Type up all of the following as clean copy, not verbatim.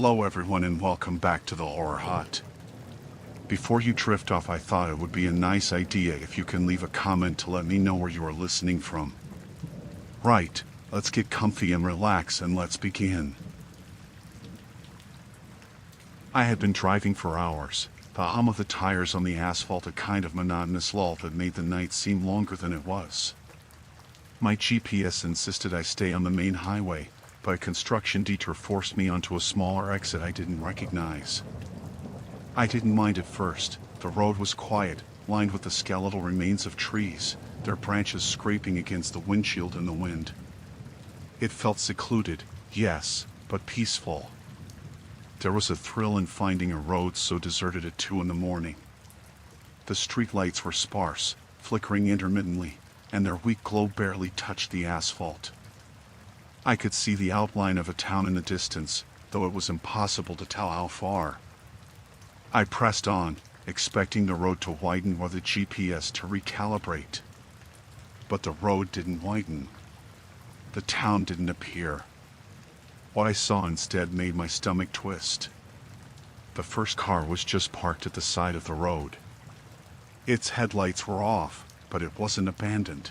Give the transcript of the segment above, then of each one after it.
Hello everyone and welcome back to the Horror Hut. Before you drift off, I thought it would be a nice idea if you can leave a comment to let me know where you are listening from. Right, let's get comfy and relax and let's begin. I had been driving for hours, the hum of the tires on the asphalt a kind of monotonous lull that made the night seem longer than it was. My GPS insisted I stay on the main highway, but a construction detour forced me onto a smaller exit I didn't recognize. I didn't mind at first. The road was quiet, lined with the skeletal remains of trees, their branches scraping against the windshield in the wind. It felt secluded, yes, but peaceful. There was a thrill in finding a road so deserted at 2 a.m. The streetlights were sparse, flickering intermittently, and their weak glow barely touched the asphalt. I could see the outline of a town in the distance, though it was impossible to tell how far. I pressed on, expecting the road to widen or the GPS to recalibrate. But the road didn't widen. The town didn't appear. What I saw instead made my stomach twist. The first car was just parked at the side of the road. Its headlights were off, but it wasn't abandoned.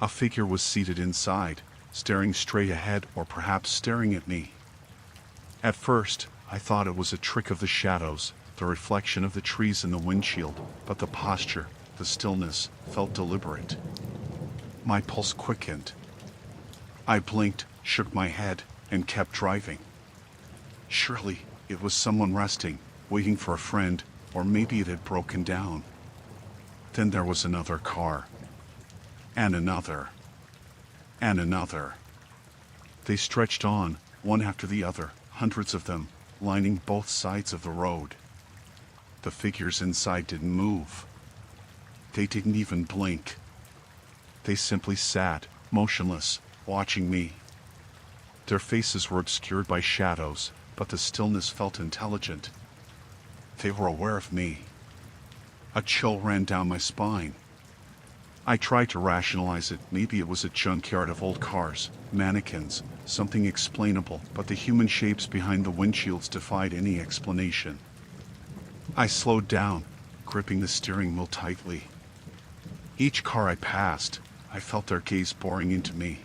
A figure was seated inside, staring straight ahead or perhaps staring at me. At first, I thought it was a trick of the shadows, the reflection of the trees in the windshield, but the posture, the stillness, felt deliberate. My pulse quickened. I blinked, shook my head, and kept driving. Surely, it was someone resting, waiting for a friend, or maybe it had broken down. Then there was another car. And another. And another. They stretched on, one after the other, hundreds of them, lining both sides of the road. The figures inside didn't move. They didn't even blink. They simply sat, motionless, watching me. Their faces were obscured by shadows, but the stillness felt intelligent. They were aware of me. A chill ran down my spine. I tried to rationalize it. Maybe it was a junkyard of old cars, mannequins, something explainable, but the human shapes behind the windshields defied any explanation. I slowed down, gripping the steering wheel tightly. Each car I passed, I felt their gaze boring into me.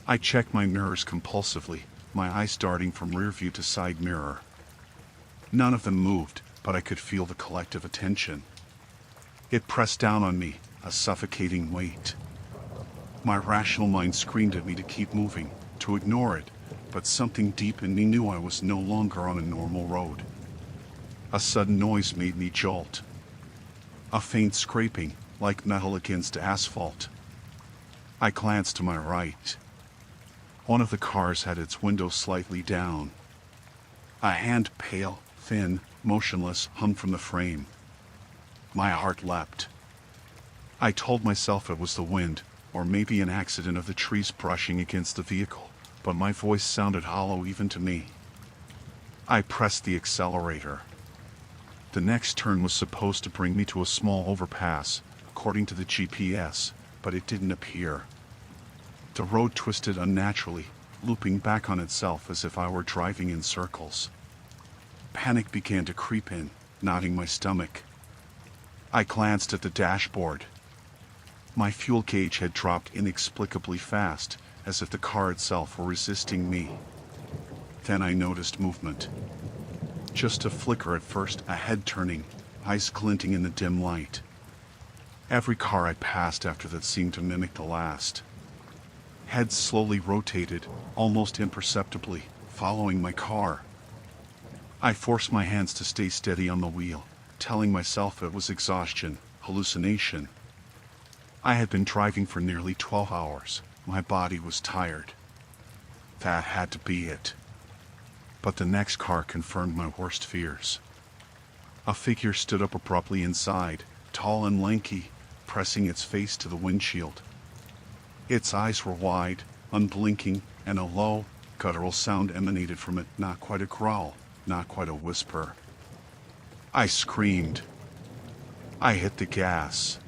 I checked my mirrors compulsively, my eyes darting from rear view to side mirror. None of them moved, but I could feel the collective attention. It pressed down on me, a suffocating weight. My rational mind screamed at me to keep moving, to ignore it, but something deep in me knew I was no longer on a normal road. A sudden noise made me jolt. A faint scraping, like metal against asphalt. I glanced to my right. One of the cars had its window slightly down. A hand, pale, thin, motionless, hung from the frame. My heart leapt. I told myself it was the wind, or maybe an accident of the trees brushing against the vehicle, but my voice sounded hollow even to me. I pressed the accelerator. The next turn was supposed to bring me to a small overpass, according to the GPS, but it didn't appear. The road twisted unnaturally, looping back on itself as if I were driving in circles. Panic began to creep in, knotting my stomach. I glanced at the dashboard. My fuel gauge had dropped inexplicably fast, as if the car itself were resisting me. Then I noticed movement. Just a flicker at first, a head turning, eyes glinting in the dim light. Every car I passed after that seemed to mimic the last. Heads slowly rotated, almost imperceptibly, following my car. I forced my hands to stay steady on the wheel, telling myself it was exhaustion, hallucination. I had been driving for nearly 12 hours. My body was tired. That had to be it. But the next car confirmed my worst fears. A figure stood up abruptly inside, tall and lanky, pressing its face to the windshield. Its eyes were wide, unblinking, and a low, guttural sound emanated from it, not quite a growl, not quite a whisper. I screamed. I hit the gas.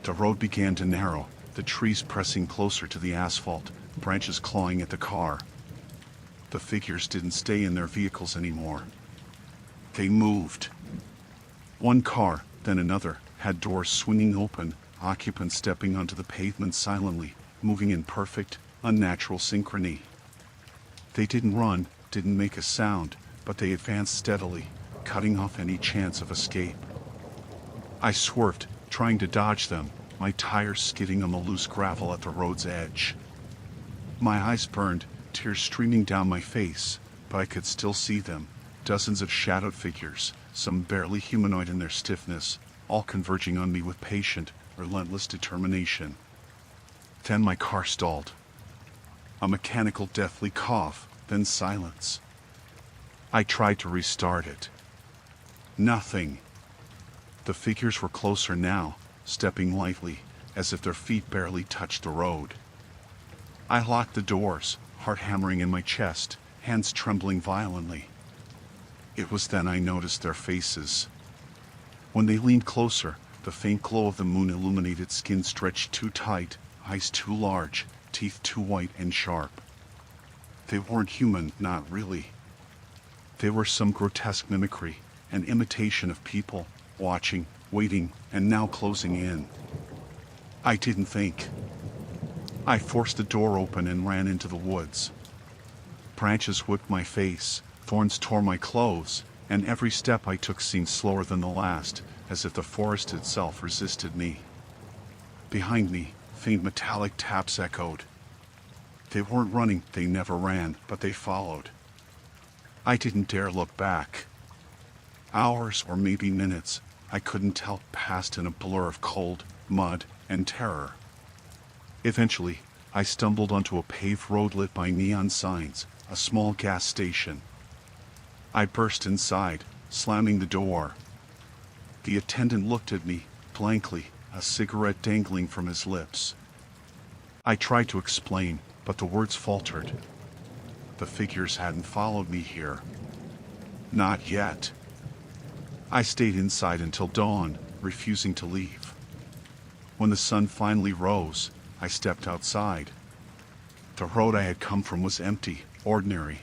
The road began to narrow, the trees pressing closer to the asphalt, branches clawing at the car. The figures didn't stay in their vehicles anymore. They moved. One car, then another, had doors swinging open, occupants stepping onto the pavement silently, moving in perfect, unnatural synchrony. They didn't run, didn't make a sound, but they advanced steadily, cutting off any chance of escape. I swerved, trying to dodge them, my tires skidding on the loose gravel at the road's edge. My eyes burned, tears streaming down my face, but I could still see them, dozens of shadowed figures, some barely humanoid in their stiffness, all converging on me with patient, relentless determination. Then my car stalled. A mechanical deathly cough, then silence. I tried to restart it. Nothing. The figures were closer now, stepping lightly, as if their feet barely touched the road. I locked the doors, heart hammering in my chest, hands trembling violently. It was then I noticed their faces. When they leaned closer, the faint glow of the moon-illuminated skin stretched too tight, eyes too large, teeth too white and sharp. They weren't human, not really. They were some grotesque mimicry, an imitation of people, watching, waiting, and now closing in. I didn't think. I forced the door open and ran into the woods. Branches whipped my face, thorns tore my clothes, and every step I took seemed slower than the last, as if the forest itself resisted me. Behind me, faint metallic taps echoed. They weren't running, they never ran, but they followed. I didn't dare look back. Hours or maybe minutes, I couldn't tell, passed in a blur of cold, mud, and terror. Eventually, I stumbled onto a paved road lit by neon signs, a small gas station. I burst inside, slamming the door. The attendant looked at me, blankly, a cigarette dangling from his lips. I tried to explain, but the words faltered. The figures hadn't followed me here. Not yet. I stayed inside until dawn, refusing to leave. When the sun finally rose, I stepped outside. The road I had come from was empty, ordinary.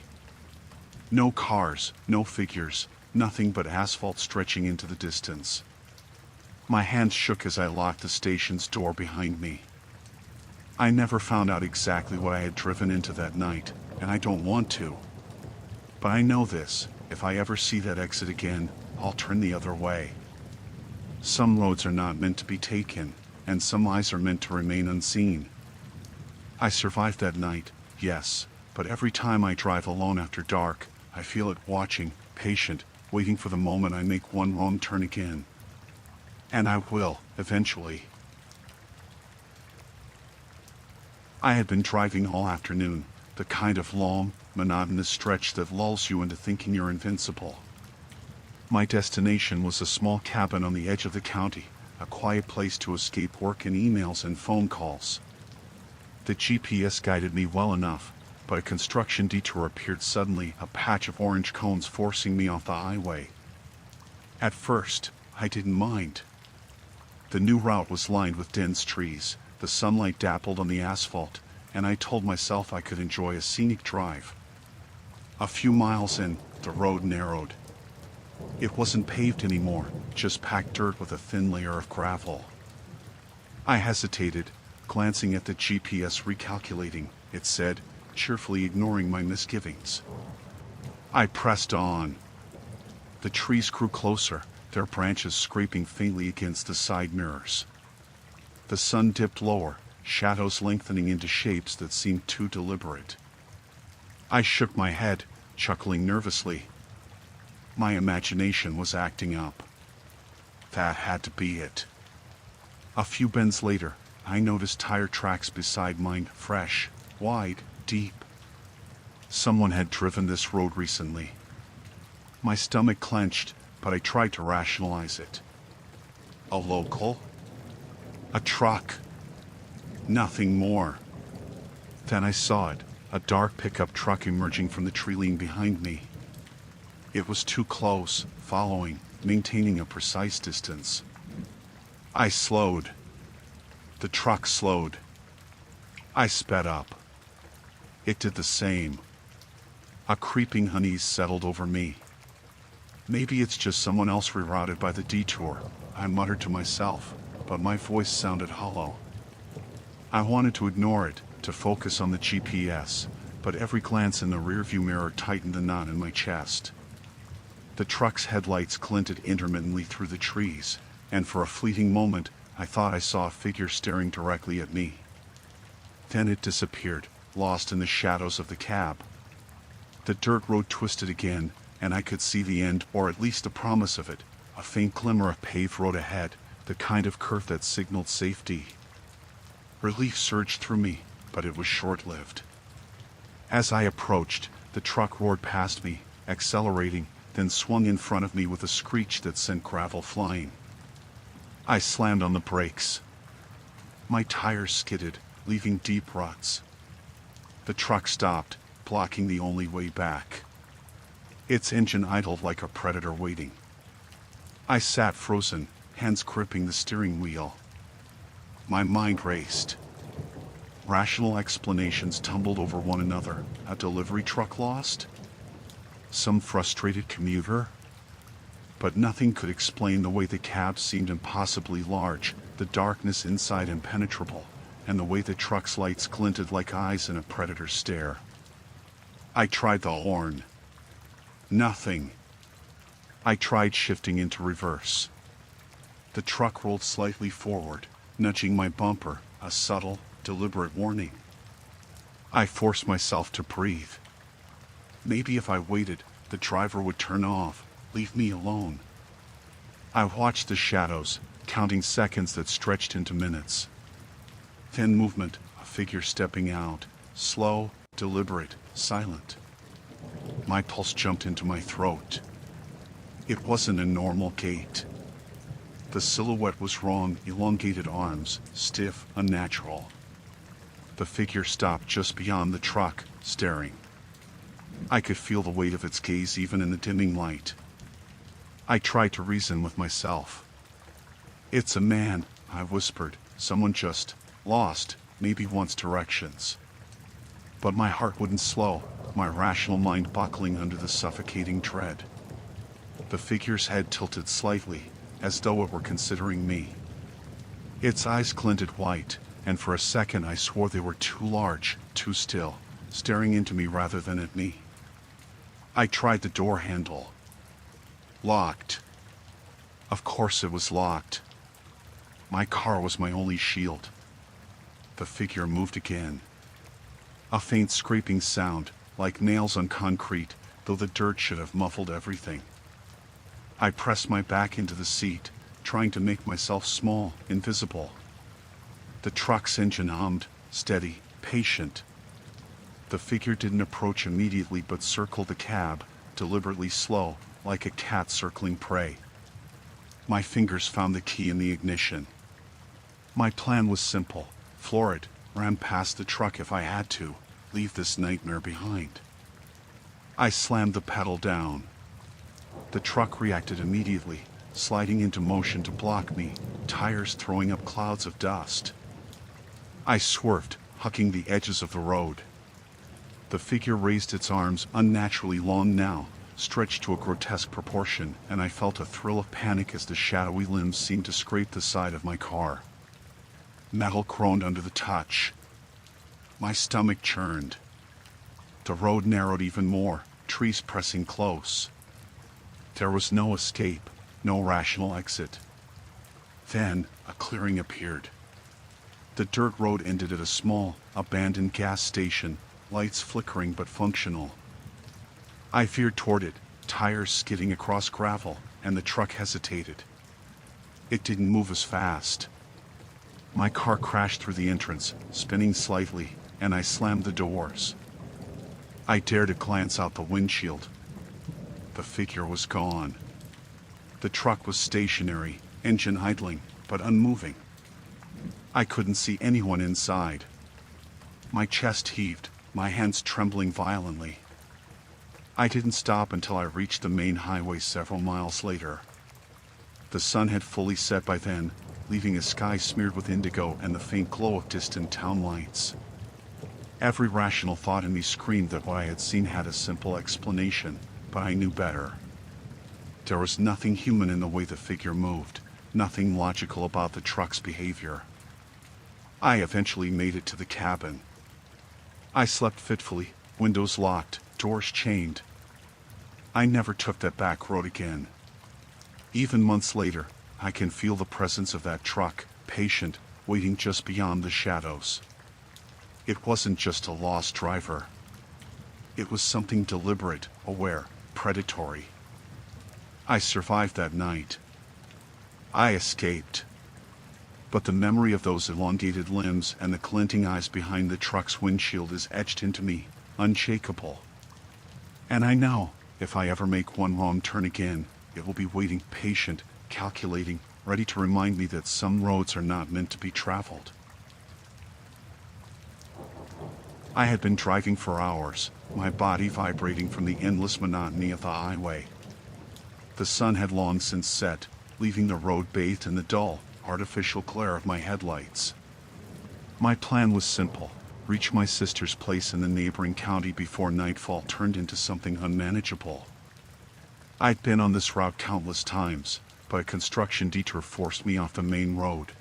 No cars, no figures, nothing but asphalt stretching into the distance. My hands shook as I locked the station's door behind me. I never found out exactly what I had driven into that night, and I don't want to. But I know this, if I ever see that exit again, I'll turn the other way. Some roads are not meant to be taken, and some eyes are meant to remain unseen. I survived that night, yes, but every time I drive alone after dark, I feel it watching, patient, waiting for the moment I make one wrong turn again. And I will, eventually. I had been driving all afternoon, the kind of long, monotonous stretch that lulls you into thinking you're invincible. My destination was a small cabin on the edge of the county, a quiet place to escape work and emails and phone calls. The GPS guided me well enough, but a construction detour appeared suddenly, a patch of orange cones forcing me off the highway. At first, I didn't mind. The new route was lined with dense trees, the sunlight dappled on the asphalt, and I told myself I could enjoy a scenic drive. A few miles in, the road narrowed. It wasn't paved anymore, just packed dirt with a thin layer of gravel. I hesitated, glancing at the GPS, recalculating, it said, cheerfully ignoring my misgivings. I pressed on. The trees grew closer, their branches scraping faintly against the side mirrors. The sun dipped lower, shadows lengthening into shapes that seemed too deliberate. I shook my head, chuckling nervously. My imagination was acting up. That had to be it. A few bends later, I noticed tire tracks beside mine, fresh, wide, deep. Someone had driven this road recently. My stomach clenched, but I tried to rationalize it. A local? A truck? Nothing more. Then I saw it, a dark pickup truck emerging from the tree line behind me. It was too close, following, maintaining a precise distance. I slowed. The truck slowed. I sped up. It did the same. A creeping unease settled over me. Maybe it's just someone else rerouted by the detour, I muttered to myself, but my voice sounded hollow. I wanted to ignore it, to focus on the GPS, but every glance in the rearview mirror tightened the knot in my chest. The truck's headlights glinted intermittently through the trees, and for a fleeting moment, I thought I saw a figure staring directly at me. Then it disappeared, lost in the shadows of the cab. The dirt road twisted again, and I could see the end, or at least the promise of it, a faint glimmer of paved road ahead, the kind of curve that signaled safety. Relief surged through me, but it was short-lived. As I approached, the truck roared past me, accelerating, then swung in front of me with a screech that sent gravel flying. I slammed on the brakes. My tires skidded, leaving deep ruts. The truck stopped, blocking the only way back. Its engine idled like a predator waiting. I sat frozen, hands gripping the steering wheel. My mind raced. Rational explanations tumbled over one another. A delivery truck lost? Some frustrated commuter? But nothing could explain the way the cab seemed impossibly large, the darkness inside impenetrable, and the way the truck's lights glinted like eyes in a predator's stare. I tried the horn. Nothing. I tried shifting into reverse. The truck rolled slightly forward, nudging my bumper, a subtle, deliberate warning. I forced myself to breathe. Maybe if I waited, the driver would turn off, leave me alone. I watched the shadows, counting seconds that stretched into minutes. Then movement, a figure stepping out, slow, deliberate, silent. My pulse jumped into my throat. It wasn't a normal gait. The silhouette was wrong, elongated arms, stiff, unnatural. The figure stopped just beyond the truck, staring. I could feel the weight of its gaze even in the dimming light. I tried to reason with myself. "It's a man," I whispered. "Someone just lost, maybe wants directions." But my heart wouldn't slow, my rational mind buckling under the suffocating dread. The figure's head tilted slightly, as though it were considering me. Its eyes glinted white, and for a second I swore they were too large, too still, staring into me rather than at me. I tried the door handle. Locked. Of course it was locked. My car was my only shield. The figure moved again. A faint scraping sound, like nails on concrete, though the dirt should have muffled everything. I pressed my back into the seat, trying to make myself small, invisible. The truck's engine hummed, steady, patient. The figure didn't approach immediately but circled the cab, deliberately slow, like a cat circling prey. My fingers found the key in the ignition. My plan was simple: floor it, ram past the truck if I had to, leave this nightmare behind. I slammed the pedal down. The truck reacted immediately, sliding into motion to block me, tires throwing up clouds of dust. I swerved, hucking the edges of the road. The figure raised its arms, unnaturally long now, stretched to a grotesque proportion, and I felt a thrill of panic as the shadowy limbs seemed to scrape the side of my car. Metal groaned under the touch. My stomach churned. The road narrowed even more, trees pressing close. There was no escape, no rational exit. Then, a clearing appeared. The dirt road ended at a small, abandoned gas station, lights flickering but functional. I veered toward it, tires skidding across gravel, and the truck hesitated. It didn't move as fast. My car crashed through the entrance, spinning slightly, and I slammed the doors. I dared to glance out the windshield. The figure was gone. The truck was stationary, engine idling, but unmoving. I couldn't see anyone inside. My chest heaved, my hands trembling violently. I didn't stop until I reached the main highway several miles later. The sun had fully set by then, leaving a sky smeared with indigo and the faint glow of distant town lights. Every rational thought in me screamed that what I had seen had a simple explanation, but I knew better. There was nothing human in the way the figure moved, nothing logical about the truck's behavior. I eventually made it to the cabin. I slept fitfully, windows locked, doors chained. I never took that back road again. Even months later, I can feel the presence of that truck, patient, waiting just beyond the shadows. It wasn't just a lost driver. It was something deliberate, aware, predatory. I survived that night. I escaped. But the memory of those elongated limbs and the glinting eyes behind the truck's windshield is etched into me, unshakable. And I know, if I ever make one wrong turn again, it will be waiting, patient, calculating, ready to remind me that some roads are not meant to be traveled. I had been driving for hours, my body vibrating from the endless monotony of the highway. The sun had long since set, leaving the road bathed in the dull, artificial glare of my headlights. My plan was simple: reach my sister's place in the neighboring county before nightfall turned into something unmanageable. I'd been on this route countless times, but a construction detour forced me off the main road.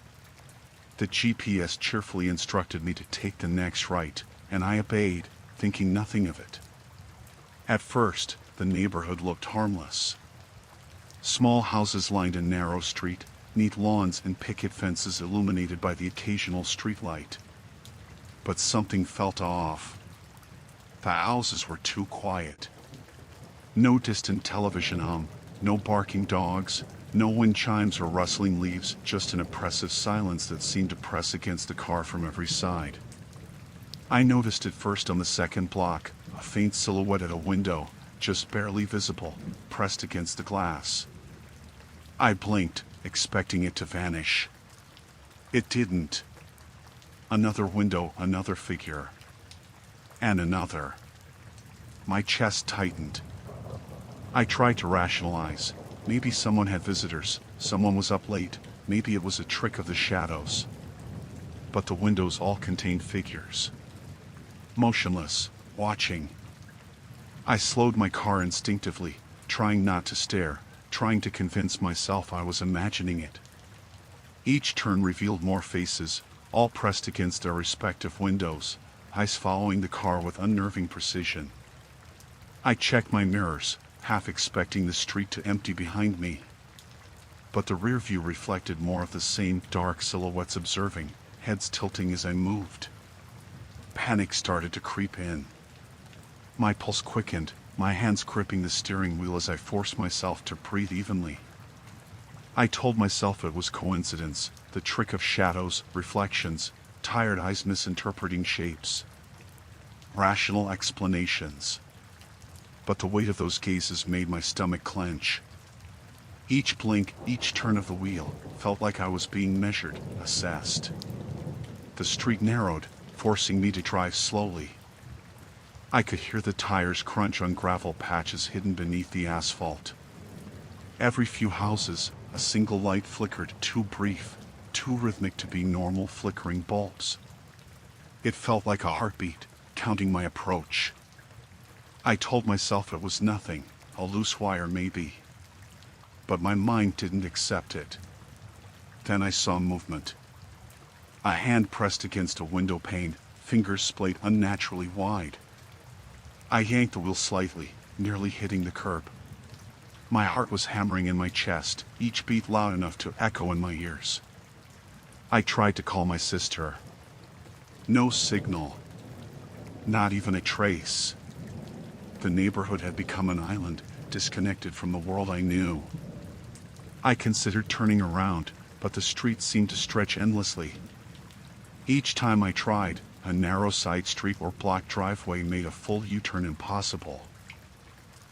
The GPS cheerfully instructed me to take the next right, and I obeyed, thinking nothing of it. At first, the neighborhood looked harmless. Small houses lined a narrow street, neat lawns and picket fences illuminated by the occasional streetlight. But something felt off. The houses were too quiet. No distant television hum, no barking dogs, no wind chimes or rustling leaves, just an oppressive silence that seemed to press against the car from every side. I noticed it first on the second block, a faint silhouette at a window, just barely visible, pressed against the glass. I blinked, expecting it to vanish. It didn't. Another window, another figure. And another. My chest tightened. I tried to rationalize. Maybe someone had visitors, someone was up late, maybe it was a trick of the shadows. But the windows all contained figures. Motionless, watching. I slowed my car instinctively, trying not to stare, trying to convince myself I was imagining it. Each turn revealed more faces, all pressed against their respective windows, eyes following the car with unnerving precision. I checked my mirrors, half expecting the street to empty behind me. But the rear view reflected more of the same dark silhouettes observing, heads tilting as I moved. Panic started to creep in. My pulse quickened, my hands gripping the steering wheel as I forced myself to breathe evenly. I told myself it was coincidence, the trick of shadows, reflections, tired eyes misinterpreting shapes. Rational explanations. But the weight of those gazes made my stomach clench. Each blink, each turn of the wheel, felt like I was being measured, assessed. The street narrowed, forcing me to drive slowly. I could hear the tires crunch on gravel patches hidden beneath the asphalt. Every few houses, a single light flickered, too brief, too rhythmic to be normal flickering bulbs. It felt like a heartbeat, counting my approach. I told myself it was nothing, a loose wire maybe. But my mind didn't accept it. Then I saw movement. A hand pressed against a window pane, fingers splayed unnaturally wide. I yanked the wheel slightly, nearly hitting the curb. My heart was hammering in my chest, each beat loud enough to echo in my ears. I tried to call my sister. No signal. Not even a trace. The neighborhood had become an island, disconnected from the world I knew. I considered turning around, but the street seemed to stretch endlessly. Each time I tried, a narrow side street or blocked driveway made a full U-turn impossible.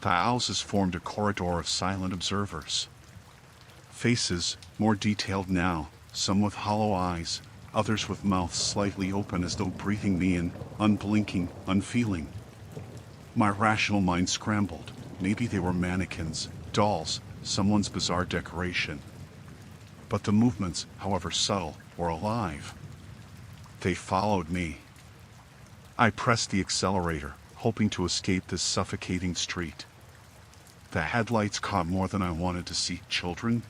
The houses formed a corridor of silent observers. Faces, more detailed now, some with hollow eyes, others with mouths slightly open as though breathing me in, unblinking, unfeeling. My rational mind scrambled. Maybe they were mannequins, dolls, someone's bizarre decoration. But the movements, however subtle, were alive. They followed me. I pressed the accelerator, hoping to escape this suffocating street. The headlights caught more than I wanted to see. Children?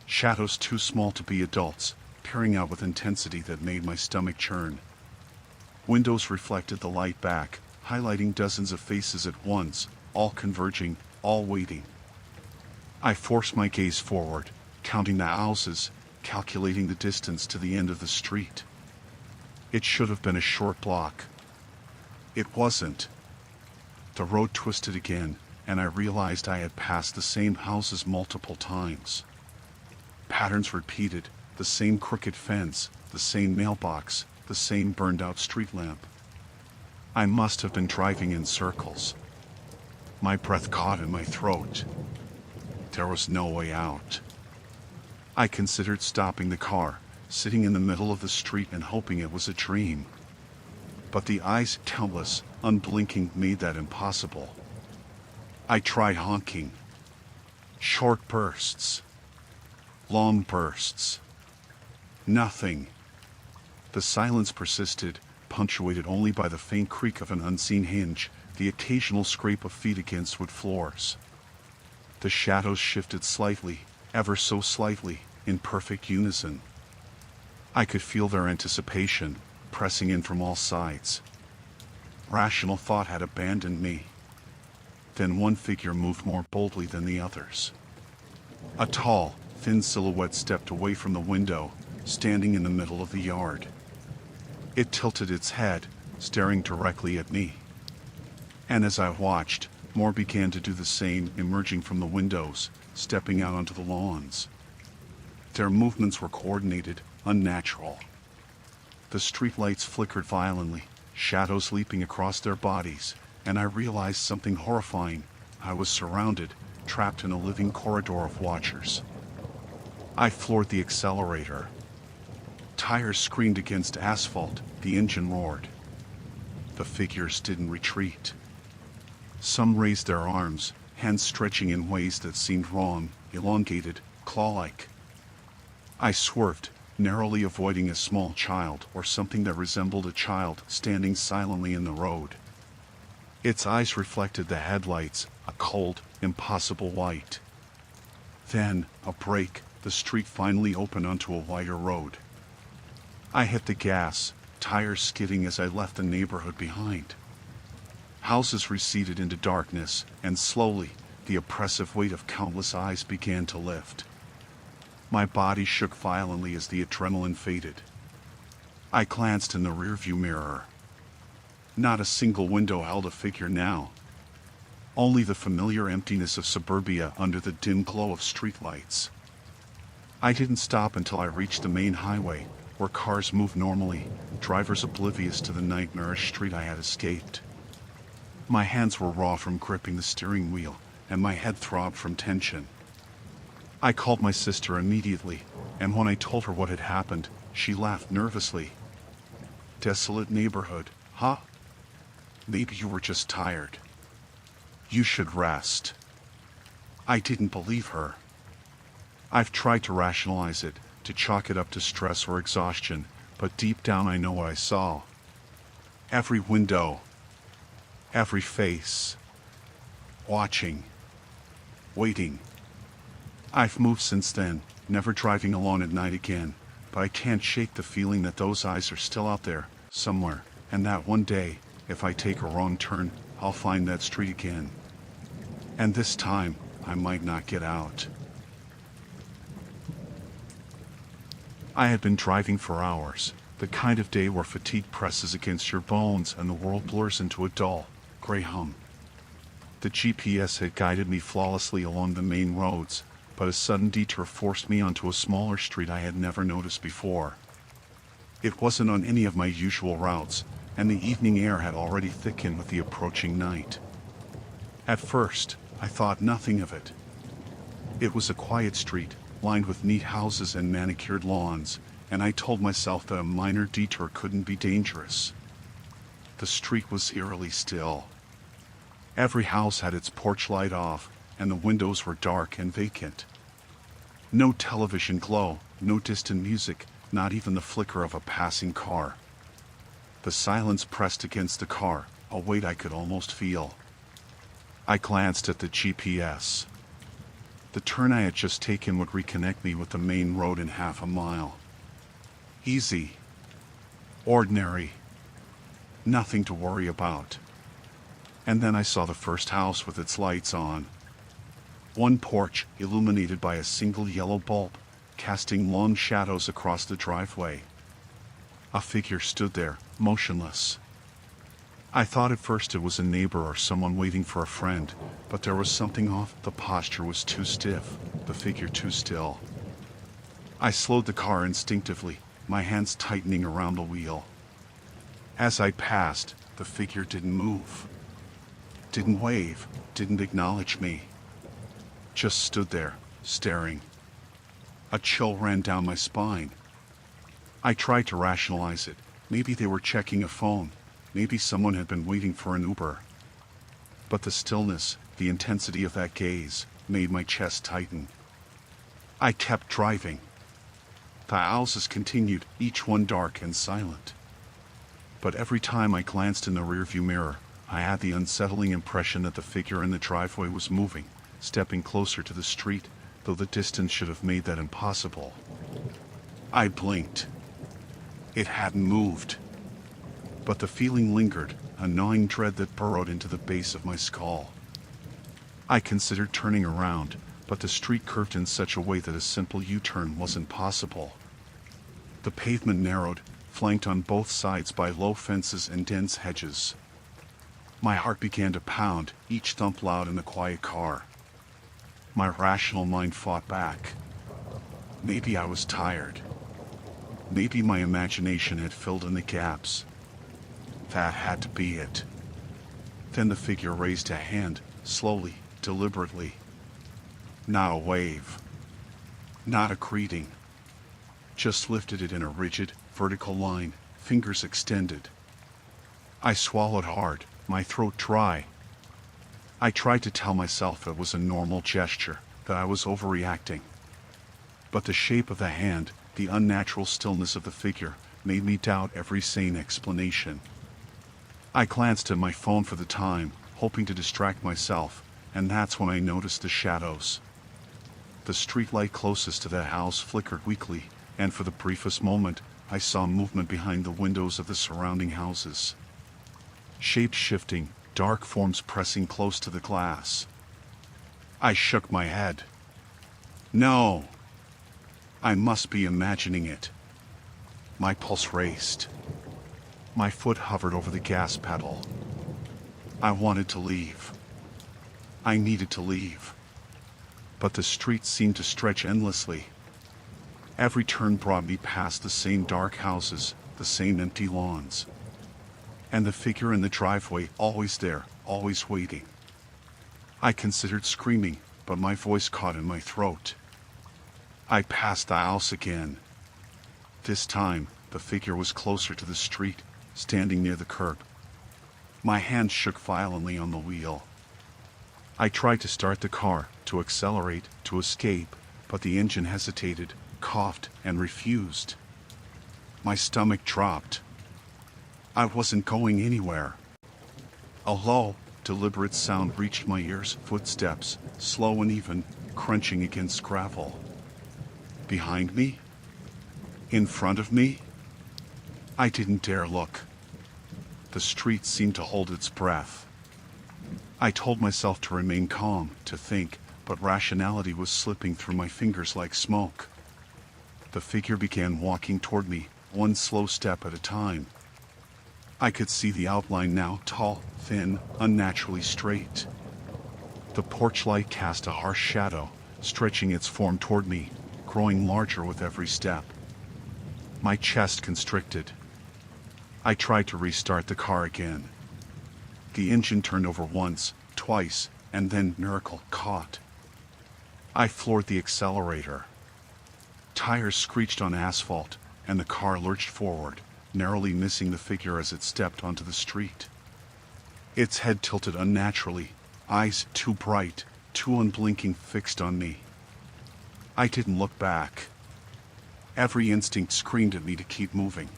Shadows too small to be adults, peering out with intensity that made my stomach churn. Windows reflected the light back, highlighting dozens of faces at once, all converging, all waiting. I forced my gaze forward, counting the houses, calculating the distance to the end of the street. It should have been a short block. It wasn't. The road twisted again, and I realized I had passed the same houses multiple times. Patterns repeated, the same crooked fence, the same mailbox, the same burned-out street lamp. I must have been driving in circles. My breath caught in my throat. There was no way out. I considered stopping the car, sitting in the middle of the street and hoping it was a dream. But the eyes, countless, unblinking, made that impossible. I tried honking. Short bursts. Long bursts. Nothing. The silence persisted, punctuated only by the faint creak of an unseen hinge, the occasional scrape of feet against wood floors. The shadows shifted slightly, ever so slightly, in perfect unison. I could feel their anticipation, pressing in from all sides. Rational thought had abandoned me. Then one figure moved more boldly than the others. A tall, thin silhouette stepped away from the window, standing in the middle of the yard. It tilted its head, staring directly at me. And as I watched, more began to do the same, emerging from the windows, stepping out onto the lawns. Their movements were coordinated, unnatural. The streetlights flickered violently, shadows leaping across their bodies, and I realized something horrifying. I was surrounded, trapped in a living corridor of watchers. I floored the accelerator. Tires screamed against asphalt, the engine roared. The figures didn't retreat. Some raised their arms, hands stretching in ways that seemed wrong, elongated, claw-like. I swerved, narrowly avoiding a small child or something that resembled a child standing silently in the road. Its eyes reflected the headlights, a cold, impossible white. Then, a break, the street finally opened onto a wider road. I hit the gas, tires skidding as I left the neighborhood behind. Houses receded into darkness, and slowly, the oppressive weight of countless eyes began to lift. My body shook violently as the adrenaline faded. I glanced in the rearview mirror. Not a single window held a figure now. Only the familiar emptiness of suburbia under the dim glow of streetlights. I didn't stop until I reached the main highway, where cars moved normally, drivers oblivious to the nightmarish street I had escaped. My hands were raw from gripping the steering wheel, and my head throbbed from tension. I called my sister immediately, and when I told her what had happened, she laughed nervously. Desolate neighborhood, huh? Maybe you were just tired. You should rest. I didn't believe her. I've tried to rationalize it, to chalk it up to stress or exhaustion, but deep down I know what I saw. Every window, every face, watching, waiting. I've moved since then, never driving alone at night again, but I can't shake the feeling that those eyes are still out there, somewhere, and that one day, if I take a wrong turn, I'll find that street again. And this time, I might not get out. I had been driving for hours, the kind of day where fatigue presses against your bones and the world blurs into a dull, gray hum. The GPS had guided me flawlessly along the main roads, but a sudden detour forced me onto a smaller street I had never noticed before. It wasn't on any of my usual routes, and the evening air had already thickened with the approaching night. At first, I thought nothing of it. It was a quiet street, lined with neat houses and manicured lawns, and I told myself that a minor detour couldn't be dangerous. The street was eerily still. Every house had its porch light off, and the windows were dark and vacant. No television glow, no distant music, not even the flicker of a passing car. The silence pressed against the car, a weight I could almost feel. I glanced at the GPS. The turn I had just taken would reconnect me with the main road in half a mile. Easy. Ordinary. Nothing to worry about. And then I saw the first house with its lights on. One porch, illuminated by a single yellow bulb, casting long shadows across the driveway. A figure stood there, motionless. I thought at first it was a neighbor or someone waiting for a friend, but there was something off. The posture was too stiff, the figure too still. I slowed the car instinctively, my hands tightening around the wheel. As I passed, the figure didn't move. Didn't wave, didn't acknowledge me. Just stood there, staring. A chill ran down my spine. I tried to rationalize it. Maybe they were checking a phone. Maybe someone had been waiting for an Uber. But the stillness, the intensity of that gaze, made my chest tighten. I kept driving. The houses continued, each one dark and silent. But every time I glanced in the rearview mirror, I had the unsettling impression that the figure in the driveway was moving, stepping closer to the street, though the distance should have made that impossible. I blinked. It hadn't moved. But the feeling lingered, a gnawing dread that burrowed into the base of my skull. I considered turning around, but the street curved in such a way that a simple U-turn wasn't possible. The pavement narrowed, flanked on both sides by low fences and dense hedges. My heart began to pound, each thump loud in the quiet car. My rational mind fought back. Maybe I was tired. Maybe my imagination had filled in the gaps. That had to be it. Then the figure raised a hand, slowly, deliberately. Not a wave. Not a greeting. Just lifted it in a rigid, vertical line, fingers extended. I swallowed hard, my throat dry. I tried to tell myself it was a normal gesture, that I was overreacting. But the shape of the hand, the unnatural stillness of the figure, made me doubt every sane explanation. I glanced at my phone for the time, hoping to distract myself, and that's when I noticed the shadows. The streetlight closest to the house flickered weakly, and for the briefest moment, I saw movement behind the windows of the surrounding houses. Shapes shifting, dark forms pressing close to the glass. I shook my head. No. I must be imagining it. My pulse raced. My foot hovered over the gas pedal. I wanted to leave. I needed to leave. But the street seemed to stretch endlessly. Every turn brought me past the same dark houses, the same empty lawns. And the figure in the driveway, always there, always waiting. I considered screaming, but my voice caught in my throat. I passed the house again. This time, the figure was closer to the street, standing near the curb. My hand shook violently on the wheel. I tried to start the car, to accelerate, to escape, but the engine hesitated, coughed, and refused. My stomach dropped. I wasn't going anywhere. A low, deliberate sound reached my ears, footsteps, slow and even, crunching against gravel. Behind me? In front of me? I didn't dare look. The street seemed to hold its breath. I told myself to remain calm, to think, but rationality was slipping through my fingers like smoke. The figure began walking toward me, one slow step at a time. I could see the outline now, tall, thin, unnaturally straight. The porch light cast a harsh shadow, stretching its form toward me, growing larger with every step. My chest constricted. I tried to restart the car again. The engine turned over once, twice, and then, miracle, caught. I floored the accelerator. Tires screeched on asphalt, and the car lurched forward, narrowly missing the figure as it stepped onto the street. Its head tilted unnaturally, eyes too bright, too unblinking, fixed on me. I didn't look back. Every instinct screamed at me to keep moving.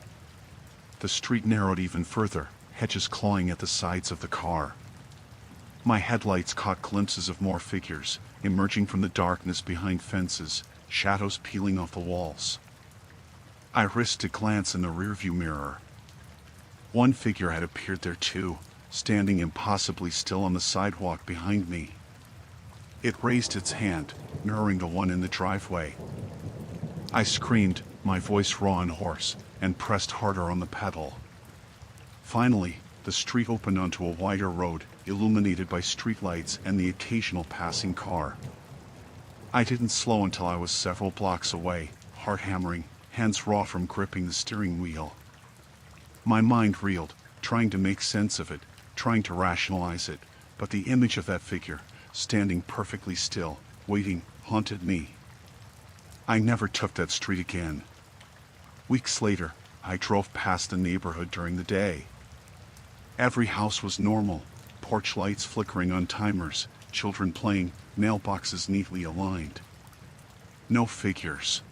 The street narrowed even further, hedges clawing at the sides of the car. My headlights caught glimpses of more figures, emerging from the darkness behind fences, shadows peeling off the walls. I risked a glance in the rearview mirror. One figure had appeared there too, standing impossibly still on the sidewalk behind me. It raised its hand, mirroring the one in the driveway. I screamed, my voice raw and hoarse, and pressed harder on the pedal. Finally, the street opened onto a wider road, illuminated by streetlights and the occasional passing car. I didn't slow until I was several blocks away, heart hammering, hands raw from gripping the steering wheel. My mind reeled, trying to make sense of it, trying to rationalize it, but the image of that figure, standing perfectly still, waiting, haunted me. I never took that street again. Weeks later, I drove past the neighborhood during the day. Every house was normal, porch lights flickering on timers, children playing, mailboxes neatly aligned. No figures.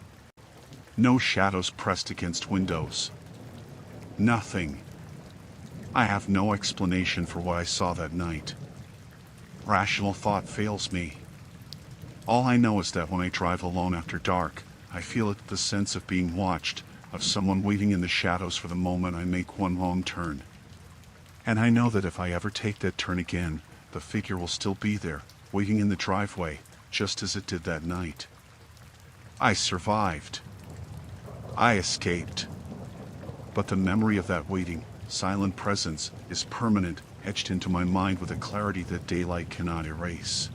No shadows pressed against windows. Nothing. I have no explanation for what I saw that night. Rational thought fails me. All I know is that when I drive alone after dark, I feel the sense of being watched, of someone waiting in the shadows for the moment I make one wrong turn. And I know that if I ever take that turn again, the figure will still be there, waiting in the driveway, just as it did that night. I survived. I escaped. But the memory of that waiting, silent presence is permanent, etched into my mind with a clarity that daylight cannot erase.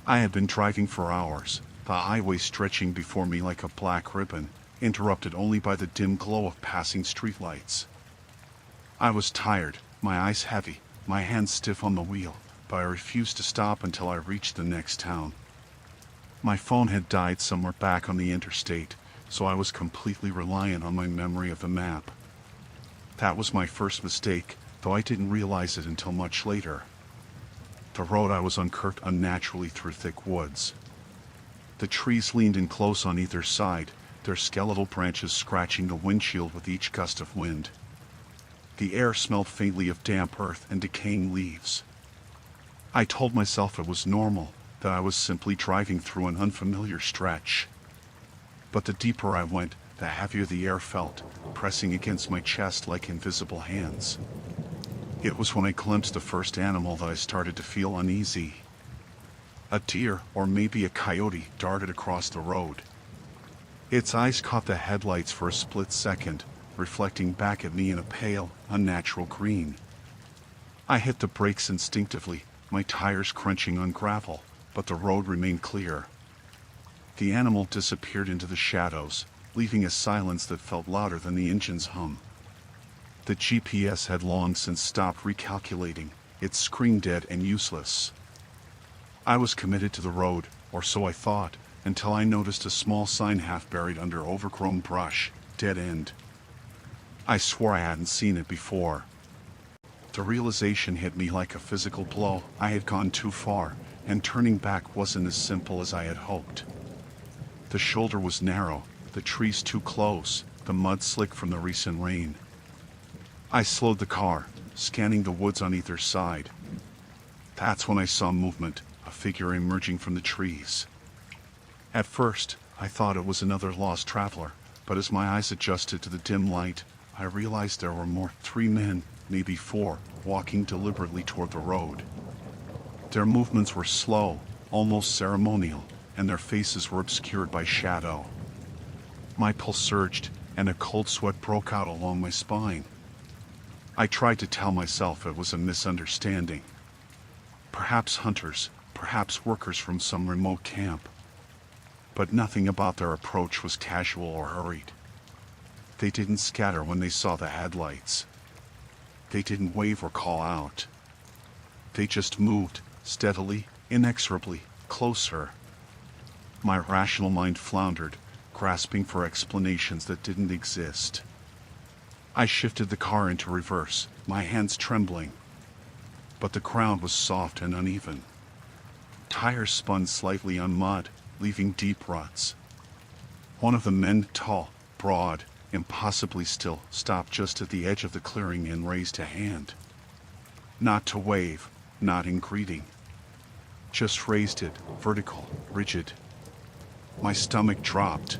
I had been driving for hours, the highway stretching before me like a black ribbon, interrupted only by the dim glow of passing streetlights. I was tired, my eyes heavy, my hands stiff on the wheel, but I refused to stop until I reached the next town. My phone had died somewhere back on the interstate, so I was completely reliant on my memory of the map. That was my first mistake, though I didn't realize it until much later. The road I was on curved unnaturally through thick woods. The trees leaned in close on either side, their skeletal branches scratching the windshield with each gust of wind. The air smelled faintly of damp earth and decaying leaves. I told myself it was normal, that I was simply driving through an unfamiliar stretch. But the deeper I went, the heavier the air felt, pressing against my chest like invisible hands. It was when I glimpsed the first animal that I started to feel uneasy. A deer, or maybe a coyote, darted across the road. Its eyes caught the headlights for a split second, reflecting back at me in a pale, unnatural green. I hit the brakes instinctively, my tires crunching on gravel, but the road remained clear. The animal disappeared into the shadows, leaving a silence that felt louder than the engine's hum. The GPS had long since stopped recalculating, its screen dead and useless. I was committed to the road, or so I thought, until I noticed a small sign half buried under overgrown brush, dead end. I swore I hadn't seen it before. The realization hit me like a physical blow. I had gone too far, and turning back wasn't as simple as I had hoped. The shoulder was narrow, the trees too close, the mud slick from the recent rain. I slowed the car, scanning the woods on either side. That's when I saw movement, a figure emerging from the trees. At first, I thought it was another lost traveler, but as my eyes adjusted to the dim light, I realized there were 3 men, maybe 4, walking deliberately toward the road. Their movements were slow, almost ceremonial, and their faces were obscured by shadow. My pulse surged, and a cold sweat broke out along my spine. I tried to tell myself it was a misunderstanding. Perhaps hunters, perhaps workers from some remote camp. But nothing about their approach was casual or hurried. They didn't scatter when they saw the headlights. They didn't wave or call out. They just moved, steadily, inexorably, closer. My rational mind floundered, grasping for explanations that didn't exist. I shifted the car into reverse, my hands trembling. But the ground was soft and uneven. Tires spun slightly on mud, leaving deep ruts. One of the men, tall, broad, impossibly still, stopped just at the edge of the clearing and raised a hand. Not to wave, not in greeting. Just raised it, vertical, rigid. My stomach dropped.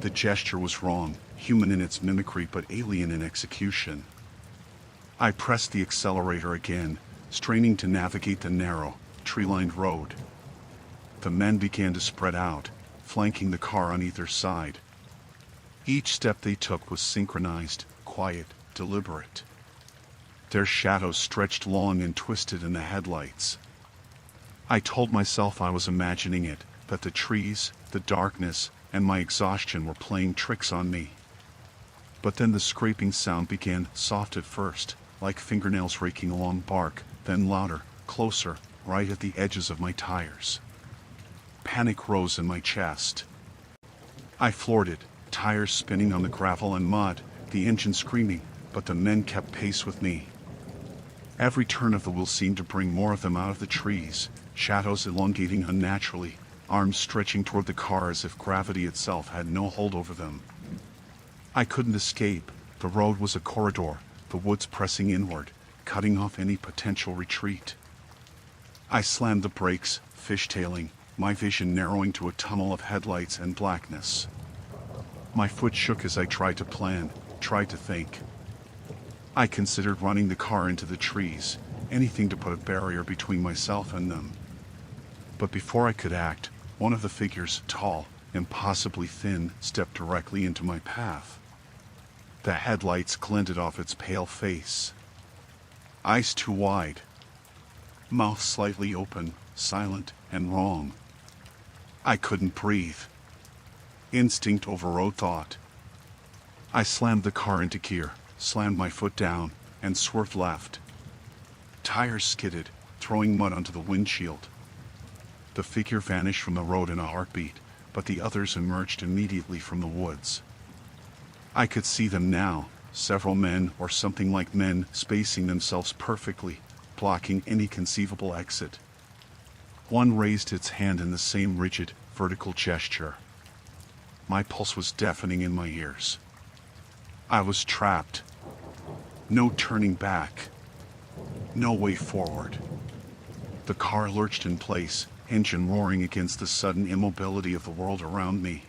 The gesture was wrong, human in its mimicry but alien in execution. I pressed the accelerator again, straining to navigate the narrow, tree-lined road. The men began to spread out, flanking the car on either side. Each step they took was synchronized, quiet, deliberate. Their shadows stretched long and twisted in the headlights. I told myself I was imagining it, that the trees, the darkness, and my exhaustion were playing tricks on me. But then the scraping sound began, soft at first, like fingernails raking along bark, then louder, closer, right at the edges of my tires. Panic rose in my chest. I floored it, tires spinning on the gravel and mud, the engine screaming, but the men kept pace with me. Every turn of the wheel seemed to bring more of them out of the trees, shadows elongating unnaturally, arms stretching toward the car as if gravity itself had no hold over them. I couldn't escape. The road was a corridor, the woods pressing inward, cutting off any potential retreat. I slammed the brakes, fishtailing, my vision narrowing to a tunnel of headlights and blackness. My foot shook as I tried to plan, tried to think. I considered running the car into the trees, anything to put a barrier between myself and them. But before I could act, one of the figures, tall, impossibly thin, stepped directly into my path. The headlights glinted off its pale face. Eyes too wide. Mouth slightly open, silent and wrong. I couldn't breathe. Instinct overrode thought. I slammed the car into gear, slammed my foot down, and swerved left. Tires skidded, throwing mud onto the windshield. The figure vanished from the road in a heartbeat, but the others emerged immediately from the woods. I could see them now, several men or something like men spacing themselves perfectly, blocking any conceivable exit. One raised its hand in the same rigid, vertical gesture. My pulse was deafening in my ears. I was trapped. No turning back. No way forward. The car lurched in place, engine roaring against the sudden immobility of the world around me.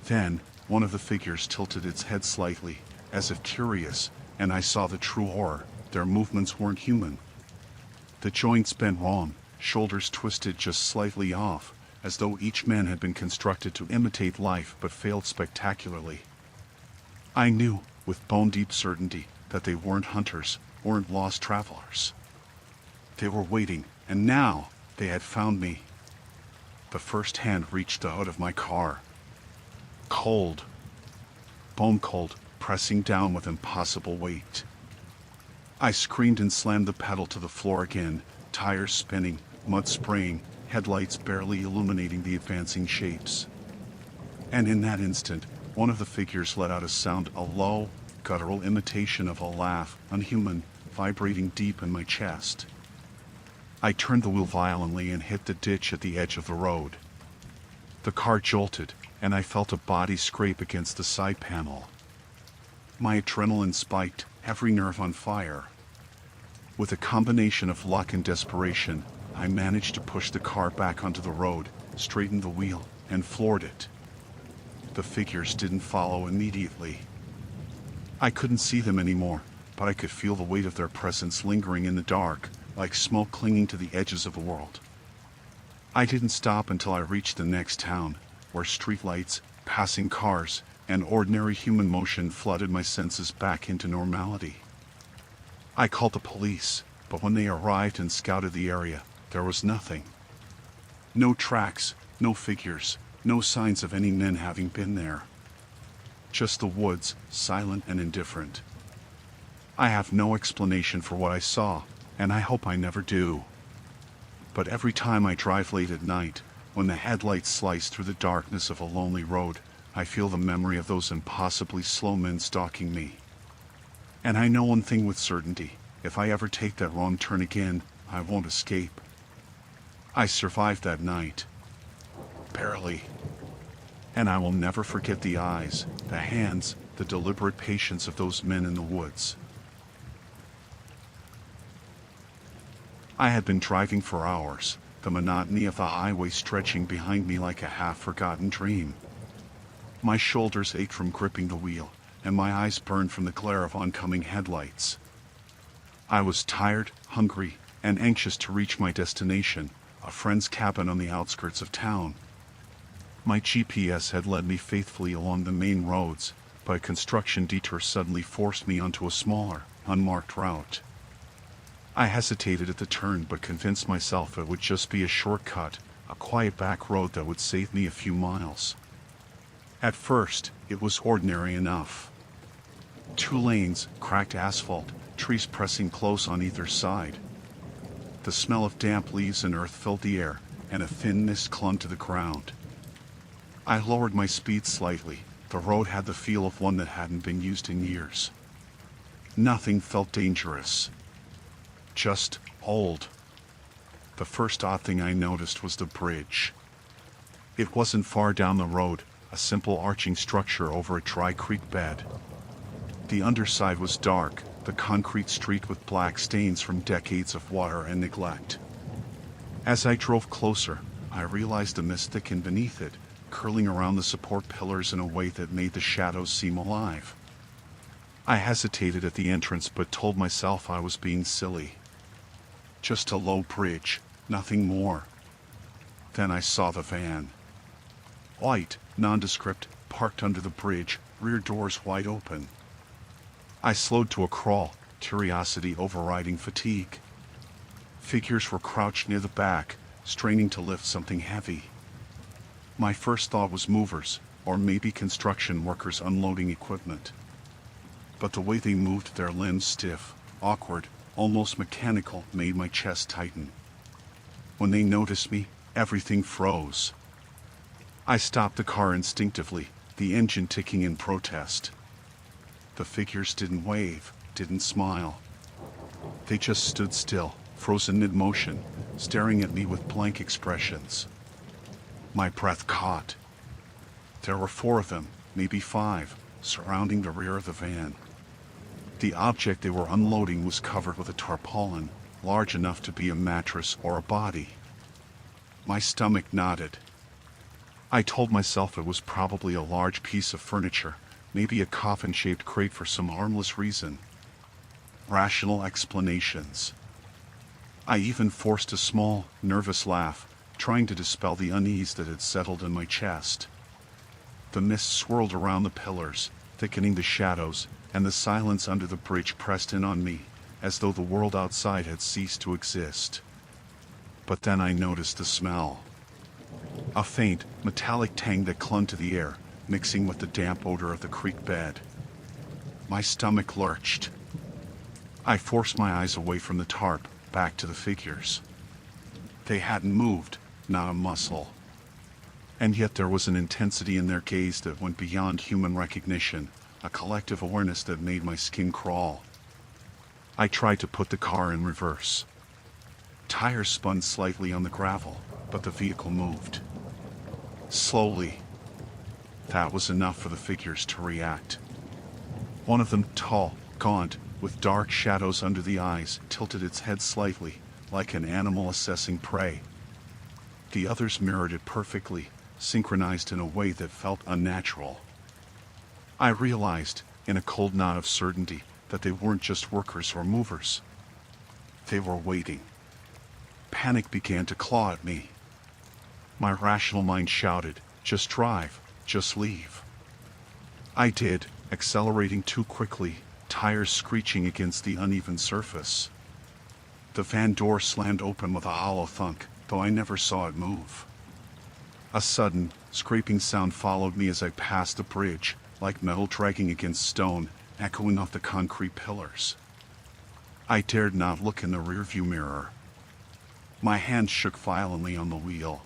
Then, one of the figures tilted its head slightly, as if curious, and I saw the true horror. Their movements weren't human. The joints bent wrong, shoulders twisted just slightly off, as though each man had been constructed to imitate life but failed spectacularly. I knew, with bone-deep certainty, that they weren't hunters, weren't lost travelers. They were waiting, and now they had found me. The first hand reached the hood of my car. Cold. Bone cold, pressing down with impossible weight. I screamed and slammed the pedal to the floor again, tires spinning, mud spraying, headlights barely illuminating the advancing shapes. And in that instant, one of the figures let out a sound, a low, guttural imitation of a laugh, unhuman, vibrating deep in my chest. I turned the wheel violently and hit the ditch at the edge of the road. The car jolted, and I felt a body scrape against the side panel. My adrenaline spiked, every nerve on fire. With a combination of luck and desperation, I managed to push the car back onto the road, straightened the wheel, and floored it. The figures didn't follow immediately. I couldn't see them anymore, but I could feel the weight of their presence lingering in the dark, like smoke clinging to the edges of the world. I didn't stop until I reached the next town, where streetlights, passing cars, and ordinary human motion flooded my senses back into normality. I called the police, but when they arrived and scouted the area, there was nothing. No tracks, no figures, no signs of any men having been there. Just the woods, silent and indifferent. I have no explanation for what I saw, and I hope I never do. But every time I drive late at night, when the headlights slice through the darkness of a lonely road, I feel the memory of those impossibly slow men stalking me. And I know one thing with certainty: if I ever take that wrong turn again, I won't escape. I survived that night. Barely. And I will never forget the eyes, the hands, the deliberate patience of those men in the woods. I had been driving for hours, the monotony of the highway stretching behind me like a half-forgotten dream. My shoulders ached from gripping the wheel, and my eyes burned from the glare of oncoming headlights. I was tired, hungry, and anxious to reach my destination, a friend's cabin on the outskirts of town. My GPS had led me faithfully along the main roads, but a construction detour suddenly forced me onto a smaller, unmarked route. I hesitated at the turn but convinced myself it would just be a shortcut, a quiet back road that would save me a few miles. At first, it was ordinary enough. 2 lanes, cracked asphalt, trees pressing close on either side. The smell of damp leaves and earth filled the air, and a thin mist clung to the ground. I lowered my speed slightly. The road had the feel of one that hadn't been used in years. Nothing felt dangerous. Just old. The first odd thing I noticed was the bridge. It wasn't far down the road, a simple arching structure over a dry creek bed. The underside was dark, the concrete streaked with black stains from decades of water and neglect. As I drove closer, I realized the mist thickened beneath it, curling around the support pillars in a way that made the shadows seem alive. I hesitated at the entrance but told myself I was being silly. Just a low bridge, nothing more. Then I saw the van. White, nondescript, parked under the bridge, rear doors wide open. I slowed to a crawl, curiosity overriding fatigue. Figures were crouched near the back, straining to lift something heavy. My first thought was movers, or maybe construction workers unloading equipment. But the way they moved, their limbs stiff, awkward, almost mechanical, made my chest tighten. When they noticed me, everything froze. I stopped the car instinctively, the engine ticking in protest. The figures didn't wave, didn't smile. They just stood still, frozen mid-motion, staring at me with blank expressions. My breath caught. There were 4 of them, maybe 5, surrounding the rear of the van. The object they were unloading was covered with a tarpaulin, large enough to be a mattress or a body. My stomach knotted. I told myself it was probably a large piece of furniture, maybe a coffin-shaped crate for some harmless reason. Rational explanations. I even forced a small, nervous laugh, trying to dispel the unease that had settled in my chest. The mist swirled around the pillars, thickening the shadows, and the silence under the bridge pressed in on me, as though the world outside had ceased to exist. But then I noticed the smell. A faint, metallic tang that clung to the air, mixing with the damp odor of the creek bed. My stomach lurched. I forced my eyes away from the tarp, back to the figures. They hadn't moved, not a muscle. And yet there was an intensity in their gaze that went beyond human recognition, a collective awareness that made my skin crawl. I tried to put the car in reverse. Tires spun slightly on the gravel, but the vehicle moved. Slowly. That was enough for the figures to react. One of them, tall, gaunt, with dark shadows under the eyes, tilted its head slightly, like an animal assessing prey. The others mirrored it perfectly, synchronized in a way that felt unnatural. I realized, in a cold nod of certainty, that they weren't just workers or movers. They were waiting. Panic began to claw at me. My rational mind shouted, "Just drive, just leave." I did, accelerating too quickly, tires screeching against the uneven surface. The van door slammed open with a hollow thunk, though I never saw it move. A sudden, scraping sound followed me as I passed the bridge, like metal dragging against stone, echoing off the concrete pillars. I dared not look in the rearview mirror. My hands shook violently on the wheel.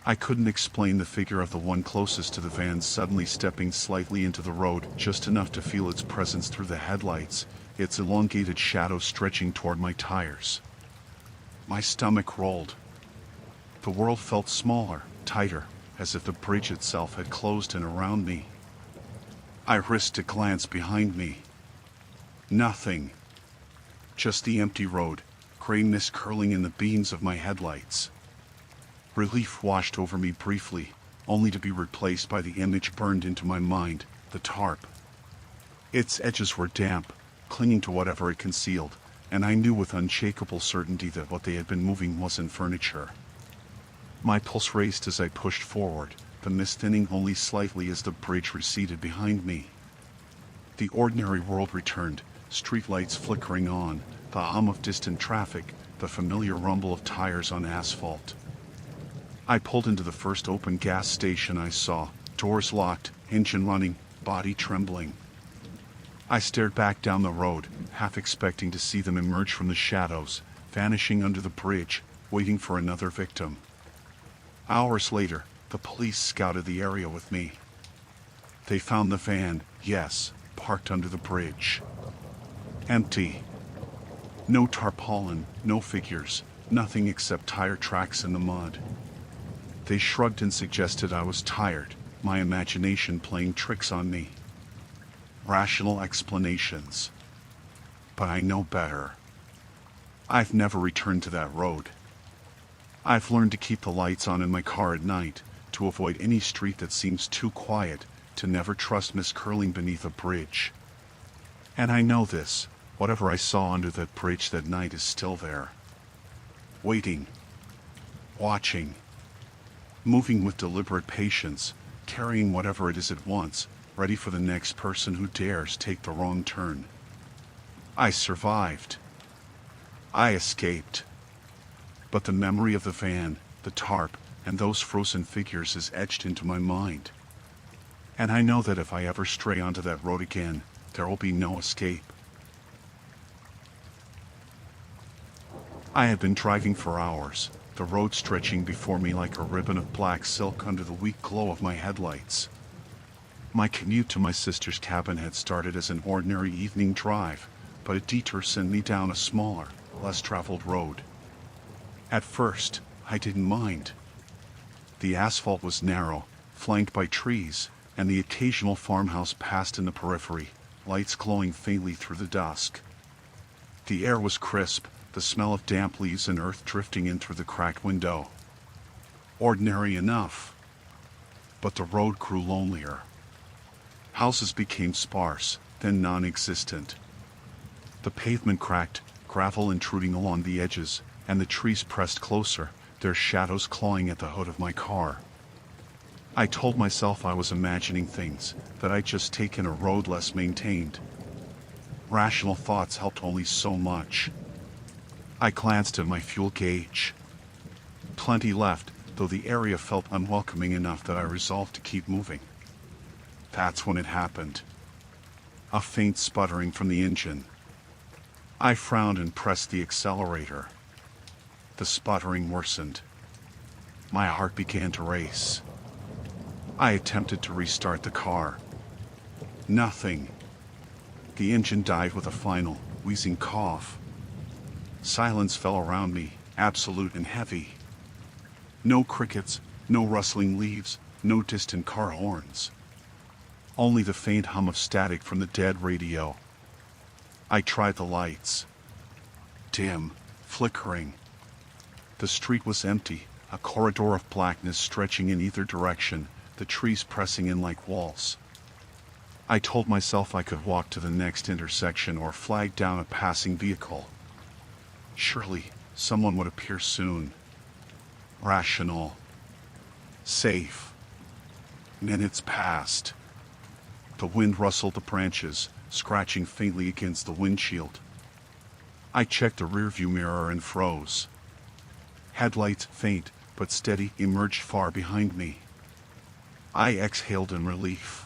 I couldn't explain the figure of the one closest to the van suddenly stepping slightly into the road, just enough to feel its presence through the headlights, its elongated shadow stretching toward my tires. My stomach rolled. The world felt smaller, tighter, as if the bridge itself had closed in around me. I risked a glance behind me. Nothing. Just the empty road, gray mist curling in the beams of my headlights. Relief washed over me briefly, only to be replaced by the image burned into my mind, the tarp. Its edges were damp, clinging to whatever it concealed, and I knew with unshakable certainty that what they had been moving wasn't furniture. My pulse raced as I pushed forward, the mist thinning only slightly as the bridge receded behind me. The ordinary world returned, streetlights flickering on, the hum of distant traffic, the familiar rumble of tires on asphalt. I pulled into the first open gas station I saw, doors locked, engine running, body trembling. I stared back down the road, half expecting to see them emerge from the shadows, vanishing under the bridge, waiting for another victim. Hours later, the police scouted the area with me. They found the van, yes, parked under the bridge. Empty. No tarpaulin, no figures, nothing except tire tracks in the mud. They shrugged and suggested I was tired, my imagination playing tricks on me. Rational explanations. But I know better. I've never returned to that road. I've learned to keep the lights on in my car at night, to avoid any street that seems too quiet, to never trust mist curling beneath a bridge. And I know this, whatever I saw under that bridge that night is still there. Waiting. Watching. Moving with deliberate patience, carrying whatever it is at once, ready for the next person who dares take the wrong turn. I survived. I escaped. But the memory of the van, the tarp, and those frozen figures is etched into my mind. And I know that if I ever stray onto that road again, there will be no escape. I had been driving for hours, the road stretching before me like a ribbon of black silk under the weak glow of my headlights. My commute to my sister's cabin had started as an ordinary evening drive, but a detour sent me down a smaller, less traveled road. At first, I didn't mind. The asphalt was narrow, flanked by trees, and the occasional farmhouse passed in the periphery, lights glowing faintly through the dusk. The air was crisp, the smell of damp leaves and earth drifting in through the cracked window. Ordinary enough. But the road grew lonelier. Houses became sparse, then non-existent. The pavement cracked, gravel intruding along the edges, and the trees pressed closer, their shadows clawing at the hood of my car. I told myself I was imagining things, that I'd just taken a road less maintained. Rational thoughts helped only so much. I glanced at my fuel gauge. Plenty left, though the area felt unwelcoming enough that I resolved to keep moving. That's when it happened. A faint sputtering from the engine. I frowned and pressed the accelerator. The sputtering worsened. My heart began to race. I attempted to restart the car. Nothing. The engine died with a final, wheezing cough. Silence fell around me, absolute and heavy. No crickets, no rustling leaves, no distant car horns. Only the faint hum of static from the dead radio. I tried the lights. Dim, flickering. The street was empty, a corridor of blackness stretching in either direction, the trees pressing in like walls. I told myself I could walk to the next intersection or flag down a passing vehicle. Surely, someone would appear soon. Rational. Safe. Minutes passed. The wind rustled the branches, scratching faintly against the windshield. I checked the rearview mirror and froze. Headlights, faint but steady, emerged far behind me. I exhaled in relief.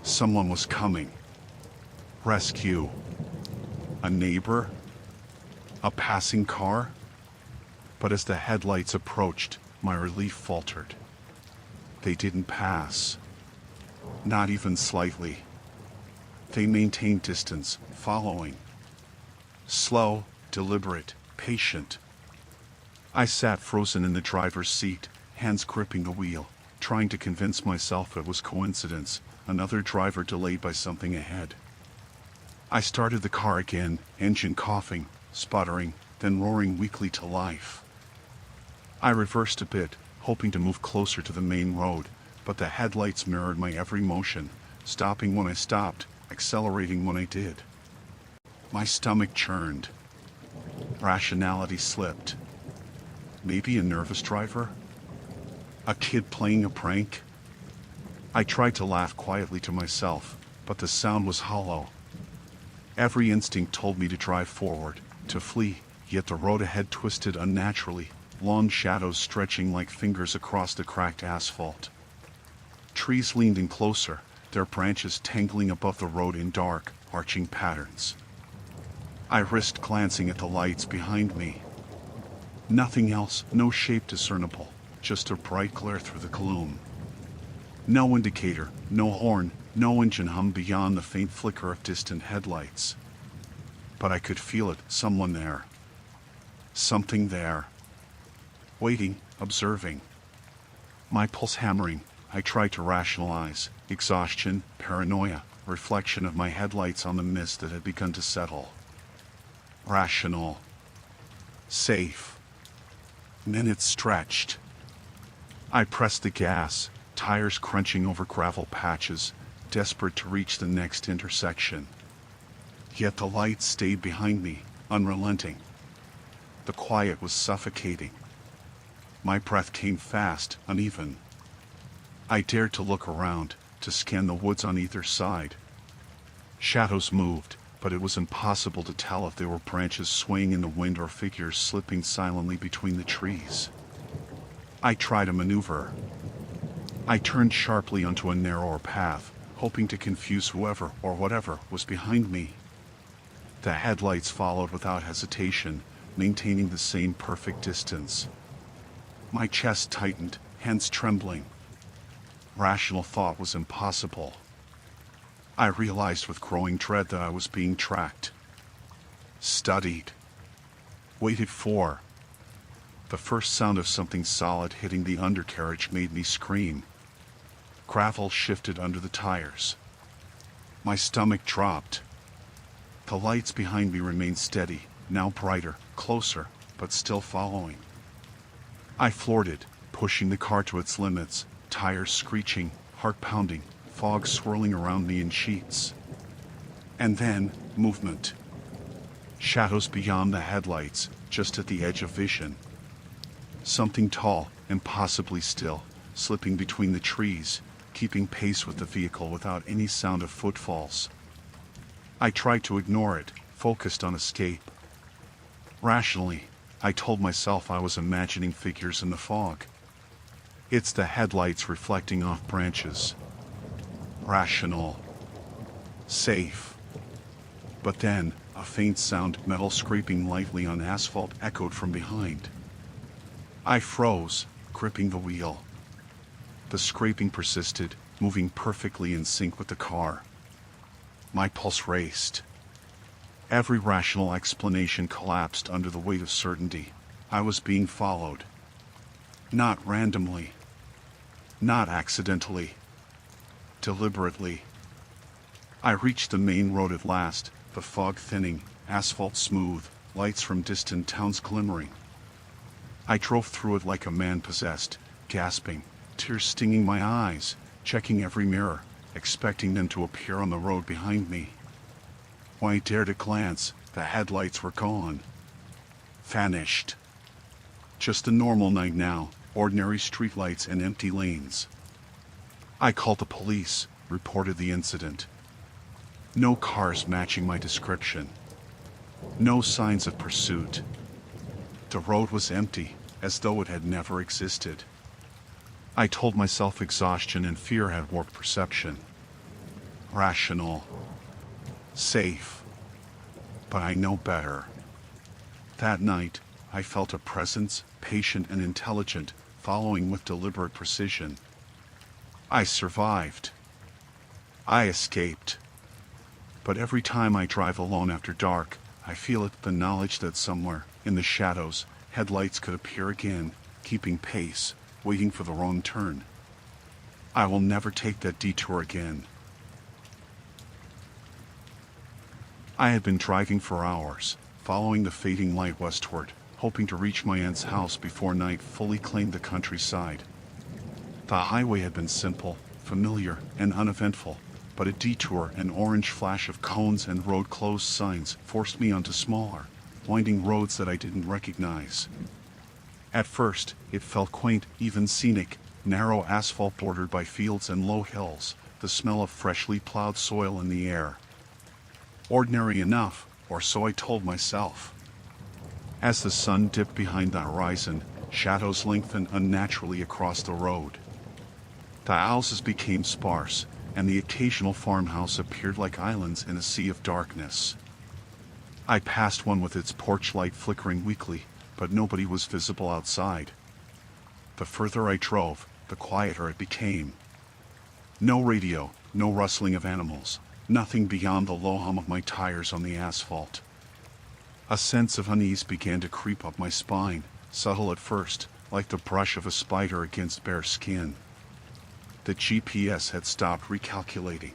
Someone was coming. Rescue. A neighbor? A passing car? But as the headlights approached, my relief faltered. They didn't pass. Not even slightly. They maintained distance, following. Slow, deliberate, patient. I sat frozen in the driver's seat, hands gripping the wheel, trying to convince myself it was coincidence, another driver delayed by something ahead. I started the car again, engine coughing, sputtering, then roaring weakly to life. I reversed a bit, hoping to move closer to the main road, but the headlights mirrored my every motion, stopping when I stopped, accelerating when I did. My stomach churned. Rationality slipped. Maybe a nervous driver? A kid playing a prank? I tried to laugh quietly to myself, but the sound was hollow. Every instinct told me to drive forward, to flee, yet the road ahead twisted unnaturally, long shadows stretching like fingers across the cracked asphalt. Trees leaned in closer, their branches tangling above the road in dark, arching patterns. I risked glancing at the lights behind me. Nothing else, no shape discernible, just a bright glare through the gloom. No indicator, no horn, no engine hum beyond the faint flicker of distant headlights. But I could feel it, someone there. Something there. Waiting, observing. My pulse hammering, I tried to rationalize, exhaustion, paranoia, reflection of my headlights on the mist that had begun to settle. Rational. Safe. Minutes stretched. I pressed the gas, tires crunching over gravel patches, desperate to reach the next intersection. Yet the lights stayed behind me, unrelenting. The quiet was suffocating. My breath came fast, uneven. I dared to look around, to scan the woods on either side. Shadows moved, but it was impossible to tell if they were branches swaying in the wind or figures slipping silently between the trees. I tried a maneuver. I turned sharply onto a narrower path, hoping to confuse whoever or whatever was behind me. The headlights followed without hesitation, maintaining the same perfect distance. My chest tightened, hands trembling. Rational thought was impossible. I realized with growing dread that I was being tracked. Studied. Waited for. The first sound of something solid hitting the undercarriage made me scream. Gravel shifted under the tires. My stomach dropped. The lights behind me remained steady, now brighter, closer, but still following. I floored it, pushing the car to its limits, tires screeching, heart pounding, fog swirling around me in sheets. And then, movement. Shadows beyond the headlights, just at the edge of vision. Something tall, impossibly still, slipping between the trees, keeping pace with the vehicle without any sound of footfalls. I tried to ignore it, focused on escape. Rationally, I told myself I was imagining figures in the fog. It's the headlights reflecting off branches. Rational. Safe. But then, a faint sound, metal scraping lightly on asphalt, echoed from behind. I froze, gripping the wheel. The scraping persisted, moving perfectly in sync with the car. My pulse raced. Every rational explanation collapsed under the weight of certainty. I was being followed. Not randomly. Not accidentally. Deliberately. I reached the main road at last, the fog thinning, asphalt smooth, lights from distant towns glimmering. I drove through it like a man possessed, gasping, tears stinging my eyes, checking every mirror, expecting them to appear on the road behind me. When I dared to glance, the headlights were gone. Vanished. Just a normal night now, ordinary streetlights and empty lanes. I called the police, reported the incident. No cars matching my description. No signs of pursuit. The road was empty, as though it had never existed. I told myself exhaustion and fear had warped perception. Rational. Safe. But I know better. That night, I felt a presence, patient and intelligent, following with deliberate precision. I survived. I escaped. But every time I drive alone after dark, I feel it, the knowledge that somewhere, in the shadows, headlights could appear again, keeping pace, waiting for the wrong turn. I will never take that detour again. I had been driving for hours, following the fading light westward, hoping to reach my aunt's house before night fully claimed the countryside. The highway had been simple, familiar, and uneventful, but a detour, an orange flash of cones and road closed signs forced me onto smaller, winding roads that I didn't recognize. At first, it felt quaint, even scenic, narrow asphalt bordered by fields and low hills, the smell of freshly plowed soil in the air. Ordinary enough, or so I told myself. As the sun dipped behind the horizon, shadows lengthened unnaturally across the road. The houses became sparse, and the occasional farmhouse appeared like islands in a sea of darkness. I passed one with its porch light flickering weakly, but nobody was visible outside. The further I drove, the quieter it became. No radio, no rustling of animals, nothing beyond the low hum of my tires on the asphalt. A sense of unease began to creep up my spine, subtle at first, like the brush of a spider against bare skin. The GPS had stopped recalculating.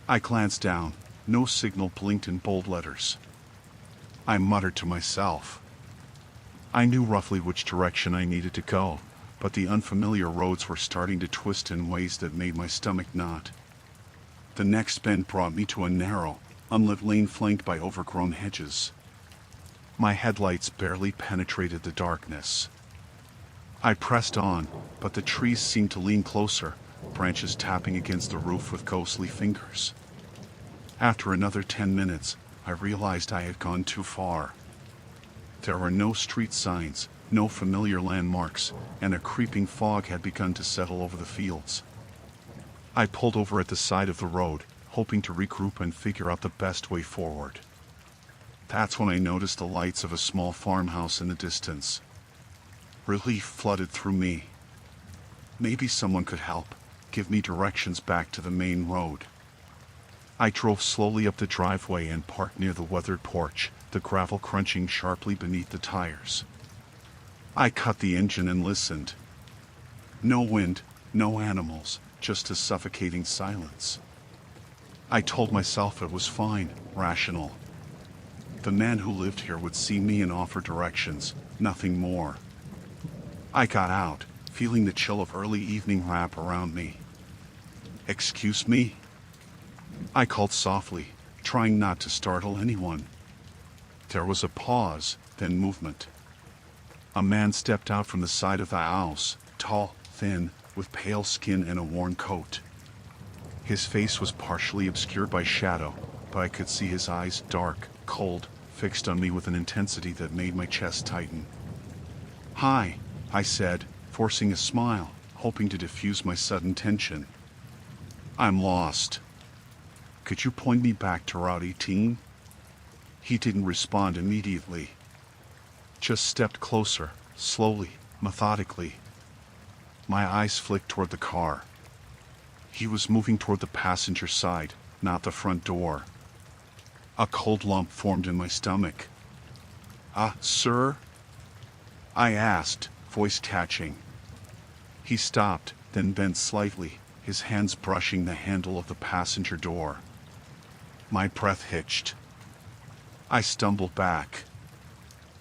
I glanced down. No signal blinked in bold letters. I muttered to myself. I knew roughly which direction I needed to go, but the unfamiliar roads were starting to twist in ways that made my stomach knot. The next bend brought me to a narrow, unlit lane flanked by overgrown hedges. My headlights barely penetrated the darkness. I pressed on, but the trees seemed to lean closer, branches tapping against the roof with ghostly fingers. After another 10 minutes, I realized I had gone too far. There were no street signs, no familiar landmarks, and a creeping fog had begun to settle over the fields. I pulled over at the side of the road, hoping to regroup and figure out the best way forward. That's when I noticed the lights of a small farmhouse in the distance. Relief flooded through me. Maybe someone could help, give me directions back to the main road. I drove slowly up the driveway and parked near the weathered porch, the gravel crunching sharply beneath the tires. I cut the engine and listened. No wind, no animals, just a suffocating silence. I told myself it was fine, rational. The man who lived here would see me and offer directions, nothing more. I got out, feeling the chill of early evening wrap around me. "Excuse me?" I called softly, trying not to startle anyone. There was a pause, then movement. A man stepped out from the side of the house, tall, thin, with pale skin and a worn coat. His face was partially obscured by shadow, but I could see his eyes, dark, cold, fixed on me with an intensity that made my chest tighten. "Hi," I said, forcing a smile, hoping to diffuse my sudden tension. "I'm lost. Could you point me back to Route 18? He didn't respond immediately. Just stepped closer, slowly, methodically. My eyes flicked toward the car. He was moving toward the passenger side, not the front door. A cold lump formed in my stomach. Sir?" I asked, voice catching. He stopped, then bent slightly, his hands brushing the handle of the passenger door. My breath hitched. I stumbled back.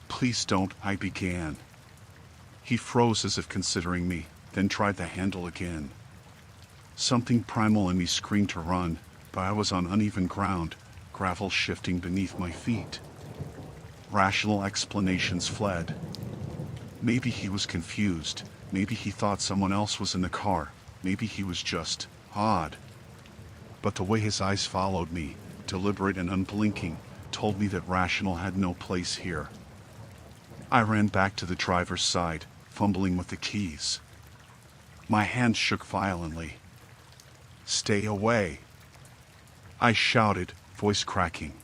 "Please don't," I began. He froze as if considering me, then tried the handle again. Something primal in me screamed to run, but I was on uneven ground, gravel shifting beneath my feet. Rational explanations fled. Maybe he was confused, maybe he thought someone else was in the car, maybe he was just odd. But the way his eyes followed me, deliberate and unblinking, told me that rational had no place here. I ran back to the driver's side, fumbling with the keys. My hands shook violently. "Stay away!" I shouted, voice cracking.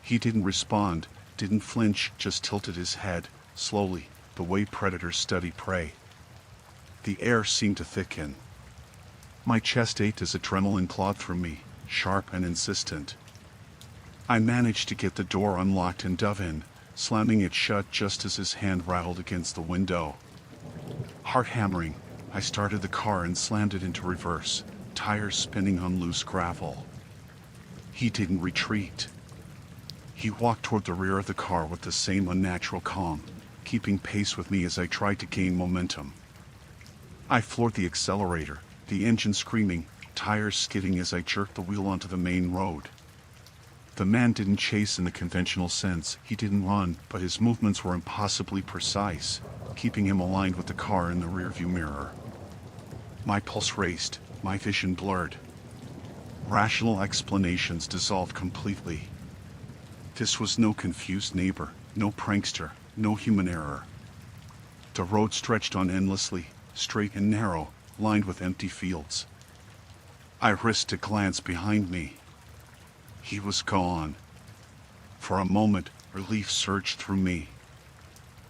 He didn't respond, didn't flinch, just tilted his head, slowly, the way predators study prey. The air seemed to thicken. My chest ached as adrenaline clawed through me, sharp and insistent. I managed to get the door unlocked and dove in, slamming it shut just as his hand rattled against the window. Heart hammering, I started the car and slammed it into reverse, tires spinning on loose gravel. He didn't retreat. He walked toward the rear of the car with the same unnatural calm, keeping pace with me as I tried to gain momentum. I floored the accelerator, the engine screaming, tires skidding as I jerked the wheel onto the main road. The man didn't chase in the conventional sense, he didn't run, but his movements were impossibly precise, keeping him aligned with the car in the rearview mirror. My pulse raced, my vision blurred. Rational explanations dissolved completely. This was no confused neighbor, no prankster, no human error. The road stretched on endlessly, straight and narrow, lined with empty fields. I risked a glance behind me. He was gone. For a moment, relief surged through me.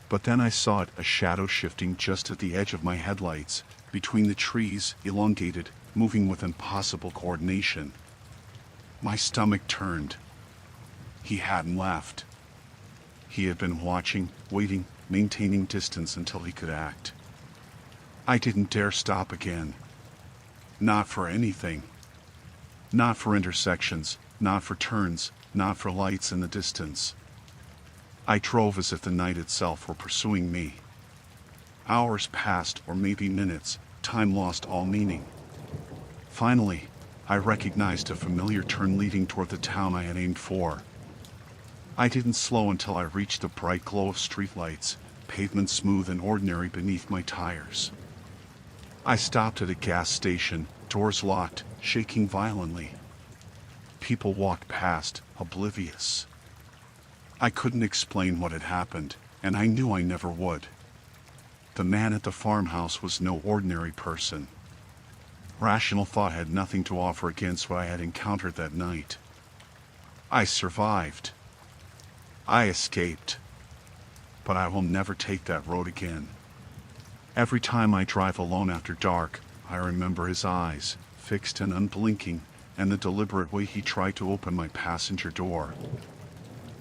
But then I saw it, a shadow shifting just at the edge of my headlights, between the trees, elongated, moving with impossible coordination. My stomach turned. He hadn't left. He had been watching, waiting, maintaining distance until he could act. I didn't dare stop again. Not for anything. Not for intersections, not for turns, not for lights in the distance. I drove as if the night itself were pursuing me. Hours passed, or maybe minutes, time lost all meaning. Finally, I recognized a familiar turn leading toward the town I had aimed for. I didn't slow until I reached the bright glow of streetlights, pavement smooth and ordinary beneath my tires. I stopped at a gas station, doors locked, shaking violently. People walked past, oblivious. I couldn't explain what had happened, and I knew I never would. The man at the farmhouse was no ordinary person. Rational thought had nothing to offer against what I had encountered that night. I survived. I escaped. But I will never take that road again. Every time I drive alone after dark, I remember his eyes, fixed and unblinking, and the deliberate way he tried to open my passenger door.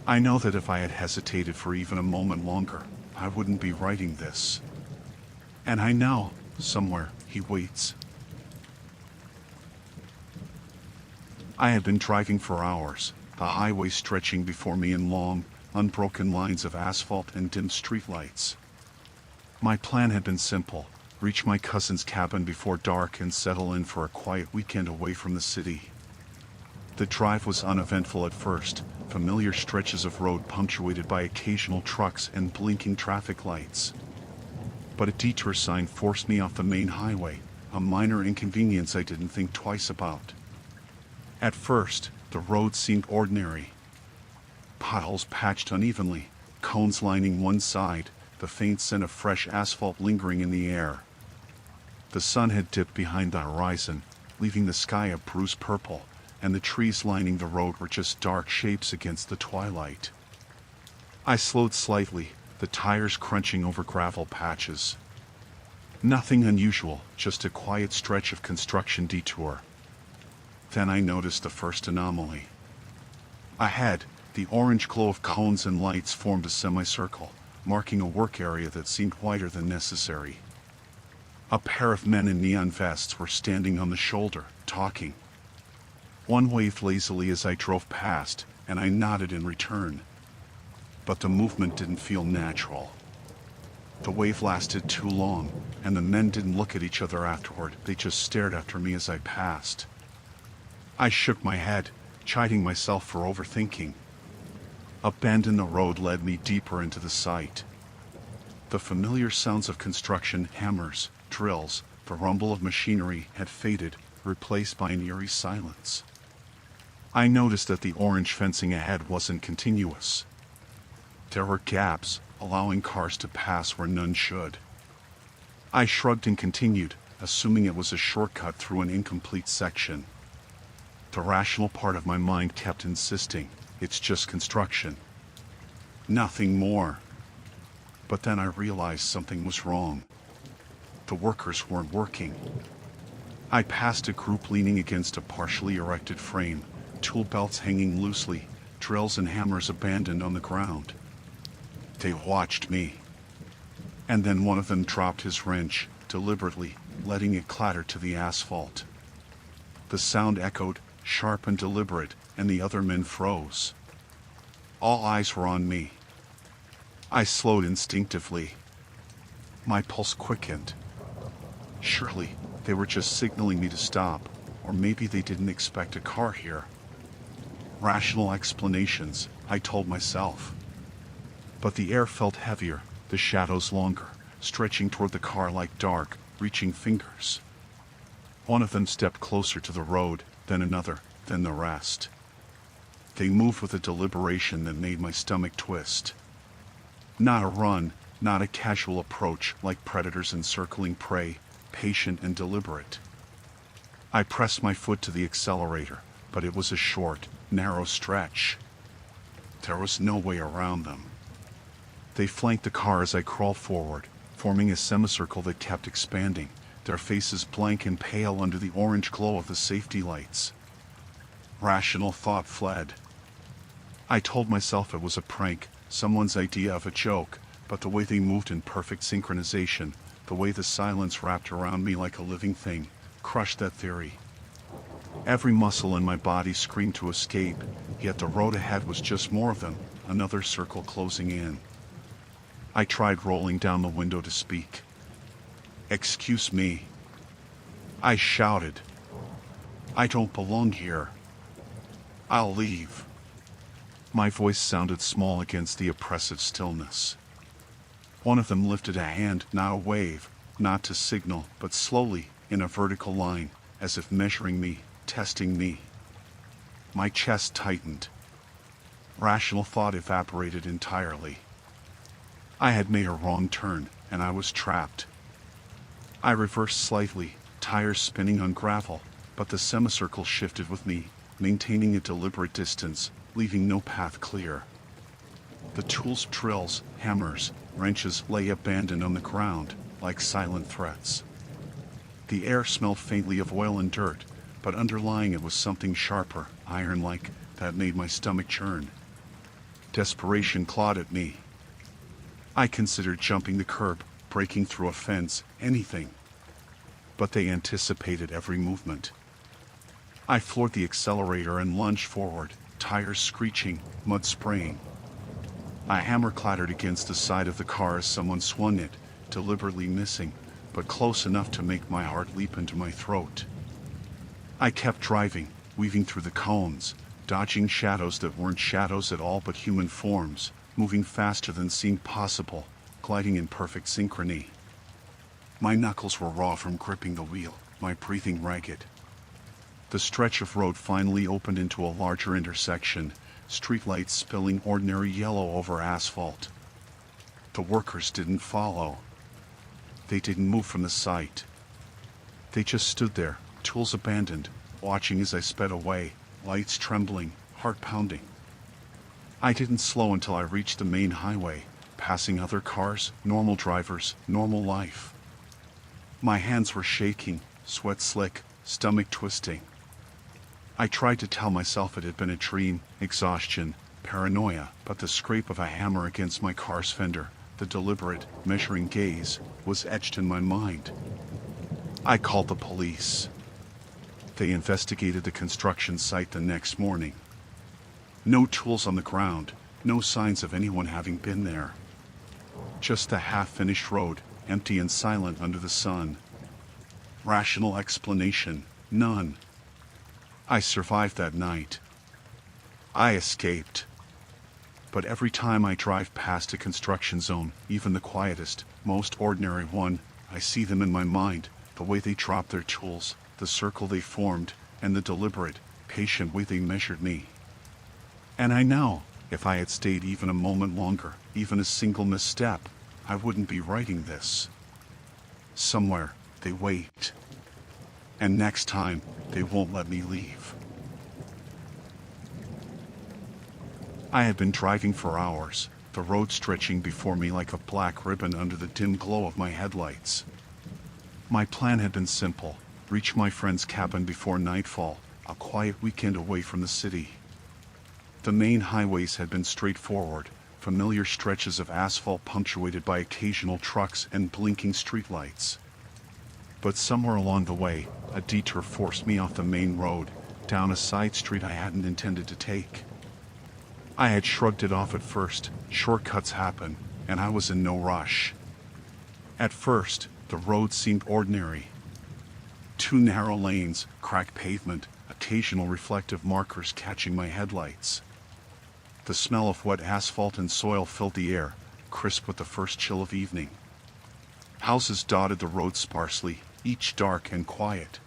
I know that if I had hesitated for even a moment longer, I wouldn't be writing this. And I know, somewhere, he waits. I had been driving for hours, the highway stretching before me in long, unbroken lines of asphalt and dim streetlights. My plan had been simple: reach my cousin's cabin before dark and settle in for a quiet weekend away from the city. The drive was uneventful at first, familiar stretches of road punctuated by occasional trucks and blinking traffic lights. But a detour sign forced me off the main highway, a minor inconvenience I didn't think twice about. At first, the road seemed ordinary. Potholes patched unevenly, cones lining one side, the faint scent of fresh asphalt lingering in the air. The sun had dipped behind the horizon, leaving the sky a bruised purple, and the trees lining the road were just dark shapes against the twilight. I slowed slightly, the tires crunching over gravel patches. Nothing unusual, just a quiet stretch of construction detour. Then I noticed the first anomaly. Ahead, the orange glow of cones and lights formed a semicircle, marking a work area that seemed wider than necessary. A pair of men in neon vests were standing on the shoulder, talking. One waved lazily as I drove past, and I nodded in return. But the movement didn't feel natural. The wave lasted too long, and the men didn't look at each other afterward, they just stared after me as I passed. I shook my head, chiding myself for overthinking. A bend in the road led me deeper into the site. The familiar sounds of construction, hammers, drills, the rumble of machinery had faded, replaced by an eerie silence. I noticed that the orange fencing ahead wasn't continuous. There were gaps, allowing cars to pass where none should. I shrugged and continued, assuming it was a shortcut through an incomplete section. The rational part of my mind kept insisting, it's just construction. Nothing more. But then I realized something was wrong. The workers weren't working. I passed a group leaning against a partially erected frame, tool belts hanging loosely, drills and hammers abandoned on the ground. They watched me. And then one of them dropped his wrench, deliberately, letting it clatter to the asphalt. The sound echoed, sharp and deliberate, and the other men froze. All eyes were on me. I slowed instinctively. My pulse quickened. Surely, they were just signaling me to stop, or maybe they didn't expect a car here. Rational explanations, I told myself. But the air felt heavier, the shadows longer, stretching toward the car like dark, reaching fingers. One of them stepped closer to the road, then another, then the rest. They moved with a deliberation that made my stomach twist. Not a run, not a casual approach like predators encircling prey, patient and deliberate. I pressed my foot to the accelerator, but it was a short, narrow stretch. There was no way around them. They flanked the car as I crawled forward, forming a semicircle that kept expanding, their faces blank and pale under the orange glow of the safety lights. Rational thought fled. I told myself it was a prank, someone's idea of a joke, but the way they moved in perfect synchronization, the way the silence wrapped around me like a living thing, crushed that theory. Every muscle in my body screamed to escape, yet the road ahead was just more of them, another circle closing in. I tried rolling down the window to speak. "Excuse me," I shouted. "I don't belong here. I'll leave." My voice sounded small against the oppressive stillness. One of them lifted a hand, not a wave, not to signal, but slowly, in a vertical line, as if measuring me, testing me. My chest tightened. Rational thought evaporated entirely. I had made a wrong turn, and I was trapped. I reversed slightly, tires spinning on gravel, but the semicircle shifted with me, maintaining a deliberate distance, leaving no path clear. The tools, drills, hammers, wrenches lay abandoned on the ground, like silent threats. The air smelled faintly of oil and dirt, but underlying it was something sharper, iron-like, that made my stomach churn. Desperation clawed at me. I considered jumping the curb, breaking through a fence, anything. But they anticipated every movement. I floored the accelerator and lunged forward, tires screeching, mud spraying. A hammer clattered against the side of the car as someone swung it, deliberately missing, but close enough to make my heart leap into my throat. I kept driving, weaving through the cones, dodging shadows that weren't shadows at all but human forms, moving faster than seemed possible, gliding in perfect synchrony. My knuckles were raw from gripping the wheel, my breathing ragged. The stretch of road finally opened into a larger intersection, streetlights spilling ordinary yellow over asphalt. The workers didn't follow. They didn't move from the site. They just stood there, tools abandoned, watching as I sped away, lights trembling, heart pounding. I didn't slow until I reached the main highway, passing other cars, normal drivers, normal life. My hands were shaking, sweat slick, stomach twisting. I tried to tell myself it had been a dream, exhaustion, paranoia, but the scrape of a hammer against my car's fender, the deliberate, measuring gaze, was etched in my mind. I called the police. They investigated the construction site the next morning. No tools on the ground, no signs of anyone having been there. Just the half-finished road, empty and silent under the sun. Rational explanation, none. I survived that night. I escaped. But every time I drive past a construction zone, even the quietest, most ordinary one, I see them in my mind, the way they dropped their tools, the circle they formed, and the deliberate, patient way they measured me. And I know, if I had stayed even a moment longer, even a single misstep, I wouldn't be writing this. Somewhere, they wait. And next time, they won't let me leave. I had been driving for hours, the road stretching before me like a black ribbon under the dim glow of my headlights. My plan had been simple: reach my friend's cabin before nightfall, a quiet weekend away from the city. The main highways had been straightforward, familiar stretches of asphalt punctuated by occasional trucks and blinking streetlights. But somewhere along the way, a detour forced me off the main road, down a side street I hadn't intended to take. I had shrugged it off at first. Shortcuts happen, and I was in no rush. At first, the road seemed ordinary. 2 narrow lanes, cracked pavement, occasional reflective markers catching my headlights. The smell of wet asphalt and soil filled the air, crisp with the first chill of evening. Houses dotted the road sparsely, each dark and quiet.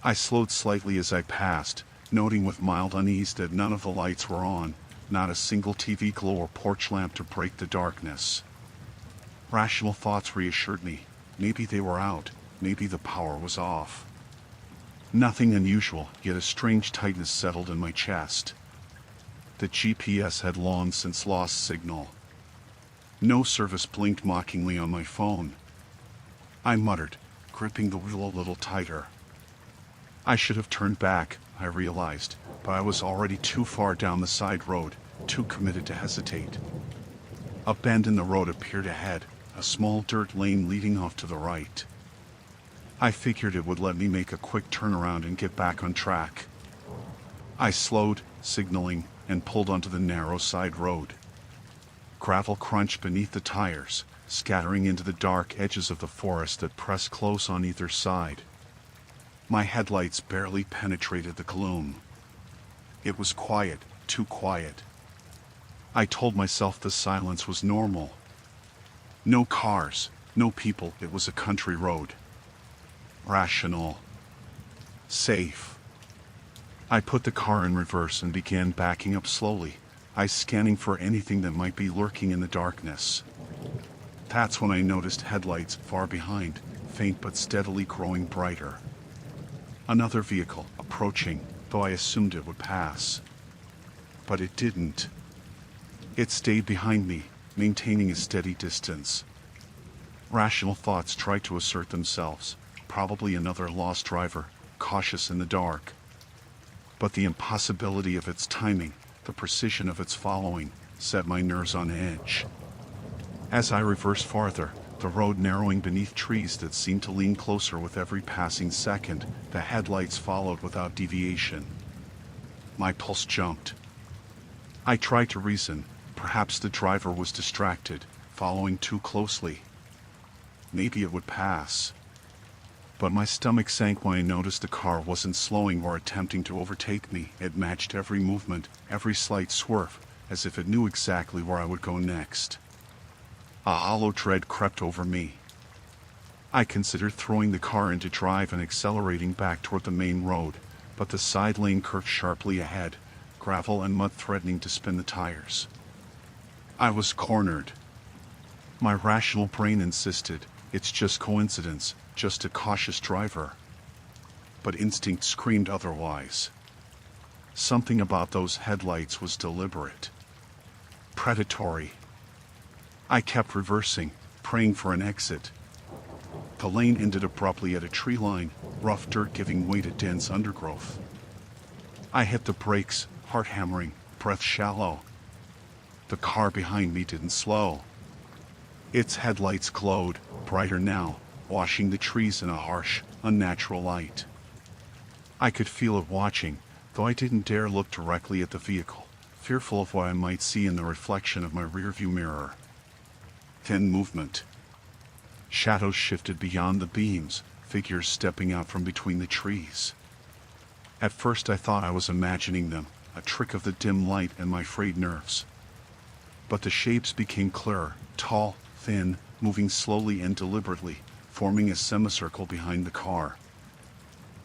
I slowed slightly as I passed, noting with mild unease that none of the lights were on, not a single TV glow or porch lamp to break the darkness. Rational thoughts reassured me. Maybe they were out, maybe the power was off. Nothing unusual, yet a strange tightness settled in my chest. The GPS had long since lost signal. No service blinked mockingly on my phone. I muttered, gripping the wheel a little tighter. I should have turned back, I realized, but I was already too far down the side road, too committed to hesitate. A bend in the road appeared ahead, a small dirt lane leading off to the right. I figured it would let me make a quick turnaround and get back on track. I slowed, signaling, and pulled onto the narrow side road. Gravel crunched beneath the tires, scattering into the dark edges of the forest that pressed close on either side. My headlights barely penetrated the gloom. It was quiet, too quiet. I told myself the silence was normal. No cars, no people, it was a country road. Rational. Safe. I put the car in reverse and began backing up slowly, eyes scanning for anything that might be lurking in the darkness. That's when I noticed headlights far behind, faint but steadily growing brighter. Another vehicle, approaching, though I assumed it would pass. But it didn't. It stayed behind me, maintaining a steady distance. Rational thoughts tried to assert themselves, probably another lost driver, cautious in the dark. But the impossibility of its timing, the precision of its following, set my nerves on edge. As I reversed farther, the road narrowing beneath trees that seemed to lean closer with every passing second, the headlights followed without deviation. My pulse jumped. I tried to reason. Perhaps the driver was distracted, following too closely. Maybe it would pass. But my stomach sank when I noticed the car wasn't slowing or attempting to overtake me. It matched every movement, every slight swerve, as if it knew exactly where I would go next. A hollow dread crept over me. I considered throwing the car into drive and accelerating back toward the main road, but the side lane curved sharply ahead, gravel and mud threatening to spin the tires. I was cornered. My rational brain insisted, it's just coincidence, just a cautious driver. But instinct screamed otherwise. Something about those headlights was deliberate. Predatory. I kept reversing, praying for an exit. The lane ended abruptly at a tree line, rough dirt giving way to dense undergrowth. I hit the brakes, heart hammering, breath shallow. The car behind me didn't slow. Its headlights glowed, brighter now, washing the trees in a harsh, unnatural light. I could feel it watching, though I didn't dare look directly at the vehicle, fearful of what I might see in the reflection of my rearview mirror. Thin movement. Shadows shifted beyond the beams, figures stepping out from between the trees. At first I thought I was imagining them, a trick of the dim light and my frayed nerves. But the shapes became clearer, tall, thin, moving slowly and deliberately, forming a semicircle behind the car.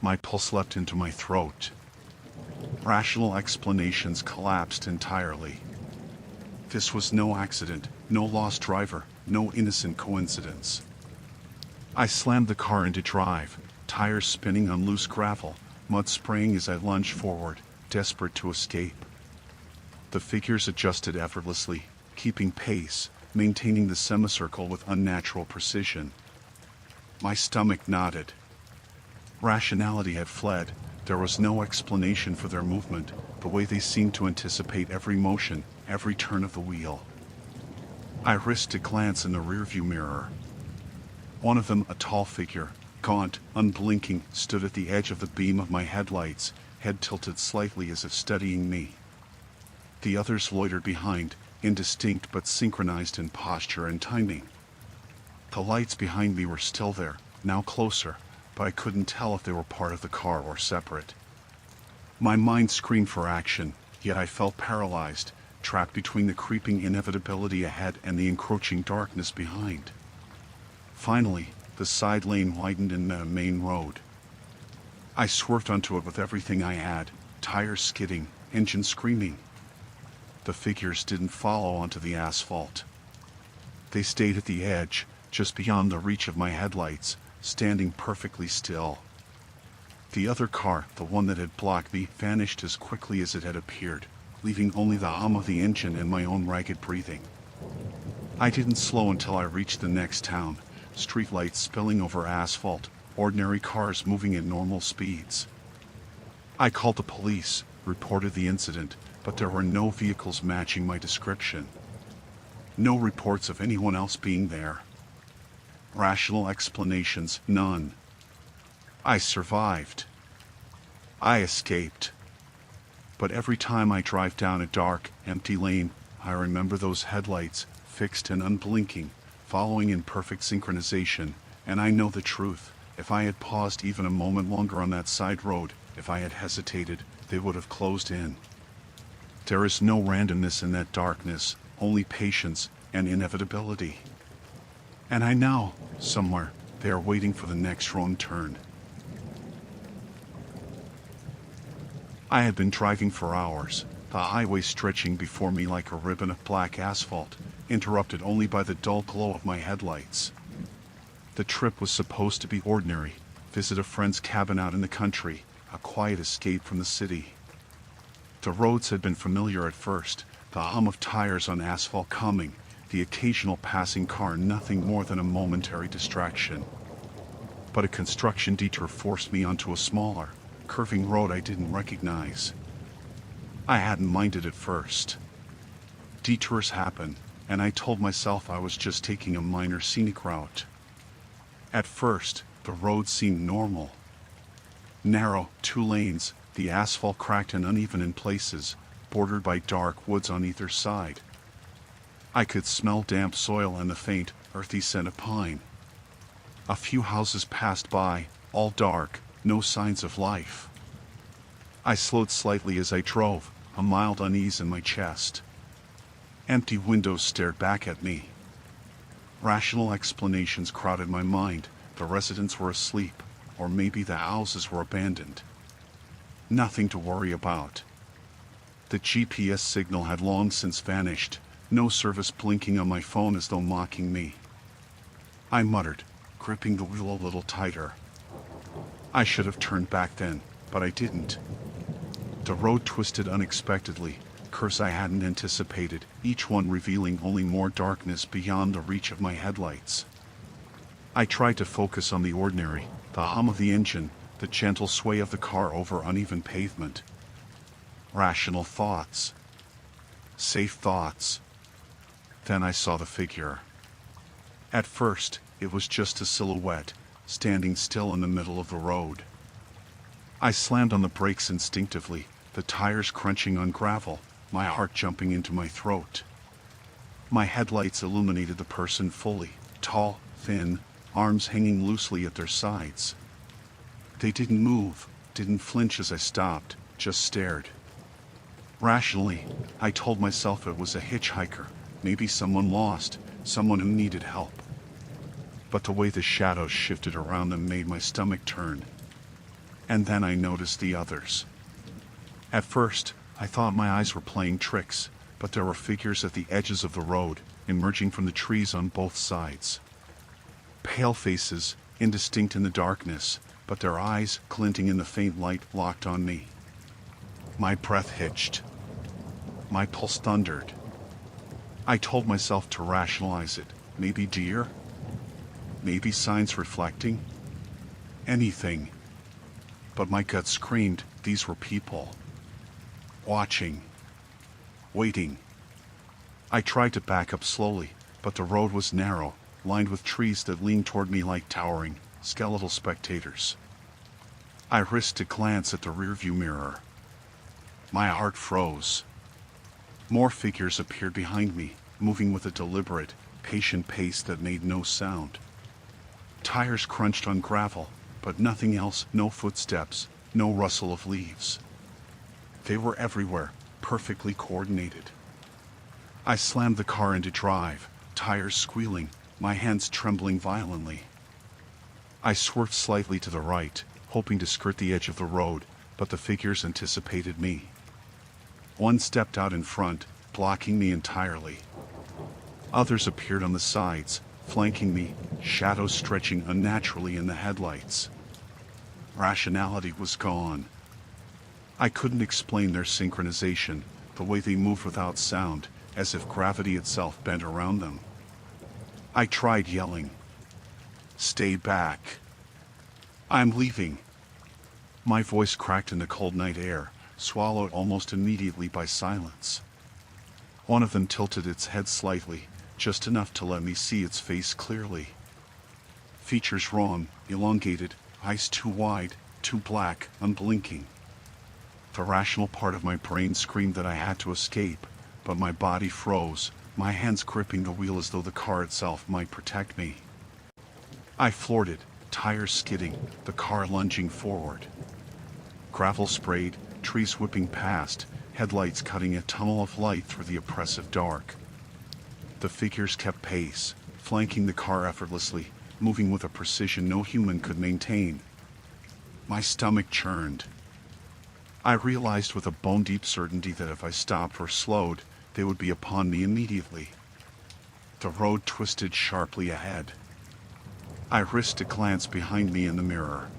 My pulse leapt into my throat. Rational explanations collapsed entirely. This was no accident, no lost driver, no innocent coincidence. I slammed the car into drive, tires spinning on loose gravel, mud spraying as I lunged forward, desperate to escape. The figures adjusted effortlessly, keeping pace, maintaining the semicircle with unnatural precision. My stomach knotted. Rationality had fled. There was no explanation for their movement, the way they seemed to anticipate every motion, every turn of the wheel. I risked a glance in the rearview mirror. One of them, a tall figure, gaunt, unblinking, stood at the edge of the beam of my headlights, head tilted slightly as if studying me. The others loitered behind, indistinct but synchronized in posture and timing. The lights behind me were still there, now closer, but I couldn't tell if they were part of the car or separate. My mind screamed for action, yet I felt paralyzed, trapped between the creeping inevitability ahead and the encroaching darkness behind. Finally, the side lane widened in the main road. I swerved onto it with everything I had, tires skidding, engine screaming. The figures didn't follow onto the asphalt. They stayed at the edge, just beyond the reach of my headlights, standing perfectly still. The other car, the one that had blocked me, vanished as quickly as it had appeared, leaving only the hum of the engine and my own ragged breathing. I didn't slow until I reached the next town, streetlights spilling over asphalt, ordinary cars moving at normal speeds. I called the police, reported the incident, but there were no vehicles matching my description. No reports of anyone else being there. Rational explanations, none. I survived. I escaped. But every time I drive down a dark, empty lane, I remember those headlights, fixed and unblinking, following in perfect synchronization, and I know the truth. If I had paused even a moment longer on that side road, if I had hesitated, they would have closed in. There is no randomness in that darkness, only patience and inevitability. And I know, somewhere, they are waiting for the next wrong turn. I had been driving for hours, the highway stretching before me like a ribbon of black asphalt, interrupted only by the dull glow of my headlights. The trip was supposed to be ordinary, visit a friend's cabin out in the country, a quiet escape from the city. The roads had been familiar at first, the hum of tires on asphalt coming, the occasional passing car nothing more than a momentary distraction. But a construction detour forced me onto a smaller, curving road I didn't recognize. I hadn't minded at first. Detours happen, and I told myself I was just taking a minor scenic route. At first, the road seemed normal. Narrow, 2 lanes, the asphalt cracked and uneven in places, bordered by dark woods on either side. I could smell damp soil and the faint, earthy scent of pine. A few houses passed by, all dark, no signs of life. I slowed slightly as I drove, a mild unease in my chest. Empty windows stared back at me. Rational explanations crowded my mind. The residents were asleep, or maybe the houses were abandoned. Nothing to worry about. The GPS signal had long since vanished, no service blinking on my phone as though mocking me. I muttered, gripping the wheel a little tighter. I should have turned back then, but I didn't. The road twisted unexpectedly, curves I hadn't anticipated, each one revealing only more darkness beyond the reach of my headlights. I tried to focus on the ordinary, the hum of the engine, the gentle sway of the car over uneven pavement. Rational thoughts. Safe thoughts. Then I saw the figure. At first, it was just a silhouette, standing still in the middle of the road. I slammed on the brakes instinctively, the tires crunching on gravel, my heart jumping into my throat. My headlights illuminated the person fully, tall, thin, arms hanging loosely at their sides. They didn't move, didn't flinch as I stopped, just stared. Rationally, I told myself it was a hitchhiker, maybe someone lost, someone who needed help. But the way the shadows shifted around them made my stomach turn. And then I noticed the others. At first, I thought my eyes were playing tricks, but there were figures at the edges of the road, emerging from the trees on both sides. Pale faces, indistinct in the darkness, but their eyes, glinting in the faint light, locked on me. My breath hitched. My pulse thundered. I told myself to rationalize it. Maybe deer? Maybe signs reflecting? Anything. But my gut screamed these were people. Watching. Waiting. I tried to back up slowly, but the road was narrow, lined with trees that leaned toward me like towering, skeletal spectators. I risked a glance at the rearview mirror. My heart froze. More figures appeared behind me, moving with a deliberate, patient pace that made no sound. Tires crunched on gravel, but nothing else, no footsteps, no rustle of leaves. They were everywhere, perfectly coordinated. I slammed the car into drive, tires squealing, my hands trembling violently. I swerved slightly to the right, hoping to skirt the edge of the road, but the figures anticipated me. One stepped out in front, blocking me entirely. Others appeared on the sides, flanking me, shadows stretching unnaturally in the headlights. Rationality was gone. I couldn't explain their synchronization, the way they moved without sound, as if gravity itself bent around them. I tried yelling. "Stay back. I'm leaving." My voice cracked in the cold night air, swallowed almost immediately by silence. One of them tilted its head slightly, just enough to let me see its face clearly. Features wrong, elongated, eyes too wide, too black, unblinking. The rational part of my brain screamed that I had to escape, but my body froze, my hands gripping the wheel as though the car itself might protect me. I floored it, tires skidding, the car lunging forward. Gravel sprayed, trees whipping past, headlights cutting a tunnel of light through the oppressive dark. The figures kept pace, flanking the car effortlessly, moving with a precision no human could maintain. My stomach churned. I realized with a bone-deep certainty that if I stopped or slowed, they would be upon me immediately. The road twisted sharply ahead. I risked a glance behind me in the mirror.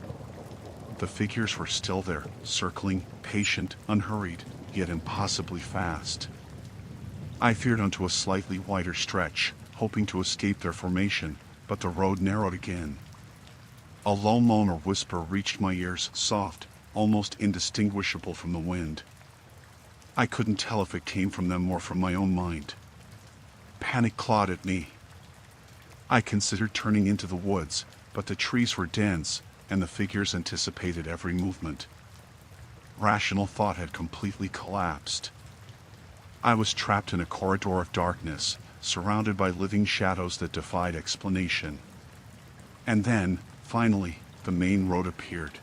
The figures were still there, circling, patient, unhurried, yet impossibly fast. I veered onto a slightly wider stretch, hoping to escape their formation, but the road narrowed again. A low moan or whisper reached my ears, soft, almost indistinguishable from the wind. I couldn't tell if it came from them or from my own mind. Panic clawed at me. I considered turning into the woods, but the trees were dense, and the figures anticipated every movement. Rational thought had completely collapsed. I was trapped in a corridor of darkness, surrounded by living shadows that defied explanation. And then, finally, the main road appeared.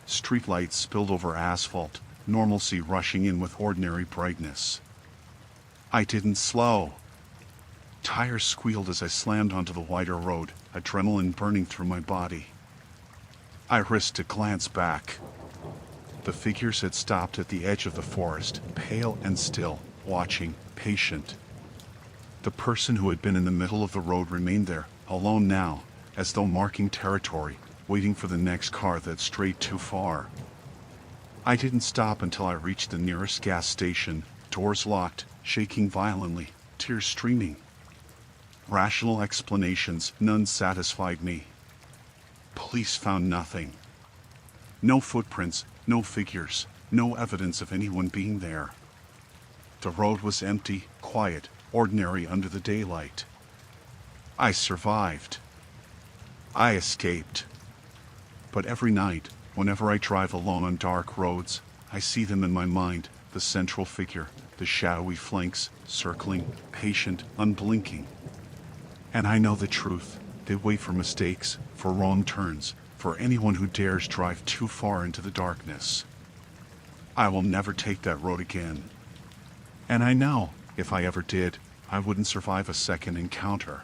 Streetlights spilled over asphalt, normalcy rushing in with ordinary brightness. I didn't slow. Tires squealed as I slammed onto the wider road, adrenaline burning through my body. I risked a glance back. The figures had stopped at the edge of the forest, pale and still, watching, patient. The person who had been in the middle of the road remained there, alone now, as though marking territory, waiting for the next car that strayed too far. I didn't stop until I reached the nearest gas station, doors locked, shaking violently, tears streaming. Rational explanations, none satisfied me. Police found nothing. No footprints, no figures, no evidence of anyone being there. The road was empty, quiet, ordinary under the daylight. I survived. I escaped. But every night, whenever I drive alone on dark roads, I see them in my mind, the central figure, the shadowy flanks, circling, patient, unblinking. And I know the truth. They wait for mistakes, for wrong turns, for anyone who dares drive too far into the darkness. I will never take that road again. And I know, if I ever did, I wouldn't survive a second encounter.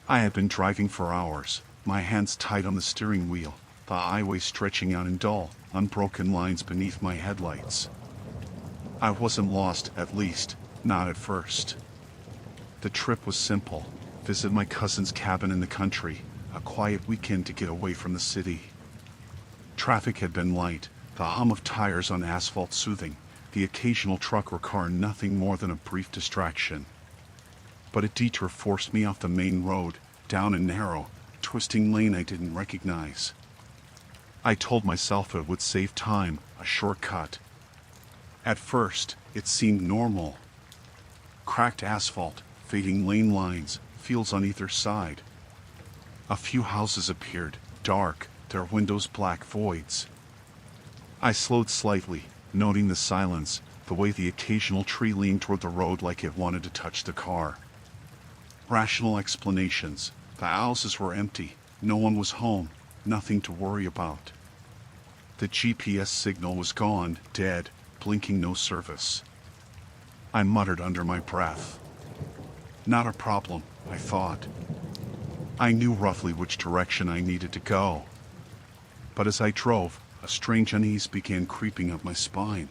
I had been driving for hours, my hands tight on the steering wheel, the highway stretching out in dull, unbroken lines beneath my headlights. I wasn't lost, at least, not at first. The trip was simple. Visit my cousin's cabin in the country, a quiet weekend to get away from the city. Traffic had been light, the hum of tires on asphalt soothing, the occasional truck or car nothing more than a brief distraction. But a detour forced me off the main road, down a narrow, twisting lane I didn't recognize. I told myself it would save time, a shortcut. At first, it seemed normal. Cracked asphalt, fading lane lines, fields on either side. A few houses appeared, dark, their windows black voids. I slowed slightly, noting the silence, the way the occasional tree leaned toward the road like it wanted to touch the car. Rational explanations. The houses were empty, no one was home, nothing to worry about. The GPS signal was gone, dead, blinking no service. I muttered under my breath. Not a problem, I thought. I knew roughly which direction I needed to go. But as I drove, a strange unease began creeping up my spine.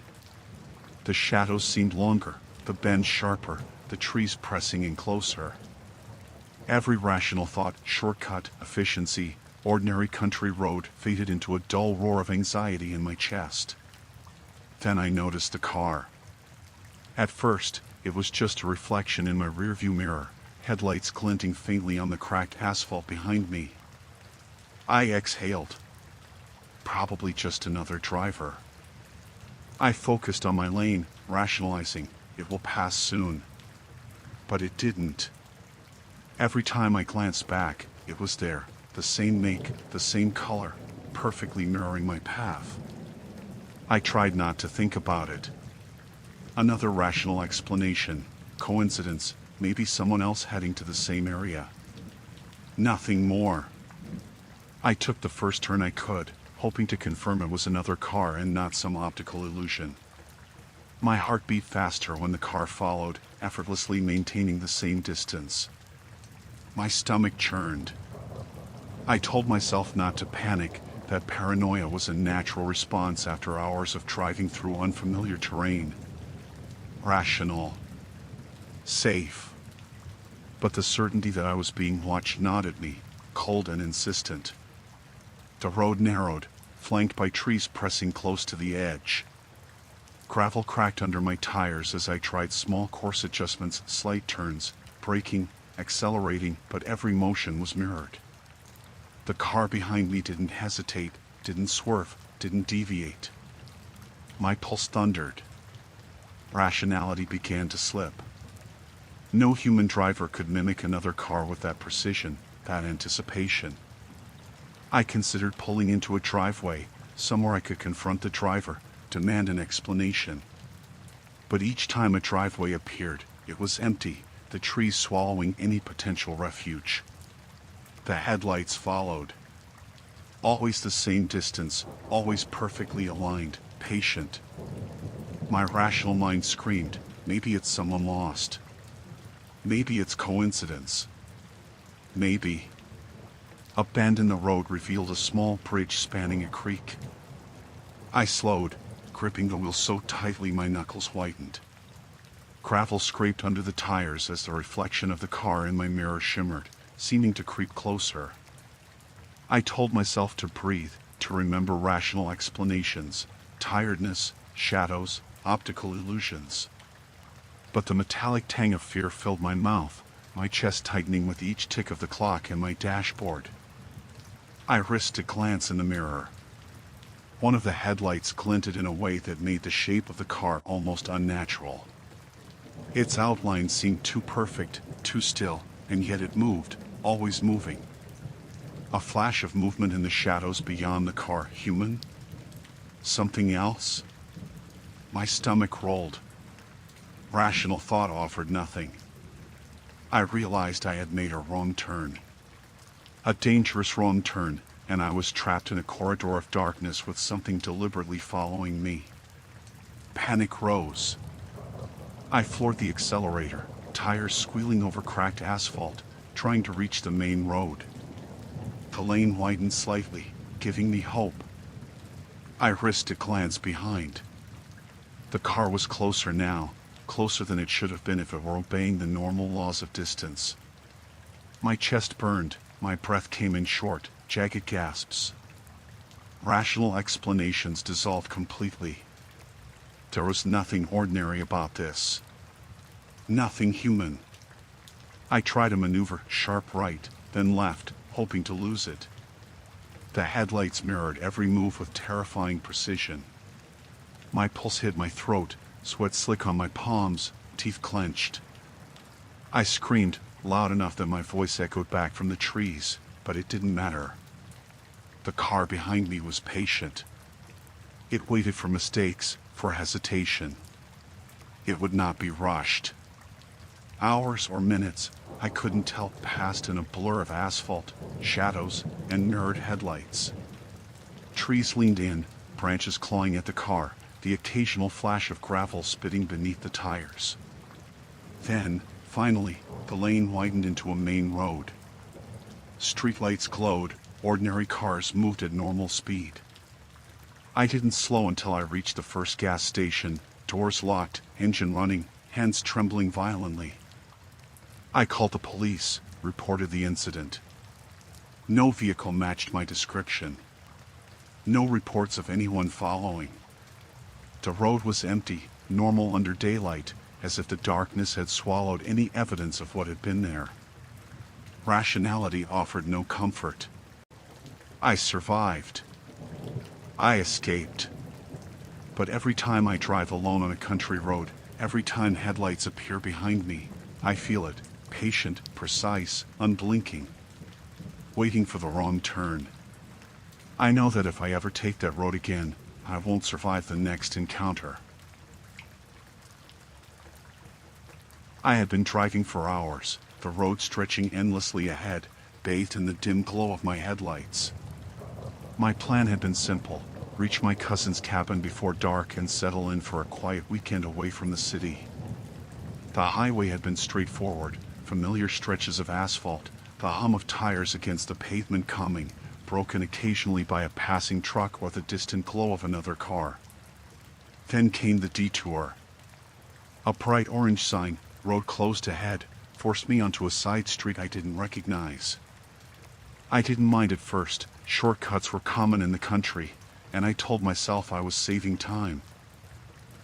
The shadows seemed longer, the bends sharper, the trees pressing in closer. Every rational thought, shortcut, efficiency, ordinary country road, faded into a dull roar of anxiety in my chest. Then I noticed the car. At first, it was just a reflection in my rearview mirror, headlights glinting faintly on the cracked asphalt behind me. I exhaled. Probably just another driver. I focused on my lane, rationalizing, it will pass soon. But it didn't. Every time I glanced back, it was there, the same make, the same color, perfectly mirroring my path. I tried not to think about it. Another rational explanation, coincidence, maybe someone else heading to the same area. Nothing more. I took the first turn I could, hoping to confirm it was another car and not some optical illusion. My heart beat faster when the car followed, effortlessly maintaining the same distance. My stomach churned. I told myself not to panic, that paranoia was a natural response after hours of driving through unfamiliar terrain. Rational. Safe. But the certainty that I was being watched gnawed at me, cold and insistent. The road narrowed, flanked by trees pressing close to the edge. Gravel cracked under my tires as I tried small course adjustments, slight turns, braking, accelerating, but every motion was mirrored. The car behind me didn't hesitate, didn't swerve, didn't deviate. My pulse thundered. Rationality began to slip. No human driver could mimic another car with that precision, that anticipation. I considered pulling into a driveway, somewhere I could confront the driver, demand an explanation. But each time a driveway appeared, it was empty, the trees swallowing any potential refuge. The headlights followed. Always the same distance, always perfectly aligned, patient. My rational mind screamed, maybe it's someone lost. Maybe it's coincidence. Maybe. A bend in the road revealed a small bridge spanning a creek. I slowed, gripping the wheel so tightly my knuckles whitened. Gravel scraped under the tires as the reflection of the car in my mirror shimmered, seeming to creep closer. I told myself to breathe, to remember rational explanations, tiredness, shadows, optical illusions. But the metallic tang of fear filled my mouth, my chest tightening with each tick of the clock in my dashboard. I risked a glance in the mirror. One of the headlights glinted in a way that made the shape of the car almost unnatural. Its outline seemed too perfect, too still, and yet it moved, always moving. A flash of movement in the shadows beyond the car, human? Something else? My stomach rolled. Rational thought offered nothing. I realized I had made a wrong turn. A dangerous wrong turn, and I was trapped in a corridor of darkness with something deliberately following me. Panic rose. I floored the accelerator, tires squealing over cracked asphalt, trying to reach the main road. The lane widened slightly, giving me hope. I risked a glance behind. The car was closer now, closer than it should have been if it were obeying the normal laws of distance. My chest burned, my breath came in short, jagged gasps. Rational explanations dissolved completely. There was nothing ordinary about this. Nothing human. I tried a maneuver, sharp right, then left, hoping to lose it. The headlights mirrored every move with terrifying precision. My pulse hit my throat, sweat slick on my palms, teeth clenched. I screamed, loud enough that my voice echoed back from the trees, but it didn't matter. The car behind me was patient. It waited for mistakes, for hesitation. It would not be rushed. Hours or minutes, I couldn't tell, passed in a blur of asphalt, shadows, and mirrored headlights. Trees leaned in, branches clawing at the car, the occasional flash of gravel spitting beneath the tires. Then, finally, the lane widened into a main road. Streetlights glowed, ordinary cars moved at normal speed. I didn't slow until I reached the first gas station, doors locked, engine running, hands trembling violently. I called the police, reported the incident. No vehicle matched my description. No reports of anyone following. The road was empty, normal under daylight, as if the darkness had swallowed any evidence of what had been there. Rationality offered no comfort. I survived. I escaped. But every time I drive alone on a country road, every time headlights appear behind me, I feel it, patient, precise, unblinking, waiting for the wrong turn. I know that if I ever take that road again, I won't survive the next encounter. I had been driving for hours, the road stretching endlessly ahead, bathed in the dim glow of my headlights. My plan had been simple: reach my cousin's cabin before dark and settle in for a quiet weekend away from the city. The highway had been straightforward, familiar stretches of asphalt, the hum of tires against the pavement coming, broken occasionally by a passing truck or the distant glow of another car. Then came the detour. A bright orange sign, "Road closed ahead," forced me onto a side street I didn't recognize. I didn't mind at first, shortcuts were common in the country, and I told myself I was saving time.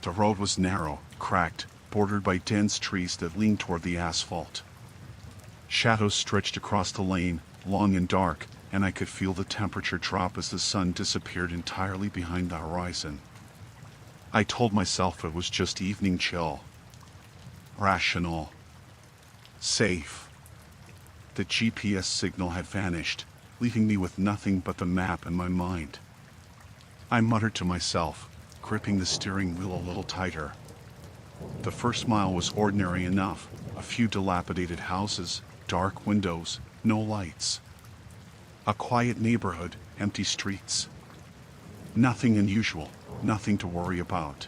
The road was narrow, cracked, bordered by dense trees that leaned toward the asphalt. Shadows stretched across the lane, long and dark, and I could feel the temperature drop as the sun disappeared entirely behind the horizon. I told myself it was just evening chill. Rational. Safe. The GPS signal had vanished, leaving me with nothing but the map in my mind. I muttered to myself, gripping the steering wheel a little tighter. The first mile was ordinary enough: a few dilapidated houses, dark windows, no lights. A quiet neighborhood, empty streets. Nothing unusual, nothing to worry about.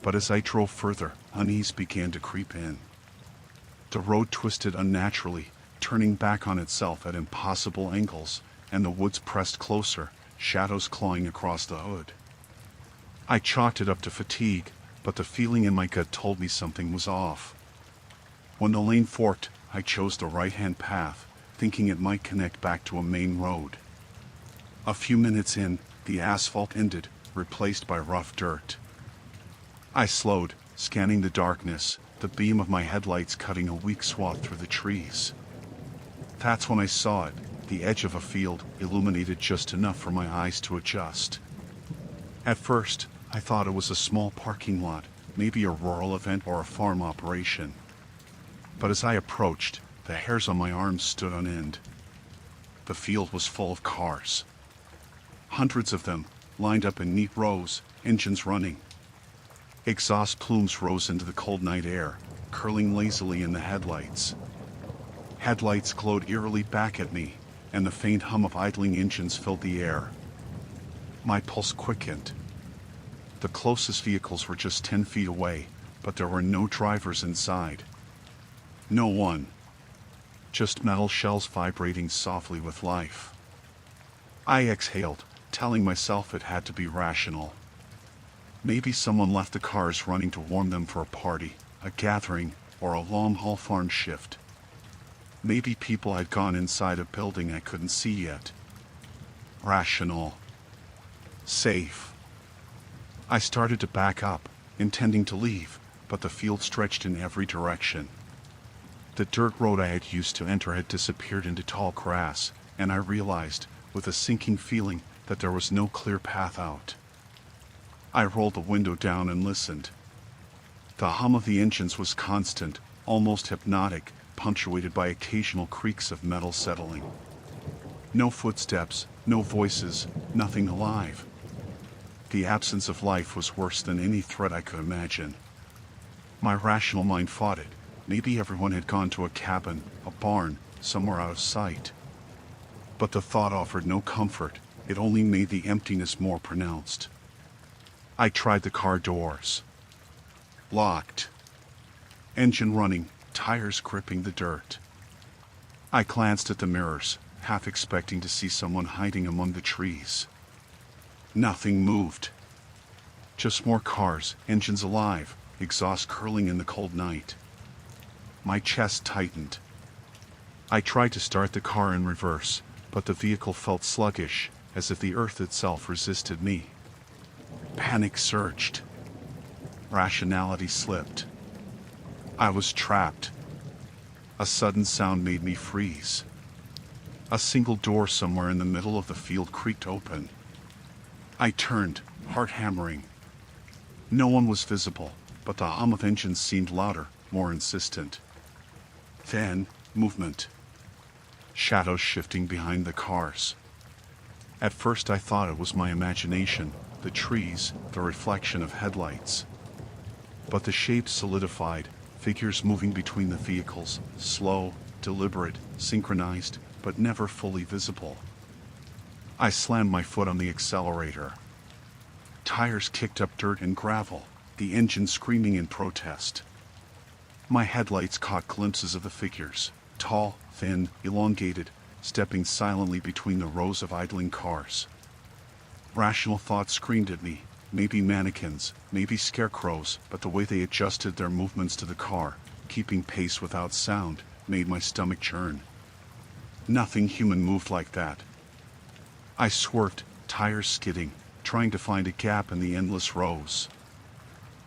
But as I drove further, unease began to creep in. The road twisted unnaturally, turning back on itself at impossible angles, and the woods pressed closer, shadows clawing across the hood. I chalked it up to fatigue, but the feeling in my gut told me something was off. When the lane forked, I chose the right-hand path, thinking it might connect back to a main road. A few minutes in, the asphalt ended, replaced by rough dirt. I slowed, scanning the darkness, the beam of my headlights cutting a weak swath through the trees. That's when I saw it, the edge of a field, illuminated just enough for my eyes to adjust. At first, I thought it was a small parking lot, maybe a rural event or a farm operation. But as I approached, the hairs on my arms stood on end. The field was full of cars. Hundreds of them, lined up in neat rows, engines running. Exhaust plumes rose into the cold night air, curling lazily in the headlights. Headlights glowed eerily back at me, and the faint hum of idling engines filled the air. My pulse quickened. The closest vehicles were just 10 feet away, but there were no drivers inside. No one. Just metal shells vibrating softly with life. I exhaled, telling myself it had to be rational. Maybe someone left the cars running to warm them for a party, a gathering, or a long-haul farm shift. Maybe people had gone inside a building I couldn't see yet. Rational. Safe. I started to back up, intending to leave, but the field stretched in every direction. The dirt road I had used to enter had disappeared into tall grass, and I realized, with a sinking feeling, that there was no clear path out. I rolled the window down and listened. The hum of the engines was constant, almost hypnotic, punctuated by occasional creaks of metal settling. No footsteps, no voices, nothing alive. The absence of life was worse than any threat I could imagine. My rational mind fought it. Maybe everyone had gone to a cabin, a barn, somewhere out of sight. But the thought offered no comfort, it only made the emptiness more pronounced. I tried the car doors. Locked. Engine running, tires gripping the dirt. I glanced at the mirrors, half expecting to see someone hiding among the trees. Nothing moved. Just more cars, engines alive, exhaust curling in the cold night. My chest tightened. I tried to start the car in reverse, but the vehicle felt sluggish, as if the earth itself resisted me. Panic surged. Rationality slipped. I was trapped. A sudden sound made me freeze. A single door somewhere in the middle of the field creaked open. I turned, heart hammering. No one was visible, but the hum of engines seemed louder, more insistent. Then, movement. Shadows shifting behind the cars. At first I thought it was my imagination, the trees, the reflection of headlights. But the shapes solidified, figures moving between the vehicles, slow, deliberate, synchronized, but never fully visible. I slammed my foot on the accelerator. Tires kicked up dirt and gravel, the engine screaming in protest. My headlights caught glimpses of the figures, tall, thin, elongated, stepping silently between the rows of idling cars. Rational thought screamed at me, maybe mannequins, maybe scarecrows, but the way they adjusted their movements to the car, keeping pace without sound, made my stomach churn. Nothing human moved like that. I swerved, tires skidding, trying to find a gap in the endless rows.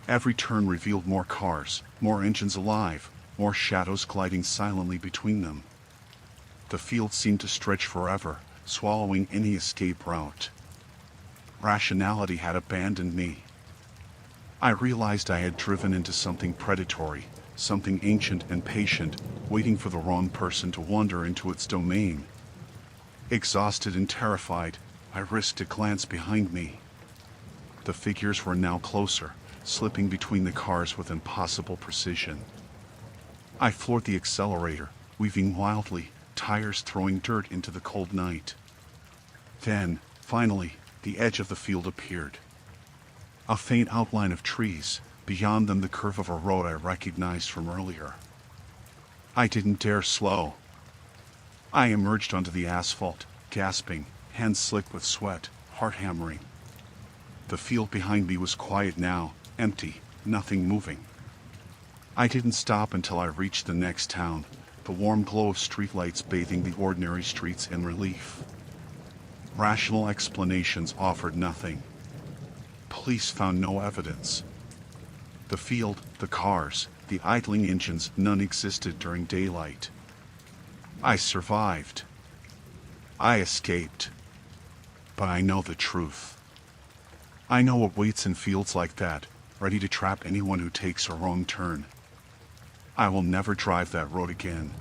Every turn revealed more cars, more engines alive, more shadows gliding silently between them. The field seemed to stretch forever, swallowing any escape route. Rationality had abandoned me. I realized I had driven into something predatory, something ancient and patient, waiting for the wrong person to wander into its domain. Exhausted and terrified, I risked a glance behind me. The figures were now closer, slipping between the cars with impossible precision. I floored the accelerator, weaving wildly, tires throwing dirt into the cold night. Then, finally, the edge of the field appeared. A faint outline of trees, beyond them the curve of a road I recognized from earlier. I didn't dare slow. I emerged onto the asphalt, gasping, hands slick with sweat, heart hammering. The field behind me was quiet now, empty, nothing moving. I didn't stop until I reached the next town, the warm glow of streetlights bathing the ordinary streets in relief. Rational explanations offered nothing. Police found no evidence. The field, the cars, the idling engines, none existed during daylight. I survived. I escaped. But I know the truth. I know what waits in fields like that, ready to trap anyone who takes a wrong turn. I will never drive that road again.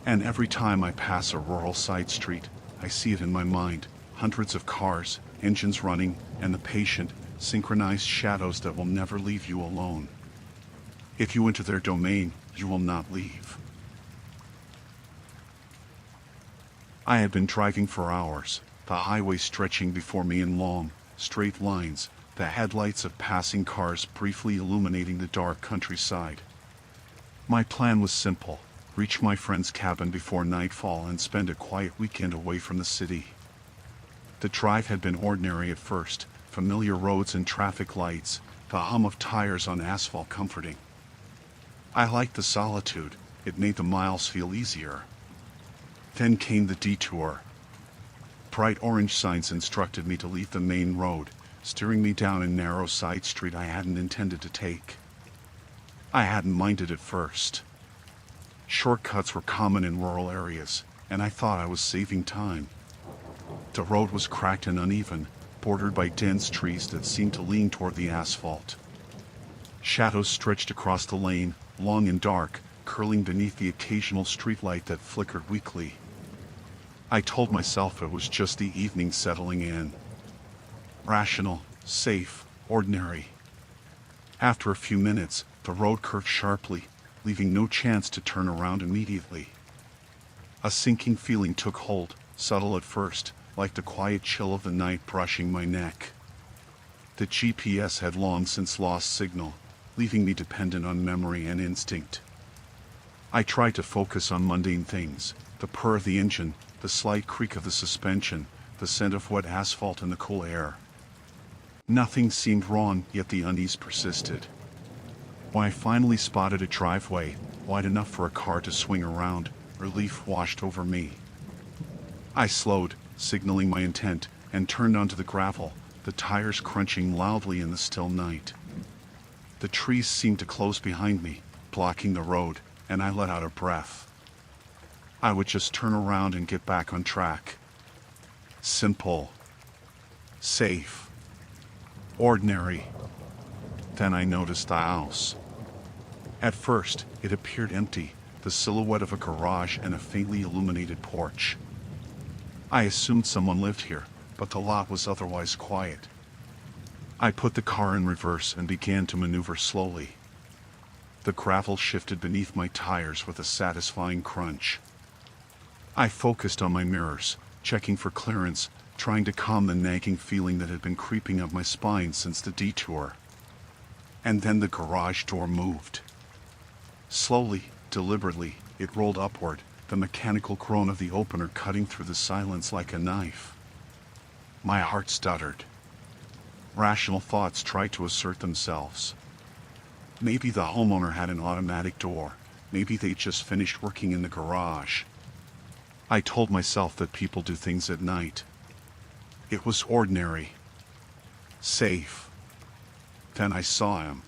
And every time I pass a rural side street, I see it in my mind, hundreds of cars, engines running, and the patient, synchronized shadows that will never leave you alone. If you enter their domain, you will not leave. I had been driving for hours, the highway stretching before me in long, straight lines, the headlights of passing cars briefly illuminating the dark countryside. My plan was simple: reach my friend's cabin before nightfall and spend a quiet weekend away from the city. The drive had been ordinary at first, familiar roads and traffic lights, the hum of tires on asphalt comforting. I liked the solitude, it made the miles feel easier. Then came the detour. Bright orange signs instructed me to leave the main road, steering me down a narrow side street I hadn't intended to take. I hadn't minded at first. Shortcuts were common in rural areas, and I thought I was saving time. The road was cracked and uneven, bordered by dense trees that seemed to lean toward the asphalt. Shadows stretched across the lane, long and dark, curling beneath the occasional streetlight that flickered weakly. I told myself it was just the evening settling in. Rational, safe, ordinary. After a few minutes, the road curved sharply, leaving no chance to turn around immediately. A sinking feeling took hold, subtle at first, like the quiet chill of the night brushing my neck. The GPS had long since lost signal, leaving me dependent on memory and instinct. I tried to focus on mundane things, the purr of the engine, the slight creak of the suspension, the scent of wet asphalt in the cool air. Nothing seemed wrong, yet the unease persisted. When I finally spotted a driveway, wide enough for a car to swing around, relief washed over me. I slowed, signaling my intent, and turned onto the gravel, the tires crunching loudly in the still night. The trees seemed to close behind me, blocking the road, and I let out a breath. I would just turn around and get back on track. Simple. Safe. Ordinary. Then I noticed the house. At first, it appeared empty, the silhouette of a garage and a faintly illuminated porch. I assumed someone lived here, but the lot was otherwise quiet. I put the car in reverse and began to maneuver slowly. The gravel shifted beneath my tires with a satisfying crunch. I focused on my mirrors, checking for clearance, trying to calm the nagging feeling that had been creeping up my spine since the detour. And then the garage door moved. Slowly, deliberately, it rolled upward, the mechanical groan of the opener cutting through the silence like a knife. My heart stuttered. Rational thoughts tried to assert themselves. Maybe the homeowner had an automatic door. Maybe they'd just finished working in the garage. I told myself that people do things at night. It was ordinary. Safe. Then I saw him.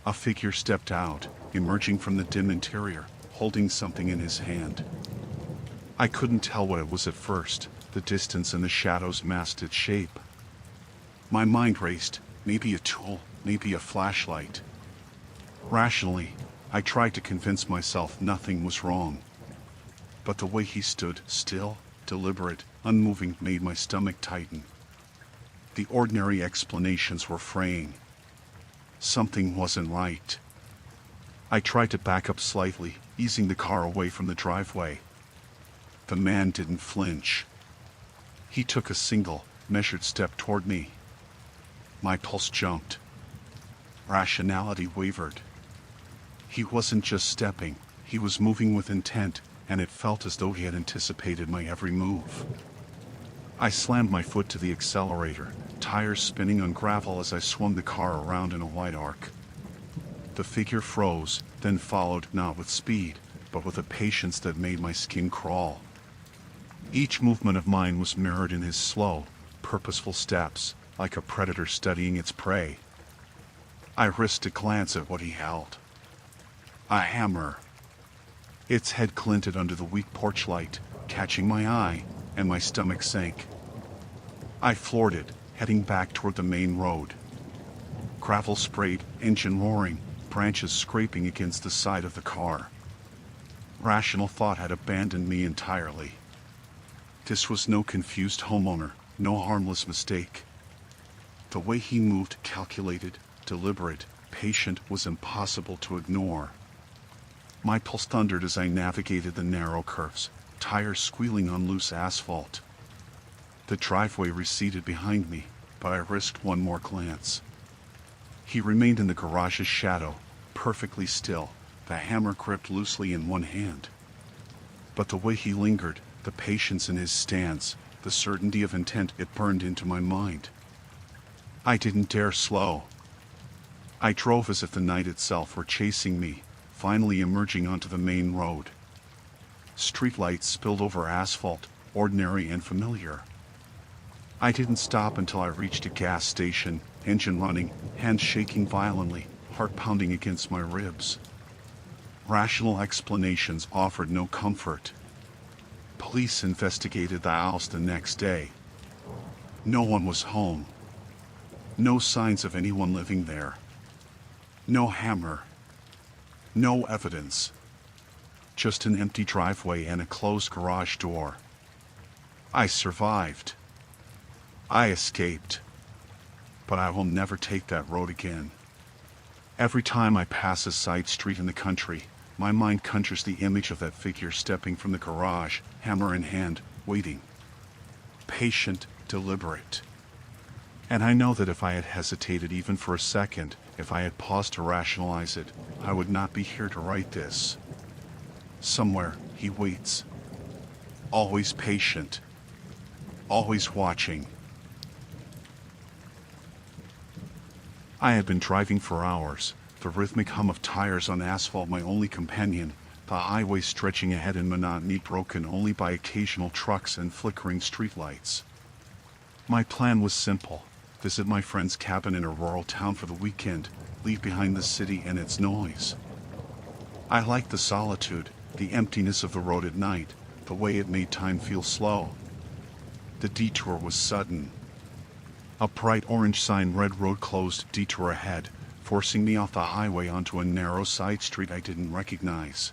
A figure stepped out, emerging from the dim interior, holding something in his hand. I couldn't tell what it was at first. The distance and the shadows masked its shape. My mind raced, maybe a tool, maybe a flashlight. Rationally, I tried to convince myself nothing was wrong. But the way he stood, still, deliberate, unmoving, made my stomach tighten. The ordinary explanations were fraying. Something wasn't right. I tried to back up slightly, easing the car away from the driveway. The man didn't flinch. He took a single, measured step toward me. My pulse jumped. Rationality wavered. He wasn't just stepping, he was moving with intent, and it felt as though he had anticipated my every move. I slammed my foot to the accelerator, tires spinning on gravel as I swung the car around in a wide arc. The figure froze, then followed, not with speed, but with a patience that made my skin crawl. Each movement of mine was mirrored in his slow, purposeful steps, like a predator studying its prey. I risked a glance at what he held. A hammer. Its head glinted under the weak porch light, catching my eye, and my stomach sank. I floored it, heading back toward the main road. Gravel sprayed, engine roaring, branches scraping against the side of the car. Rational thought had abandoned me entirely. This was no confused homeowner, no harmless mistake. The way he moved, calculated, deliberate, patient, was impossible to ignore. My pulse thundered as I navigated the narrow curves, tires squealing on loose asphalt. The driveway receded behind me, but I risked one more glance. He remained in the garage's shadow, perfectly still, the hammer gripped loosely in one hand. But the way he lingered, the patience in his stance, the certainty of intent, it burned into my mind. I didn't dare slow. I drove as if the night itself were chasing me, finally emerging onto the main road. Streetlights spilled over asphalt, ordinary and familiar. I didn't stop until I reached a gas station, engine running, hands shaking violently, heart pounding against my ribs. Rational explanations offered no comfort. Police investigated the house the next day. No one was home. No signs of anyone living there. No hammer. No evidence. Just an empty driveway and a closed garage door. I survived. I escaped. But I will never take that road again. Every time I pass a side street in the country, my mind conjures the image of that figure stepping from the garage, hammer in hand, waiting. Patient, deliberate. And I know that if I had hesitated even for a second, if I had paused to rationalize it, I would not be here to write this. Somewhere, he waits. Always patient. Always watching. I had been driving for hours, the rhythmic hum of tires on asphalt my only companion, the highway stretching ahead in monotony broken only by occasional trucks and flickering streetlights. My plan was simple: visit my friend's cabin in a rural town for the weekend, leave behind the city and its noise. I liked the solitude, the emptiness of the road at night, the way it made time feel slow. The detour was sudden. A bright orange sign read "Road closed, detour ahead," forcing me off the highway onto a narrow side street I didn't recognize.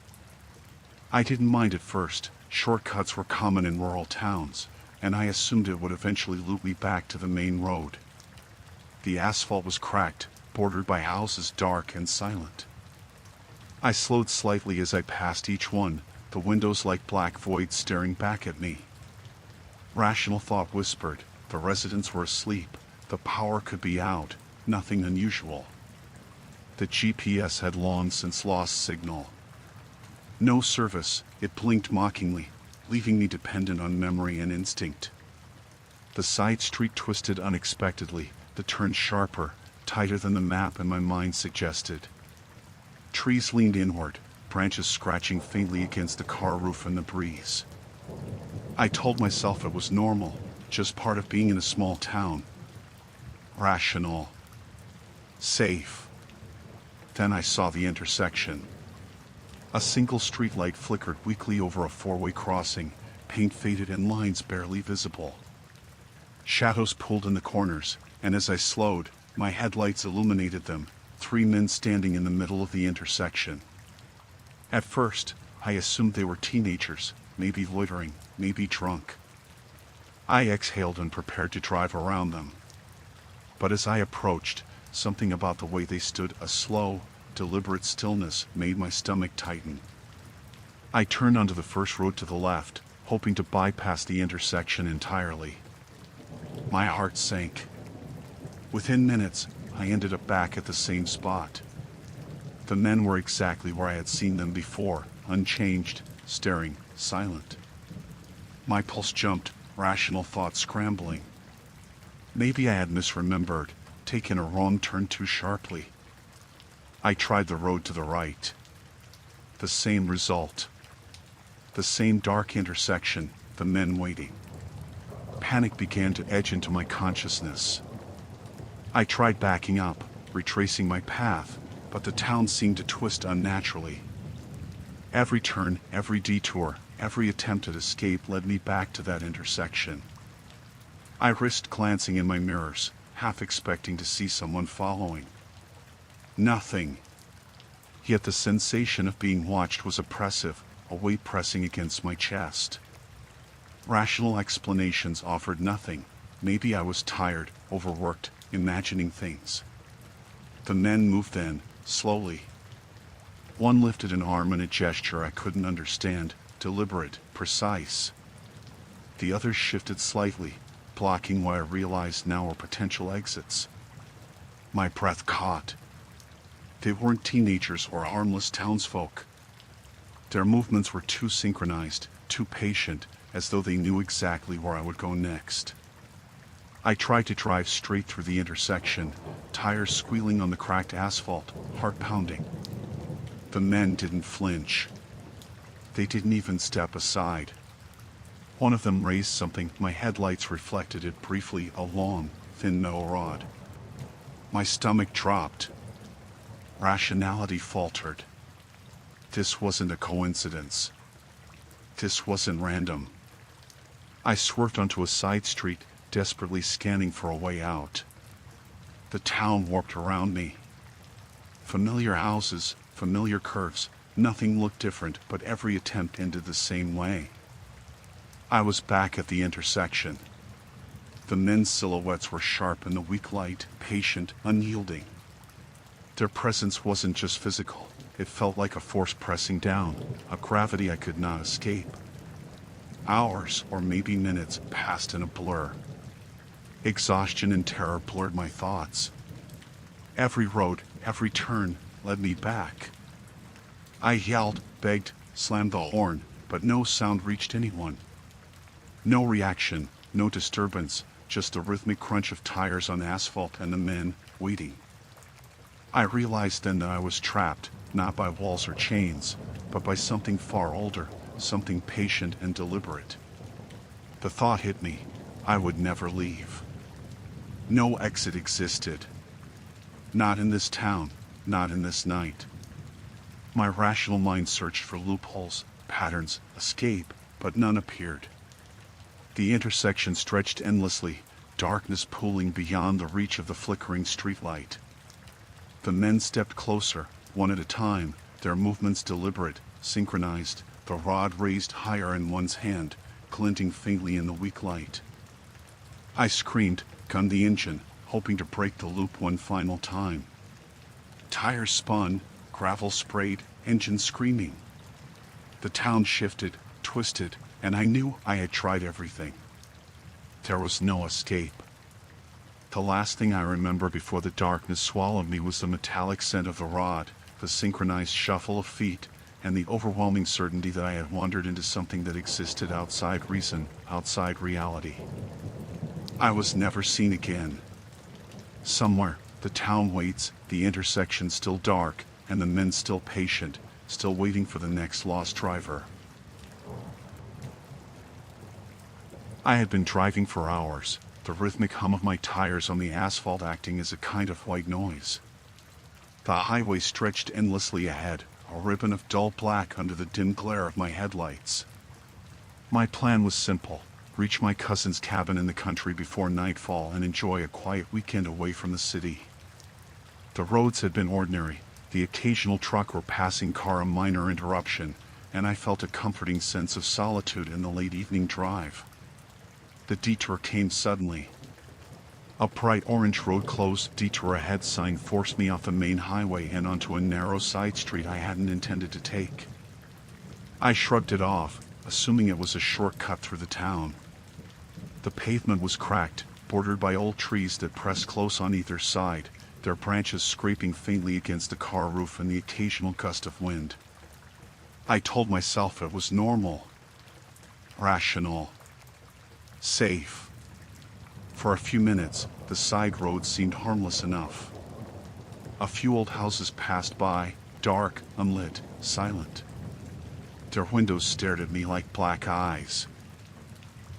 I didn't mind at first. Shortcuts were common in rural towns, and I assumed it would eventually loop me back to the main road. The asphalt was cracked, bordered by houses dark and silent. I slowed slightly as I passed each one, the windows like black voids staring back at me. Rational thought whispered, the residents were asleep, the power could be out, nothing unusual. The GPS had long since lost signal. No service, it blinked mockingly, leaving me dependent on memory and instinct. The side street twisted unexpectedly, the turn sharper, tighter than the map in my mind suggested. Trees leaned inward, branches scratching faintly against the car roof in the breeze. I told myself it was normal, just part of being in a small town. Rational. Safe. Then I saw the intersection. A single streetlight flickered weakly over a four-way crossing, paint faded and lines barely visible. Shadows pulled in the corners, and as I slowed, my headlights illuminated them, 3 men standing in the middle of the intersection. At first, I assumed they were teenagers, maybe loitering, maybe drunk. I exhaled and prepared to drive around them. But as I approached, something about the way they stood, a slow, deliberate stillness, made my stomach tighten. I turned onto the first road to the left, hoping to bypass the intersection entirely. My heart sank. Within minutes, I ended up back at the same spot. The men were exactly where I had seen them before, unchanged, staring, silent. My pulse jumped, rational thought scrambling. Maybe I had misremembered, taken a wrong turn too sharply. I tried the road to the right. The same result. The same dark intersection, the men waiting. Panic began to edge into my consciousness. I tried backing up, retracing my path, but the town seemed to twist unnaturally. Every turn, every detour, every attempt at escape led me back to that intersection. I risked glancing in my mirrors, half expecting to see someone following. Nothing. Yet the sensation of being watched was oppressive, a weight pressing against my chest. Rational explanations offered nothing. Maybe I was tired, overworked, imagining things. The men moved then, slowly. One lifted an arm in a gesture I couldn't understand, deliberate, precise. The others shifted slightly, blocking what I realized now were potential exits. My breath caught. They weren't teenagers or harmless townsfolk. Their movements were too synchronized, too patient, as though they knew exactly where I would go next. I tried to drive straight through the intersection, tires squealing on the cracked asphalt, heart pounding. The men didn't flinch. They didn't even step aside. One of them raised something, my headlights reflected it briefly, a long, thin metal rod. My stomach dropped. Rationality faltered. This wasn't a coincidence. This wasn't random. I swerved onto a side street, desperately scanning for a way out. The town warped around me. Familiar houses, familiar curves, nothing looked different, but every attempt ended the same way. I was back at the intersection. The men's silhouettes were sharp in the weak light, patient, unyielding. Their presence wasn't just physical, it felt like a force pressing down, a gravity I could not escape. Hours, or maybe minutes, passed in a blur. Exhaustion and terror blurred my thoughts. Every road, every turn, led me back. I yelled, begged, slammed the horn, but no sound reached anyone. No reaction, no disturbance, just the rhythmic crunch of tires on asphalt and the men, waiting. I realized then that I was trapped, not by walls or chains, but by something far older, something patient and deliberate. The thought hit me, I would never leave. No exit existed. Not in this town, not in this night. My rational mind searched for loopholes, patterns, escape, but none appeared. The intersection stretched endlessly, darkness pooling beyond the reach of the flickering streetlight. The men stepped closer, one at a time, their movements deliberate, synchronized, the rod raised higher in one's hand, glinting faintly in the weak light. I screamed, gunned the engine, hoping to break the loop one final time. Tires spun, gravel sprayed, engine screaming. The town shifted, twisted, and I knew I had tried everything. There was no escape. The last thing I remember before the darkness swallowed me was the metallic scent of the rod, the synchronized shuffle of feet, and the overwhelming certainty that I had wandered into something that existed outside reason, outside reality. I was never seen again. Somewhere, the town waits, the intersection still dark, and the men still patient, still waiting for the next lost driver. I had been driving for hours, the rhythmic hum of my tires on the asphalt acting as a kind of white noise. The highway stretched endlessly ahead, a ribbon of dull black under the dim glare of my headlights. My plan was simple: reach my cousin's cabin in the country before nightfall and enjoy a quiet weekend away from the city. The roads had been ordinary, the occasional truck or passing car a minor interruption, and I felt a comforting sense of solitude in the late evening drive. The detour came suddenly. A bright orange road closed detour ahead sign forced me off the main highway and onto a narrow side street I hadn't intended to take. I shrugged it off, assuming it was a shortcut through the town. The pavement was cracked, bordered by old trees that pressed close on either side, their branches scraping faintly against the car roof in the occasional gust of wind. I told myself it was normal, rational, safe. For a few minutes, the side roads seemed harmless enough. A few old houses passed by, dark, unlit, silent. Their windows stared at me like black eyes.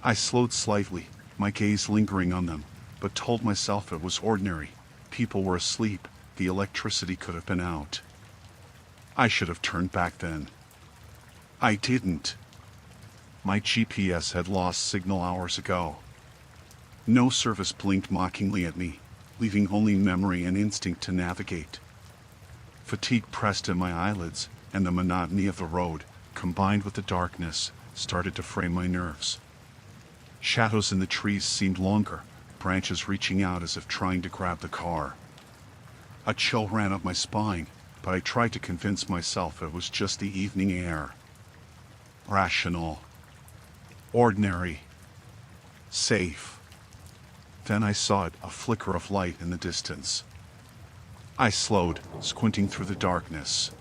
I slowed slightly, my gaze lingering on them, but told myself it was ordinary. People were asleep, the electricity could have been out. I should have turned back then. I didn't. My GPS had lost signal hours ago. No service blinked mockingly at me, leaving only memory and instinct to navigate. Fatigue pressed in my eyelids, and the monotony of the road, combined with the darkness, started to frame my nerves. Shadows in the trees seemed longer, branches reaching out as if trying to grab the car. A chill ran up my spine, but I tried to convince myself it was just the evening air. Rational. Ordinary. Safe. Then I saw it, a flicker of light in the distance. I slowed, squinting through the darkness.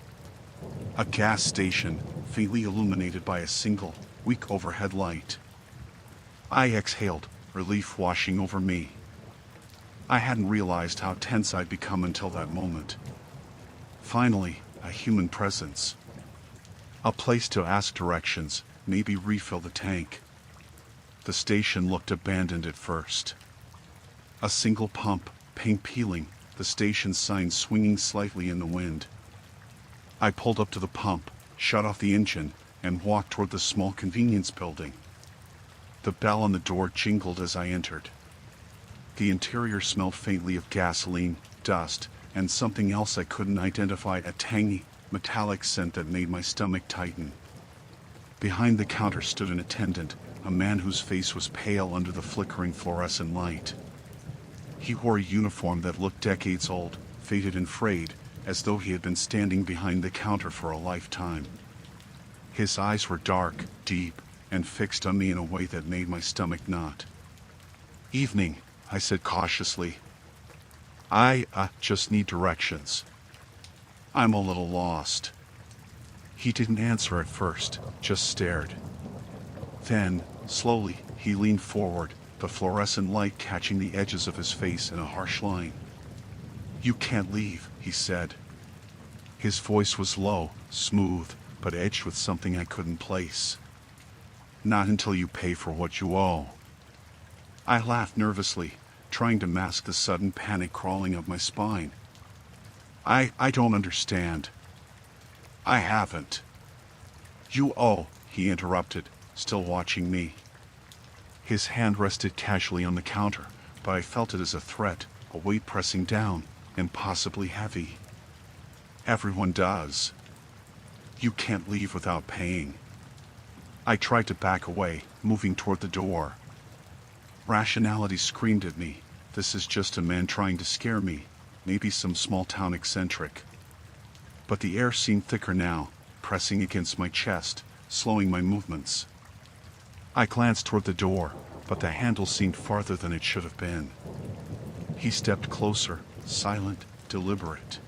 A gas station, faintly illuminated by a single, weak overhead light. I exhaled, relief washing over me. I hadn't realized how tense I'd become until that moment. Finally, a human presence. A place to ask directions, maybe refill the tank. The station looked abandoned at first. A single pump, paint peeling, the station sign swinging slightly in the wind. I pulled up to the pump, shut off the engine, and walked toward the small convenience building. The bell on the door jingled as I entered. The interior smelled faintly of gasoline, dust, and something else I couldn't identify, a tangy, metallic scent that made my stomach tighten. Behind the counter stood an attendant, a man whose face was pale under the flickering fluorescent light. He wore a uniform that looked decades old, faded and frayed, as though he had been standing behind the counter for a lifetime. His eyes were dark, deep, and fixed on me in a way that made my stomach knot. "Evening," I said cautiously. I just need directions. I'm a little lost." He didn't answer at first, just stared. Then, slowly, he leaned forward, the fluorescent light catching the edges of his face in a harsh line. "You can't leave," he said. His voice was low, smooth, but edged with something I couldn't place. "Not until you pay for what you owe." I laughed nervously, trying to mask the sudden panic crawling up my spine. I don't understand." "I haven't." "You owe," he interrupted, still watching me. His hand rested casually on the counter, but I felt it as a threat, a weight pressing down, impossibly heavy. "Everyone does. You can't leave without paying." I tried to back away, moving toward the door. Rationality screamed at me. This is just a man trying to scare me, maybe some small-town eccentric. But the air seemed thicker now, pressing against my chest, slowing my movements. I glanced toward the door, but the handle seemed farther than it should have been. He stepped closer, silent, deliberate.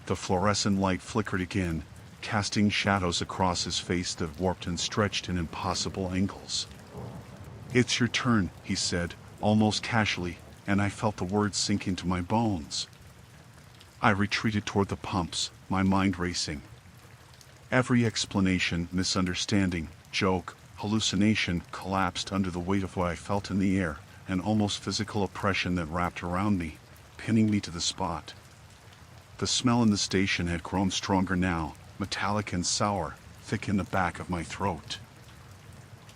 The fluorescent light flickered again, casting shadows across his face that warped and stretched in impossible angles. "It's your turn," he said, almost casually, and I felt the words sink into my bones. I retreated toward the pumps, my mind racing. Every explanation, misunderstanding, joke, hallucination collapsed under the weight of what I felt in the air, an almost physical oppression that wrapped around me, pinning me to the spot. The smell in the station had grown stronger now, metallic and sour, thick in the back of my throat.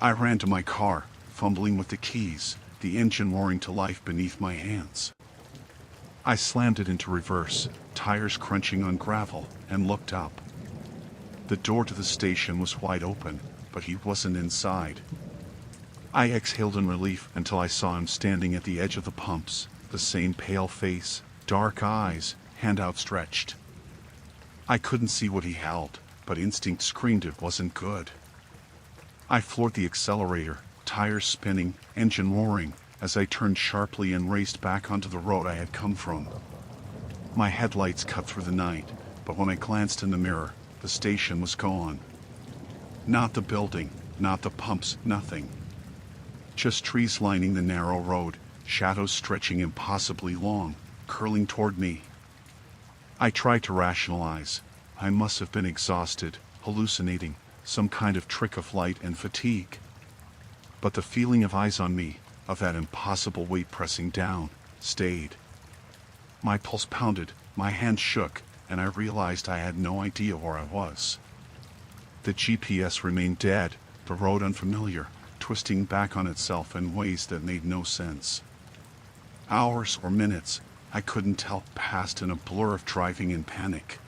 I ran to my car, fumbling with the keys, the engine roaring to life beneath my hands. I slammed it into reverse, tires crunching on gravel, and looked up. The door to the station was wide open, but he wasn't inside. I exhaled in relief until I saw him standing at the edge of the pumps, the same pale face, dark eyes, hand outstretched. I couldn't see what he held, but instinct screamed it wasn't good. I floored the accelerator, tires spinning, engine roaring, as I turned sharply and raced back onto the road I had come from. My headlights cut through the night, but when I glanced in the mirror, the station was gone. Not the building, not the pumps, nothing. Just trees lining the narrow road, shadows stretching impossibly long, curling toward me. I tried to rationalize. I must have been exhausted, hallucinating, some kind of trick of light and fatigue. But the feeling of eyes on me, of that impossible weight pressing down, stayed. My pulse pounded, my hands shook, and I realized I had no idea where I was. The GPS remained dead, the road unfamiliar, twisting back on itself in ways that made no sense. Hours or minutes, I couldn't tell, passed in a blur of driving in panic.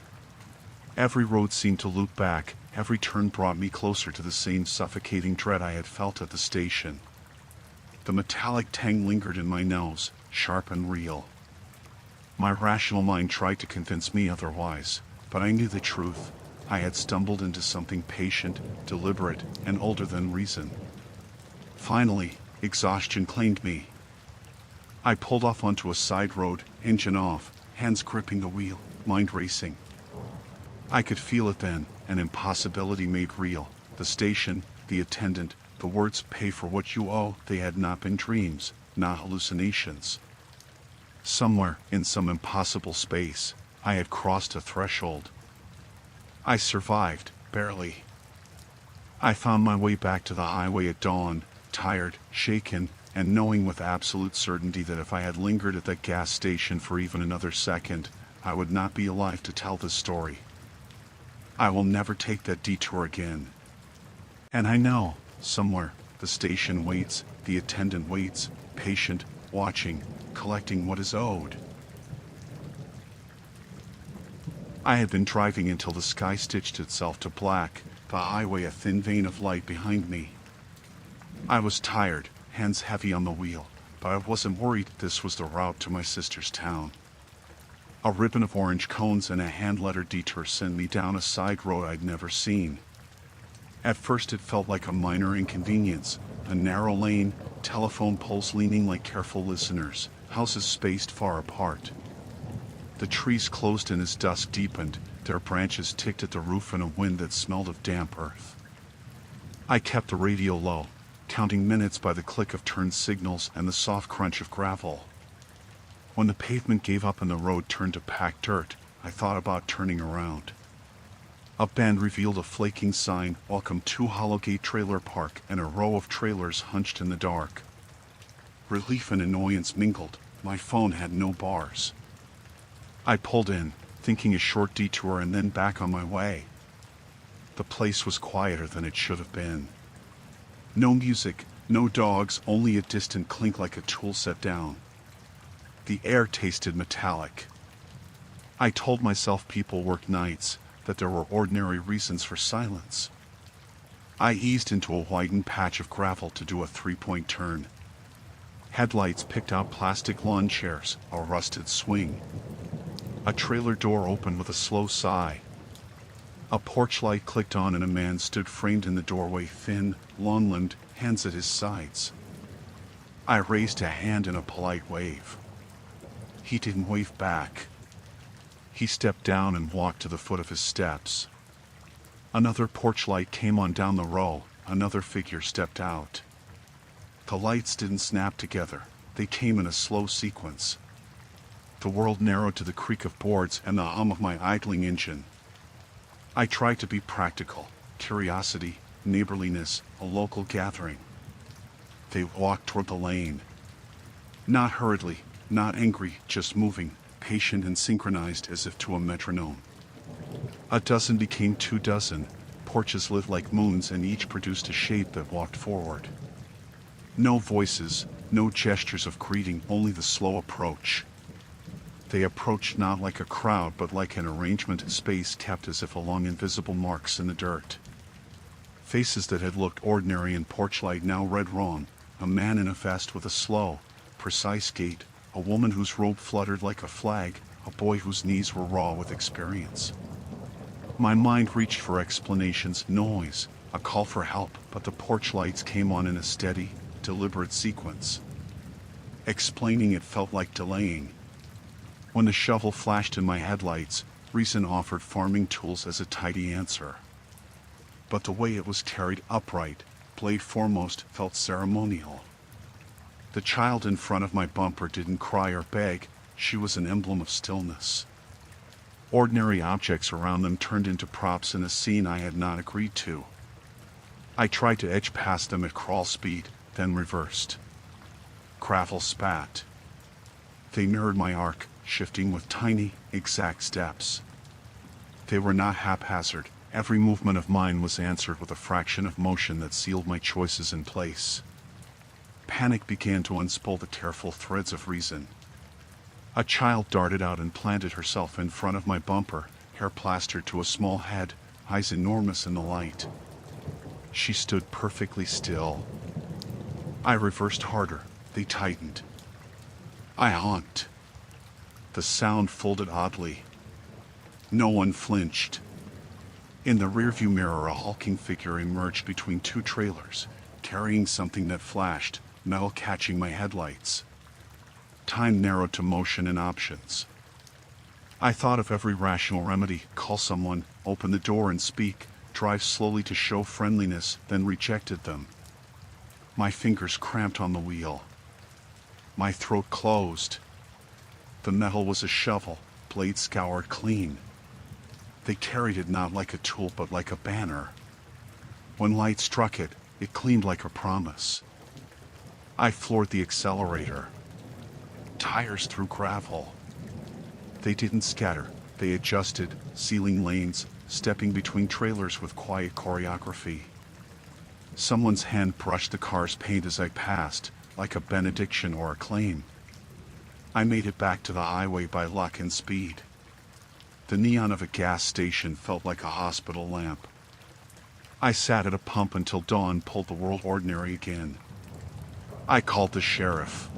Every road seemed to loop back, every turn brought me closer to the same suffocating dread I had felt at the station. The metallic tang lingered in my nose, sharp and real. My rational mind tried to convince me otherwise, but I knew the truth. I had stumbled into something patient, deliberate, and older than reason. Finally, exhaustion claimed me. I pulled off onto a side road, engine off, hands gripping the wheel, mind racing. I could feel it then, an impossibility made real. The station, the attendant, the words "pay for what you owe," they had not been dreams, not hallucinations. Somewhere, in some impossible space, I had crossed a threshold. I survived, barely. I found my way back to the highway at dawn, tired, shaken, and knowing with absolute certainty that if I had lingered at that gas station for even another second, I would not be alive to tell this story. I will never take that detour again. And I know, somewhere, the station waits, the attendant waits, patient, watching, collecting what is owed. I had been driving until the sky stitched itself to black, the highway a thin vein of light behind me. I was tired, hands heavy on the wheel, but I wasn't worried. This was the route to my sister's town. A ribbon of orange cones and a hand-lettered detour sent me down a side road I'd never seen. At first it felt like a minor inconvenience, a narrow lane, telephone poles leaning like careful listeners, houses spaced far apart. The trees closed in as dusk deepened, their branches ticked at the roof in a wind that smelled of damp earth. I kept the radio low, counting minutes by the click of turn signals and the soft crunch of gravel. When the pavement gave up and the road turned to packed dirt, I thought about turning around. A bend revealed a flaking sign, "Welcome to Hollowgate Trailer Park," and a row of trailers hunched in the dark. Relief and annoyance mingled. My phone had no bars. I pulled in, thinking a short detour and then back on my way. The place was quieter than it should have been. No music, no dogs, only a distant clink like a tool set down. The air tasted metallic. I told myself people worked nights, that there were ordinary reasons for silence. I eased into a widened patch of gravel to do a three-point turn. Headlights picked out plastic lawn chairs, a rusted swing. A trailer door opened with a slow sigh. A porch light clicked on and a man stood framed in the doorway, thin, long-limbed, hands at his sides. I raised a hand in a polite wave. He didn't wave back. He stepped down and walked to the foot of his steps. Another porch light came on down the row, another figure stepped out. The lights didn't snap together, they came in a slow sequence. The world narrowed to the creak of boards and the hum of my idling engine. I tried to be practical, curiosity, neighborliness, a local gathering. They walked toward the lane. Not hurriedly, not angry, just moving, patient and synchronized as if to a metronome. A dozen became 2 dozen, porches lit like moons and each produced a shape that walked forward. No voices, no gestures of greeting, only the slow approach. They approached not like a crowd but like an arrangement, space kept as if along invisible marks in the dirt. Faces that had looked ordinary in porch light now read wrong, a man in a vest with a slow, precise gait, a woman whose robe fluttered like a flag, a boy whose knees were raw with experience. My mind reached for explanations, noise, a call for help, but the porch lights came on in a steady, deliberate sequence. Explaining it felt like delaying. When the shovel flashed in my headlights, reason offered farming tools as a tidy answer. But the way it was carried upright, blade foremost, felt ceremonial. The child in front of my bumper didn't cry or beg, she was an emblem of stillness. Ordinary objects around them turned into props in a scene I had not agreed to. I tried to edge past them at crawl speed, then reversed. Gravel spat. They mirrored my arc, shifting with tiny, exact steps. They were not haphazard, every movement of mine was answered with a fraction of motion that sealed my choices in place. Panic began to unspool the careful threads of reason. A child darted out and planted herself in front of my bumper, hair plastered to a small head, eyes enormous in the light. She stood perfectly still. I reversed harder, they tightened. I honked. The sound folded oddly. No one flinched. In the rearview mirror, a hulking figure emerged between 2 trailers, carrying something that flashed, metal catching my headlights. Time narrowed to motion and options. I thought of every rational remedy: call someone, open the door and speak, drive slowly to show friendliness, then rejected them. My fingers cramped on the wheel. My throat closed. The metal was a shovel, blade scoured clean. They carried it not like a tool but like a banner. When light struck it, it gleamed like a promise. I floored the accelerator. Tires through gravel. They didn't scatter, they adjusted, sealing lanes, stepping between trailers with quiet choreography. Someone's hand brushed the car's paint as I passed, like a benediction or a claim. I made it back to the highway by luck and speed. The neon of a gas station felt like a hospital lamp. I sat at a pump until dawn pulled the world ordinary again. I called the sheriff.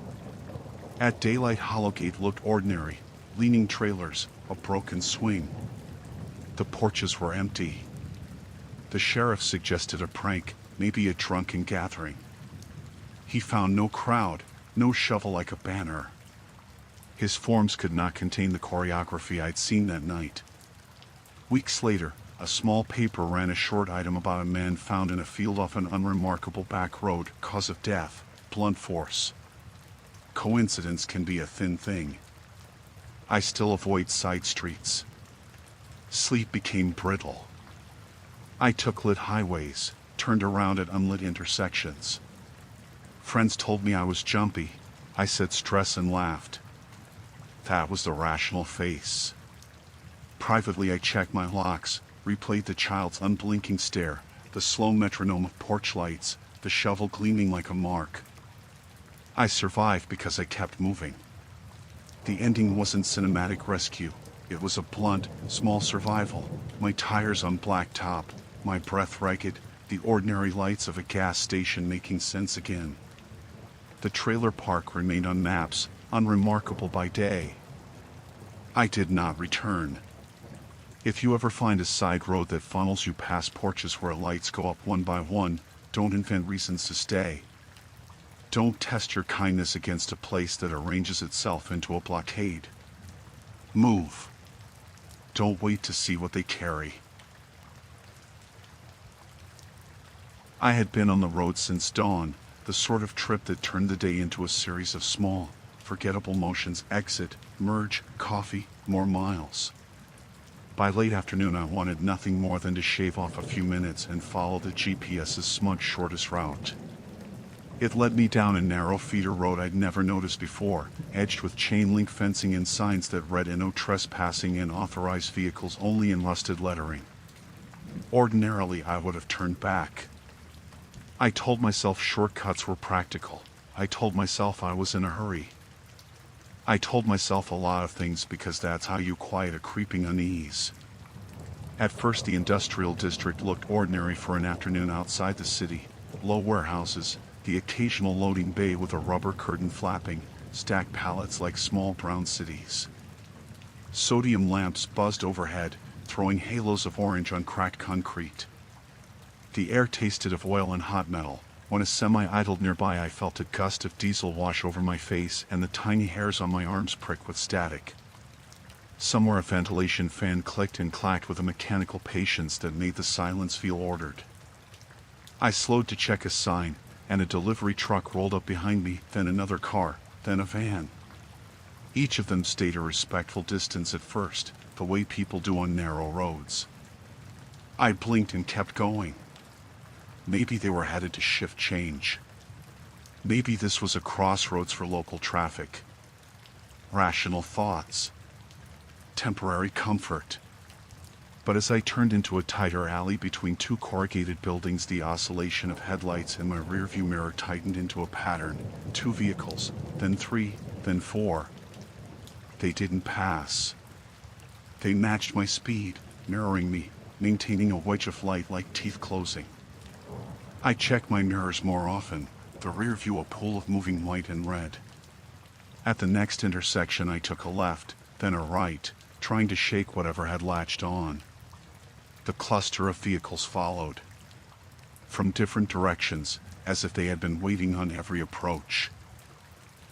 At daylight, Hollowgate looked ordinary. Leaning trailers, a broken swing. The porches were empty. The sheriff suggested a prank, maybe a drunken gathering. He found no crowd, no shovel like a banner. His forms could not contain the choreography I'd seen that night. Weeks later, a small paper ran a short item about a man found in a field off an unremarkable back road, cause of death, blunt force. Coincidence can be a thin thing. I still avoid side streets. Sleep became brittle. I took lit highways, turned around at unlit intersections. Friends told me I was jumpy. I said stress and laughed. That was the rational face. Privately, I checked my locks, replayed the child's unblinking stare, the slow metronome of porch lights, the shovel gleaming like a mark. I survived because I kept moving. The ending wasn't cinematic rescue. It was a blunt, small survival. My tires on blacktop, my breath ragged, the ordinary lights of a gas station making sense again. The trailer park remained on maps, unremarkable by day. I did not return. If you ever find a side road that funnels you past porches where lights go up one by one, don't invent reasons to stay. Don't test your kindness against a place that arranges itself into a blockade. Move. Don't wait to see what they carry. I had been on the road since dawn, the sort of trip that turned the day into a series of small, forgettable motions: exit, merge, coffee, more miles. By late afternoon, I wanted nothing more than to shave off a few minutes and follow the GPS's smudged shortest route. It led me down a narrow feeder road I'd never noticed before, edged with chain-link fencing and signs that read "No trespassing" and "Authorized vehicles only" in rusted lettering. Ordinarily, I would have turned back. I told myself shortcuts were practical. I told myself I was in a hurry. I told myself a lot of things because that's how you quiet a creeping unease. At first, the industrial district looked ordinary for an afternoon outside the city. Low warehouses, the occasional loading bay with a rubber curtain flapping, stacked pallets like small brown cities. Sodium lamps buzzed overhead, throwing halos of orange on cracked concrete. The air tasted of oil and hot metal. When a semi idled nearby, I felt a gust of diesel wash over my face and the tiny hairs on my arms prick with static. Somewhere a ventilation fan clicked and clacked with a mechanical patience that made the silence feel ordered. I slowed to check a sign, and a delivery truck rolled up behind me, then another car, then a van. Each of them stayed a respectful distance at first, the way people do on narrow roads. I blinked and kept going. Maybe they were headed to shift change. Maybe this was a crossroads for local traffic. Rational thoughts. Temporary comfort. But as I turned into a tighter alley between two corrugated buildings, the oscillation of headlights in my rearview mirror tightened into a pattern. 2 vehicles, then 3, then 4. They didn't pass. They matched my speed, mirroring me, maintaining a wedge of light like teeth closing. I checked my mirrors more often, the rear view a pool of moving white and red. At the next intersection, I took a left, then a right, trying to shake whatever had latched on. The cluster of vehicles followed. From different directions, as if they had been waiting on every approach.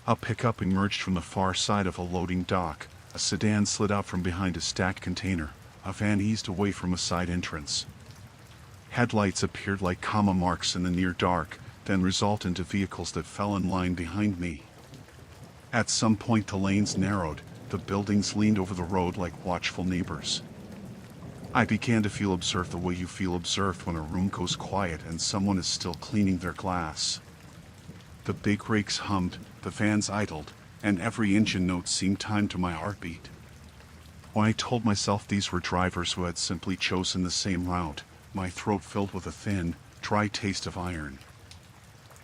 A pickup emerged from the far side of a loading dock, a sedan slid out from behind a stacked container, a van eased away from a side entrance. Headlights appeared like comma marks in the near dark, then resolved into vehicles that fell in line behind me. At some point the lanes narrowed, the buildings leaned over the road like watchful neighbors. I began to feel observed the way you feel observed when a room goes quiet and someone is still cleaning their glass. The big rakes hummed, the vans idled, and every engine note seemed timed to my heartbeat. When I told myself these were drivers who had simply chosen the same route, my throat filled with a thin, dry taste of iron.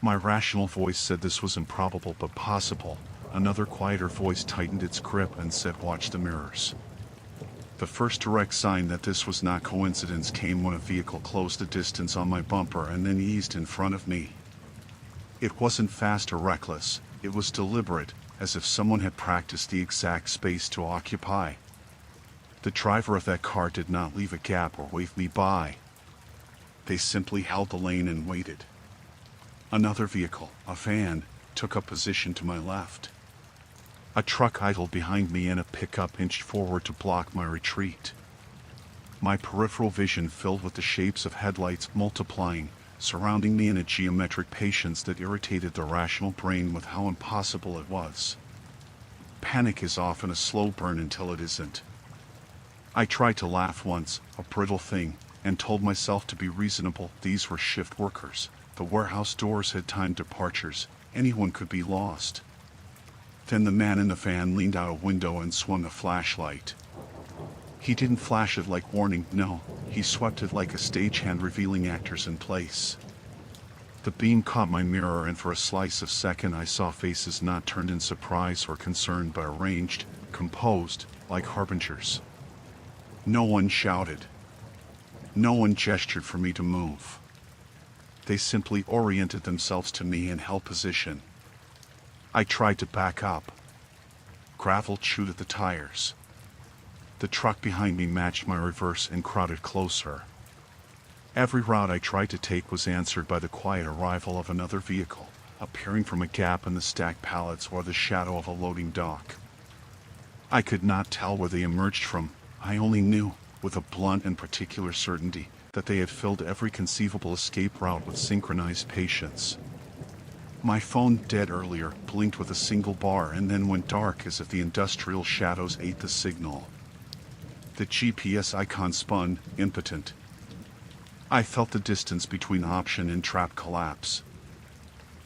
My rational voice said this was improbable but possible. Another quieter voice tightened its grip and said, "Watch the mirrors." The first direct sign that this was not coincidence came when a vehicle closed the distance on my bumper and then eased in front of me. It wasn't fast or reckless, it was deliberate, as if someone had practiced the exact space to occupy. The driver of that car did not leave a gap or wave me by. They simply held the lane and waited. Another vehicle, a van, took up position to my left. A truck idled behind me and a pickup inched forward to block my retreat. My peripheral vision filled with the shapes of headlights multiplying, surrounding me in a geometric patience that irritated the rational brain with how impossible it was. Panic is often a slow burn until it isn't. I tried to laugh once, a brittle thing, and told myself to be reasonable. These were shift workers. The warehouse doors had timed departures. Anyone could be lost. Then the man in the van leaned out a window and swung a flashlight. He didn't flash it like warning, no, he swept it like a stagehand revealing actors in place. The beam caught my mirror and for a slice of second I saw faces not turned in surprise or concern but arranged, composed, like harbingers. No one shouted. No one gestured for me to move. They simply oriented themselves to me and held position. I tried to back up. Gravel chewed at the tires. The truck behind me matched my reverse and crowded closer. Every route I tried to take was answered by the quiet arrival of another vehicle, appearing from a gap in the stacked pallets or the shadow of a loading dock. I could not tell where they emerged from. I only knew, with a blunt and particular certainty, that they had filled every conceivable escape route with synchronized patience. My phone, dead earlier, blinked with a single bar and then went dark as if the industrial shadows ate the signal. The GPS icon spun, impotent. I felt the distance between option and trap collapse.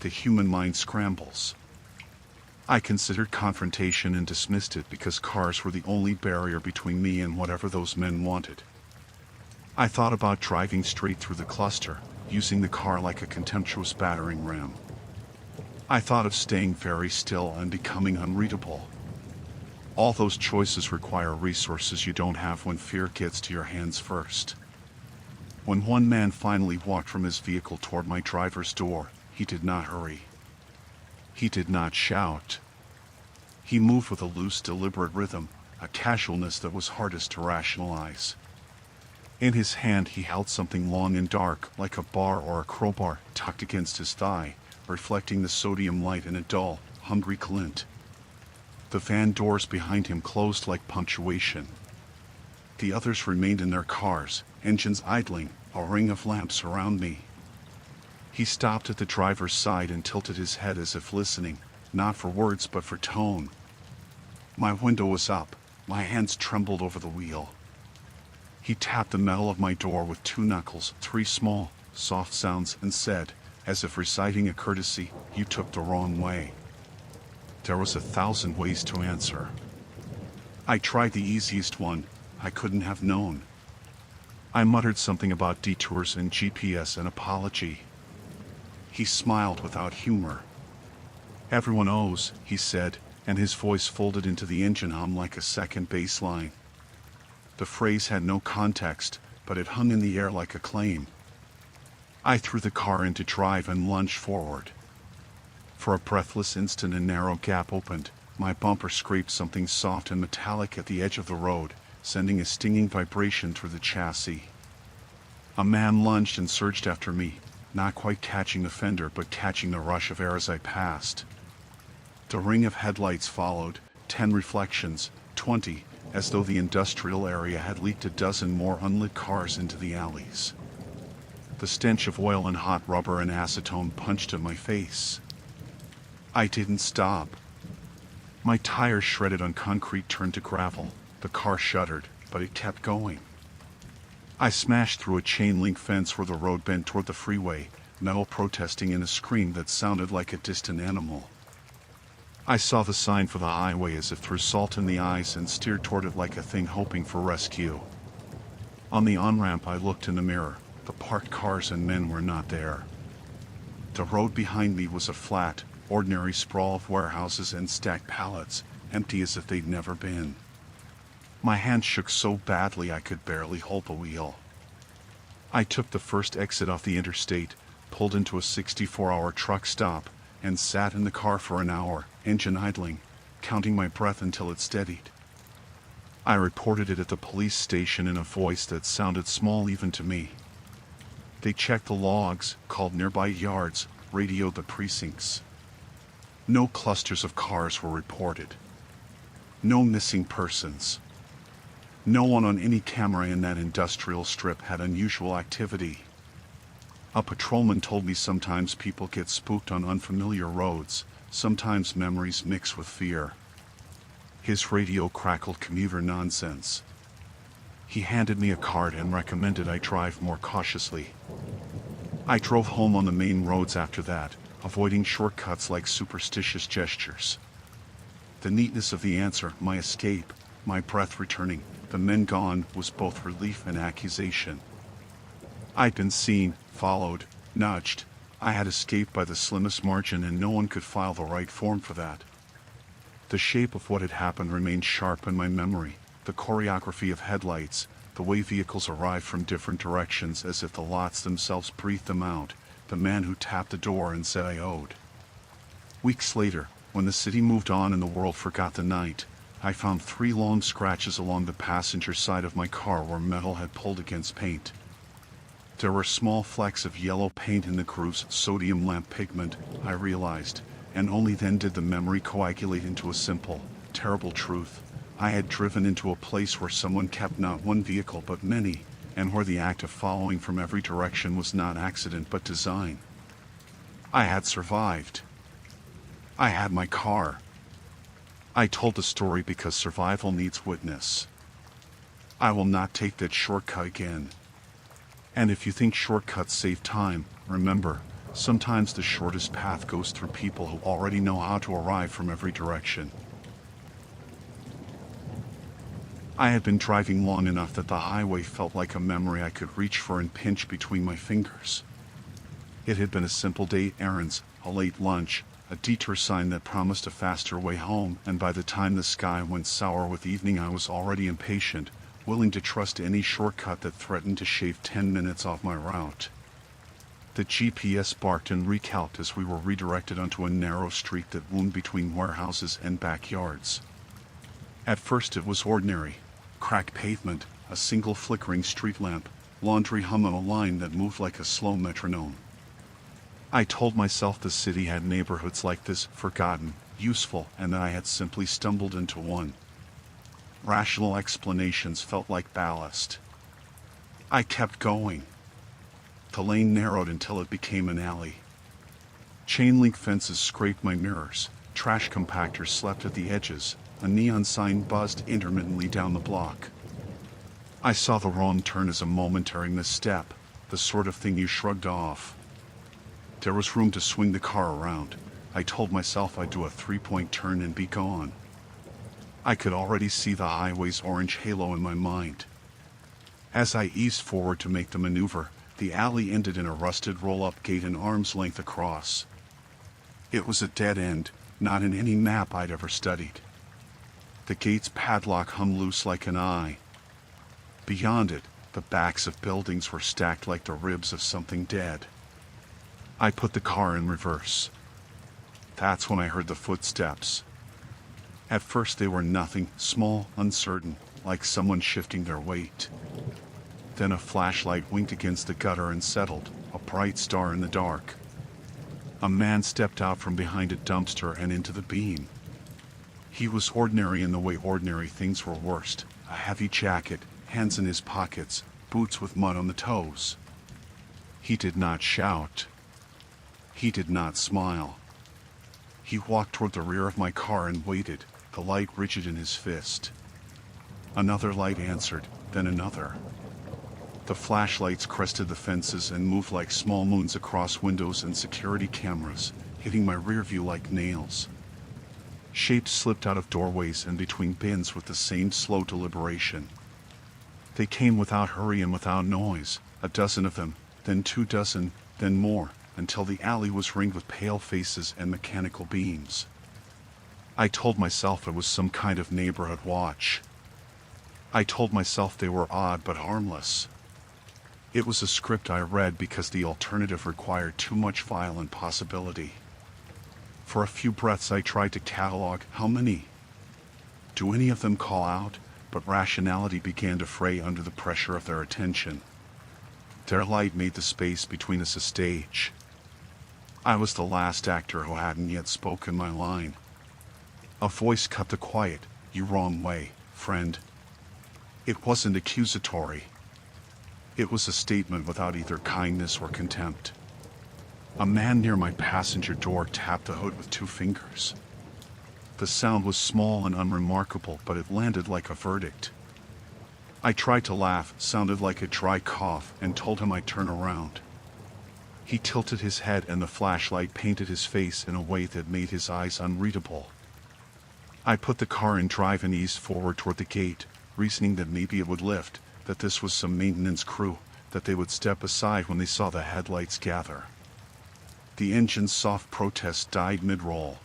The human mind scrambles. I considered confrontation and dismissed it because cars were the only barrier between me and whatever those men wanted. I thought about driving straight through the cluster, using the car like a contemptuous battering ram. I thought of staying very still and becoming unreadable. All those choices require resources you don't have when fear gets to your hands first. When one man finally walked from his vehicle toward my driver's door, he did not hurry. He did not shout. He moved with a loose, deliberate rhythm, a casualness that was hardest to rationalize. In his hand he held something long and dark, like a bar or a crowbar, tucked against his thigh, reflecting the sodium light in a dull, hungry glint. The van doors behind him closed like punctuation. The others remained in their cars, engines idling, a ring of lamps around me. He stopped at the driver's side and tilted his head as if listening, not for words but for tone. My window was up, my hands trembled over the wheel. He tapped the metal of my door with two knuckles, three small, soft sounds, and said, as if reciting a courtesy, "You took the wrong way." There was 1,000 ways to answer. I tried the easiest one. I couldn't have known. I muttered something about detours and GPS and apology. He smiled without humor. "Everyone owes," he said, and his voice folded into the engine hum like a second bass line. The phrase had no context, but it hung in the air like a claim. I threw the car into drive and lunged forward. For a breathless instant a narrow gap opened. My bumper scraped something soft and metallic at the edge of the road, sending a stinging vibration through the chassis. A man lunged and surged after me, not quite catching the fender but catching the rush of air as I passed. The ring of headlights followed, 10 reflections, 20, as though the industrial area had leaked a dozen more unlit cars into the alleys. The stench of oil and hot rubber and acetone punched at my face. I didn't stop. My tires shredded on concrete turned to gravel. The car shuddered, but it kept going. I smashed through a chain-link fence where the road bent toward the freeway, metal protesting in a scream that sounded like a distant animal. I saw the sign for the highway as if through salt in the eyes and steered toward it like a thing hoping for rescue. On the on-ramp I looked in the mirror. The parked cars and men were not there. The road behind me was a flat, ordinary sprawl of warehouses and stacked pallets, empty as if they'd never been. My hand shook so badly I could barely hold the wheel. I took the first exit off the interstate, pulled into a 64-hour truck stop, and sat in the car for an hour, engine idling, counting my breath until it steadied. I reported it at the police station in a voice that sounded small even to me. They checked the logs, called nearby yards, radioed the precincts. No clusters of cars were reported. No missing persons. No one on any camera in that industrial strip had unusual activity. A patrolman told me sometimes people get spooked on unfamiliar roads, sometimes memories mix with fear. His radio crackled commuter nonsense. He handed me a card and recommended I drive more cautiously. I drove home on the main roads after that, avoiding shortcuts like superstitious gestures. The neatness of the answer, my escape, my breath returning, the men gone, was both relief and accusation. I'd been seen, followed, nudged. I had escaped by the slimmest margin and no one could file the right form for that. The shape of what had happened remained sharp in my memory, the choreography of headlights, the way vehicles arrived from different directions as if the lots themselves breathed them out, the man who tapped the door and said I owed. Weeks later, when the city moved on and the world forgot the night, I found 3 long scratches along the passenger side of my car where metal had pulled against paint. There were small flecks of yellow paint in the groove's sodium lamp pigment, I realized, and only then did the memory coagulate into a simple, terrible truth. I had driven into a place where someone kept not one vehicle but many, and where the act of following from every direction was not accident but design. I had survived. I had my car. I told the story because survival needs witness. I will not take that shortcut again. And if you think shortcuts save time, remember, sometimes the shortest path goes through people who already know how to arrive from every direction. I had been driving long enough that the highway felt like a memory I could reach for and pinch between my fingers. It had been a simple day, errands, a late lunch, a detour sign that promised a faster way home, and by the time the sky went sour with evening I was already impatient, willing to trust any shortcut that threatened to shave 10 minutes off my route. The GPS barked and recalced as we were redirected onto a narrow street that wound between warehouses and backyards. At first it was ordinary. Cracked pavement, a single flickering street lamp, laundry hum on a line that moved like a slow metronome. I told myself the city had neighborhoods like this, forgotten, useful, and that I had simply stumbled into one. Rational explanations felt like ballast. I kept going. The lane narrowed until it became an alley. Chain-link fences scraped my mirrors, trash compactors slept at the edges, a neon sign buzzed intermittently down the block. I saw the wrong turn as a momentary misstep, the sort of thing you shrugged off. There was room to swing the car around. I told myself I'd do a 3-point turn and be gone. I could already see the highway's orange halo in my mind. As I eased forward to make the maneuver, the alley ended in a rusted roll-up gate an arm's length across. It was a dead end, not in any map I'd ever studied. The gate's padlock hung loose like an eye. Beyond it, the backs of buildings were stacked like the ribs of something dead. I put the car in reverse. That's when I heard the footsteps. At first they were nothing, small, uncertain, like someone shifting their weight. Then a flashlight winked against the gutter and settled, a bright star in the dark. A man stepped out from behind a dumpster and into the beam. He was ordinary in the way ordinary things were worst, a heavy jacket, hands in his pockets, boots with mud on the toes. He did not shout. He did not smile. He walked toward the rear of my car and waited, the light rigid in his fist. Another light answered, then another. The flashlights crested the fences and moved like small moons across windows and security cameras, hitting my rear view like nails. Shapes slipped out of doorways and between bins with the same slow deliberation. They came without hurry and without noise, a dozen of them, then 2 dozen, then more, until the alley was ringed with pale faces and mechanical beams. I told myself it was some kind of neighborhood watch. I told myself they were odd but harmless. It was a script I read because the alternative required too much violent possibility. For a few breaths I tried to catalog how many. Do any of them call out? But rationality began to fray under the pressure of their attention. Their light made the space between us a stage. I was the last actor who hadn't yet spoken my line. A voice cut the quiet. "You wrong way, friend." It wasn't accusatory. It was a statement without either kindness or contempt. A man near my passenger door tapped the hood with 2 fingers. The sound was small and unremarkable, but it landed like a verdict. I tried to laugh, sounded like a dry cough, and told him I'd turn around. He tilted his head and the flashlight painted his face in a way that made his eyes unreadable. I put the car in drive and eased forward toward the gate, reasoning that maybe it would lift, that this was some maintenance crew, that they would step aside when they saw the headlights gather. The engine's soft protest died mid-roll.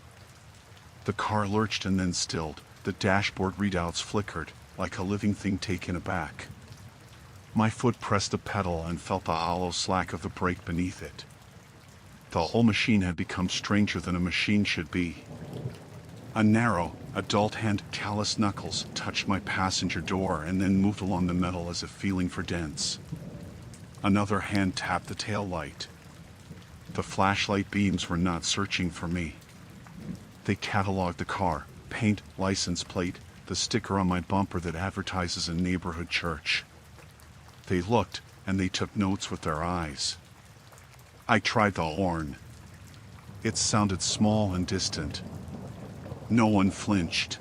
The car lurched and then stilled. The dashboard readouts flickered, like a living thing taken aback. My foot pressed the pedal and felt the hollow slack of the brake beneath it. The whole machine had become stranger than a machine should be. A narrow, adult hand, calloused knuckles, touched my passenger door and then moved along the metal as if feeling for dents. Another hand tapped the taillight. The flashlight beams were not searching for me. They cataloged the car, paint, license plate, the sticker on my bumper that advertises a neighborhood church. They looked, and they took notes with their eyes. I tried the horn. It sounded small and distant. No one flinched.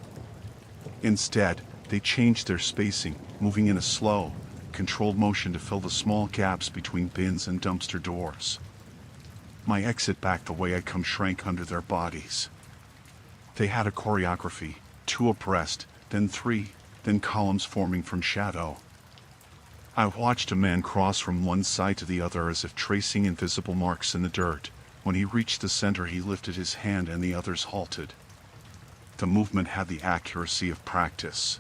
Instead, they changed their spacing, moving in a slow, controlled motion to fill the small gaps between bins and dumpster doors. My exit back the way I'd come shrank under their bodies. They had a choreography, 2 abreast, then 3, then columns forming from shadow. I watched a man cross from one side to the other as if tracing invisible marks in the dirt. When he reached the center, he lifted his hand and the others halted. The movement had the accuracy of practice.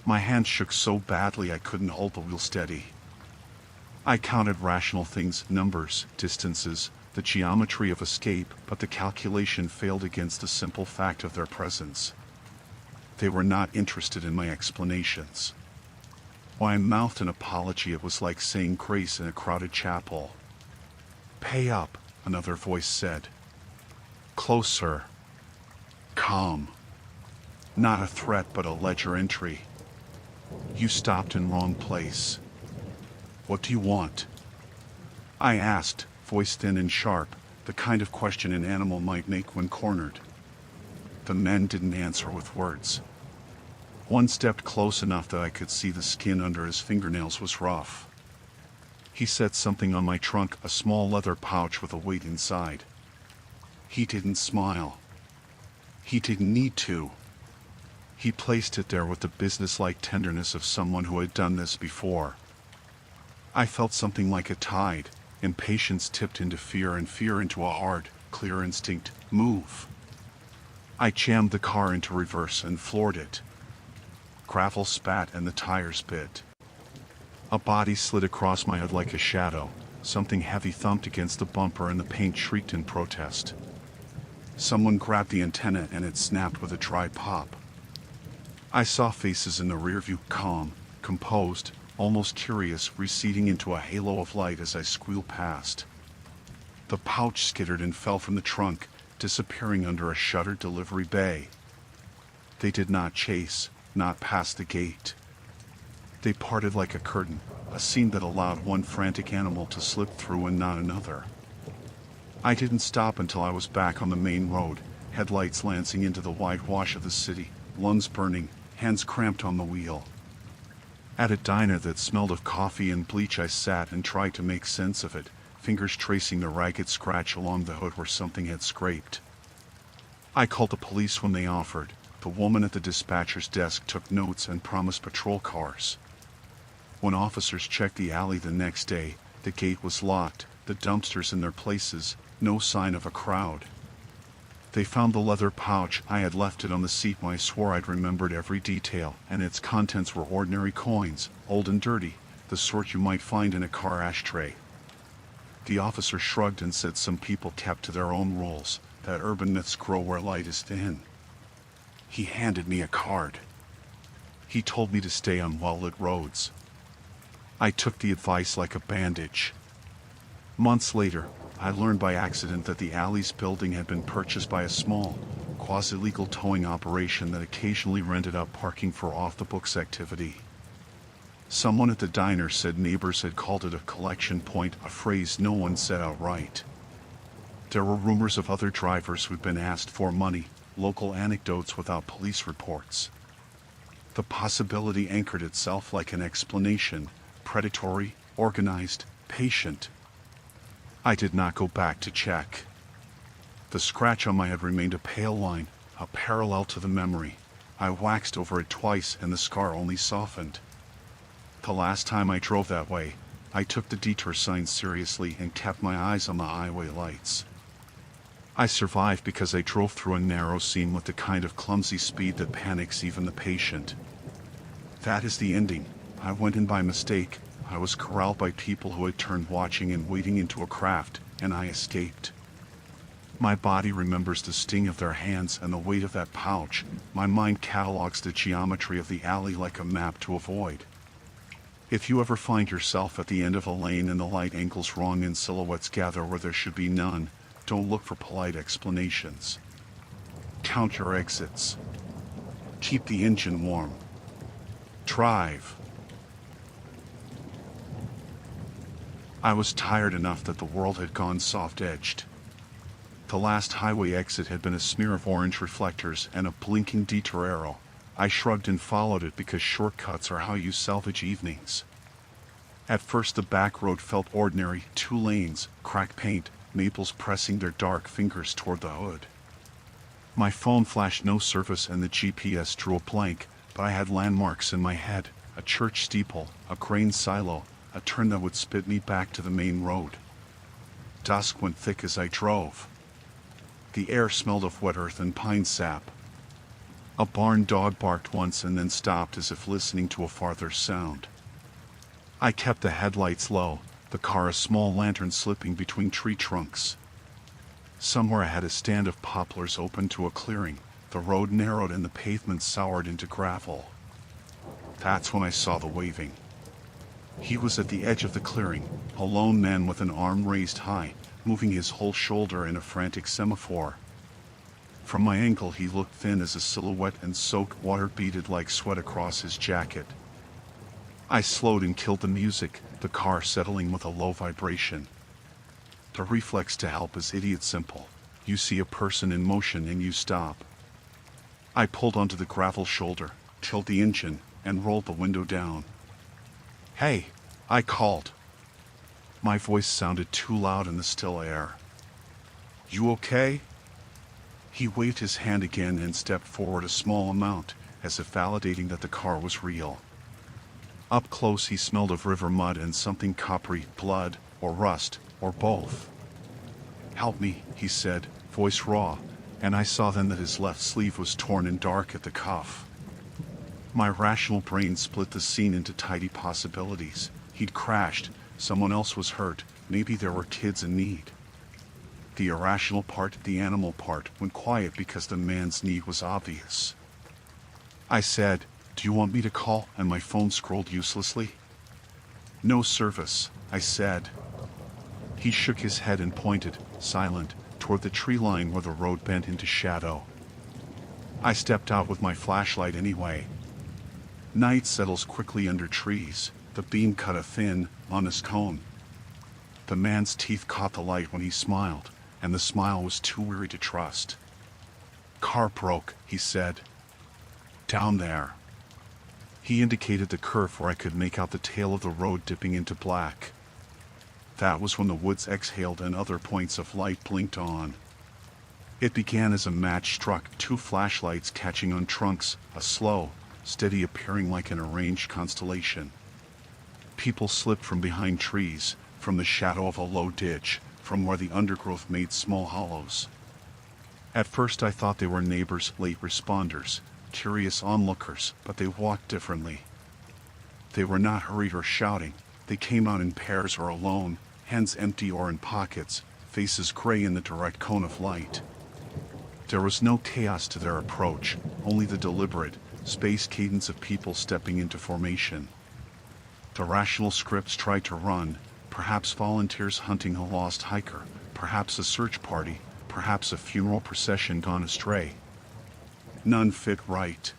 My hand shook so badly I couldn't hold the wheel steady. I counted rational things, numbers, distances, the geometry of escape, but the calculation failed against the simple fact of their presence. They were not interested in my explanations. When I mouthed an apology, it was like saying grace in a crowded chapel. "Pay up," another voice said. Closer. Calm. Not a threat, but a ledger entry. "You stopped in wrong place. What do you want?" I asked, voice thin and sharp, the kind of question an animal might make when cornered. The men didn't answer with words. One stepped close enough that I could see the skin under his fingernails was rough. He set something on my trunk, a small leather pouch with a weight inside. He didn't smile. He didn't need to. He placed it there with the businesslike tenderness of someone who had done this before. I felt something like a tide. Impatience tipped into fear and fear into a hard, clear instinct. Move. I jammed the car into reverse and floored it. Gravel spat and the tires bit. A body slid across my head like a shadow. Something heavy thumped against the bumper and the paint shrieked in protest. Someone grabbed the antenna and it snapped with a dry pop. I saw faces in the rearview, calm, composed, almost curious, receding into a halo of light as I squealed past. The pouch skittered and fell from the trunk, disappearing under a shuttered delivery bay. They did not chase, not past the gate. They parted like a curtain, a scene that allowed one frantic animal to slip through and not another. I didn't stop until I was back on the main road, headlights lancing into the whitewash of the city, lungs burning, hands cramped on the wheel. At a diner that smelled of coffee and bleach, I sat and tried to make sense of it, fingers tracing the ragged scratch along the hood where something had scraped. I called the police when they offered. The woman at the dispatcher's desk took notes and promised patrol cars. When officers checked the alley the next day, the gate was locked, the dumpsters in their places, no sign of a crowd. They found the leather pouch. I had left it on the seat when I swore I'd remembered every detail, and its contents were ordinary coins, old and dirty, the sort you might find in a car ashtray. The officer shrugged and said some people kept to their own rules, that urban myths grow where light is thin. He handed me a card. He told me to stay on well-lit roads. I took the advice like a bandage. Months later, I learned by accident that the alley's building had been purchased by a small, quasi-legal towing operation that occasionally rented out parking for off-the-books activity. Someone at the diner said neighbors had called it a collection point, a phrase no one said outright. There were rumors of other drivers who'd been asked for money, local anecdotes without police reports. The possibility anchored itself like an explanation, predatory, organized, patient. I did not go back to check. The scratch on my head remained a pale line, a parallel to the memory. I waxed over it twice and the scar only softened. The last time I drove that way, I took the detour signs seriously and kept my eyes on the highway lights. I survived because I drove through a narrow seam with the kind of clumsy speed that panics even the patient. That is the ending. I went in by mistake. I was corralled by people who had turned watching and waiting into a craft, and I escaped. My body remembers the sting of their hands and the weight of that pouch. My mind catalogs the geometry of the alley like a map to avoid. If you ever find yourself at the end of a lane and the light angles wrong and silhouettes gather where there should be none, don't look for polite explanations. Count your exits. Keep the engine warm. Drive. I was tired enough that the world had gone soft-edged. The last highway exit had been a smear of orange reflectors and a blinking detour arrow. I shrugged and followed it because shortcuts are how you salvage evenings. At first the back road felt ordinary, 2 lanes, cracked paint, maples pressing their dark fingers toward the hood. My phone flashed no service and the GPS drew a blank, but I had landmarks in my head, a church steeple, a grain silo, a turn that would spit me back to the main road. Dusk went thick as I drove. The air smelled of wet earth and pine sap. A barn dog barked once and then stopped as if listening to a farther sound. I kept the headlights low, the car a small lantern slipping between tree trunks. Somewhere I had a stand of poplars open to a clearing. The road narrowed and the pavement soured into gravel. That's when I saw the waving. He was at the edge of the clearing, a lone man with an arm raised high, moving his whole shoulder in a frantic semaphore. From my ankle he looked thin as a silhouette and soaked water beaded like sweat across his jacket. I slowed and killed the music, the car settling with a low vibration. The reflex to help is idiot simple. You see a person in motion and you stop. I pulled onto the gravel shoulder, killed the engine, and rolled the window down. "Hey," I called. My voice sounded too loud in the still air. "You okay?" He waved his hand again and stepped forward a small amount, as if validating that the car was real. Up close he smelled of river mud and something coppery, blood, or rust, or both. "Help me," he said, voice raw, and I saw then that his left sleeve was torn and dark at the cuff. My rational brain split the scene into tidy possibilities. He'd crashed, someone else was hurt, maybe there were kids in need. The irrational part, the animal part, went quiet because the man's need was obvious. I said, "Do you want me to call?" and my phone scrolled uselessly. "No service," I said. He shook his head and pointed, silent, toward the tree line where the road bent into shadow. I stepped out with my flashlight anyway. Night settles quickly under trees. The beam cut a thin, honest cone. The man's teeth caught the light when he smiled, and the smile was too weary to trust. "Car broke," he said. "Down there." He indicated the curve where I could make out the tail of the road dipping into black. That was when the woods exhaled and other points of light blinked on. It began as a match struck, 2 flashlights catching on trunks, a slow, steady appearing like an arranged constellation. People slipped from behind trees, from the shadow of a low ditch, from where the undergrowth made small hollows. At first I thought they were neighbors, late responders, curious onlookers, but they walked differently. They were not hurried or shouting. They came out in pairs or alone, hands empty or in pockets, faces gray in the direct cone of light. There was no chaos to their approach, only the deliberate, spaced cadence of people stepping into formation. The rational scripts tried to run, perhaps volunteers hunting a lost hiker, perhaps a search party, perhaps a funeral procession gone astray. None fit right.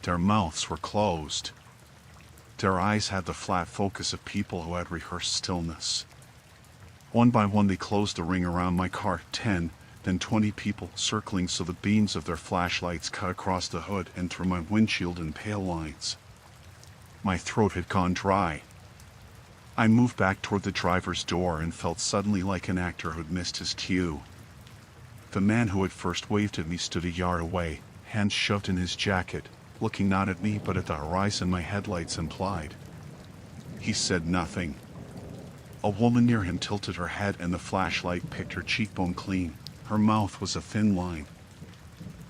Their mouths were closed. Their eyes had the flat focus of people who had rehearsed stillness. One by one they closed the ring around my car, 10, then 20 people circling so the beams of their flashlights cut across the hood and through my windshield in pale lines. My throat had gone dry. I moved back toward the driver's door and felt suddenly like an actor who'd missed his cue. The man who had first waved at me stood a yard away, hands shoved in his jacket, looking not at me but at the horizon my headlights implied. He said nothing. A woman near him tilted her head and the flashlight picked her cheekbone clean. Her mouth was a thin line.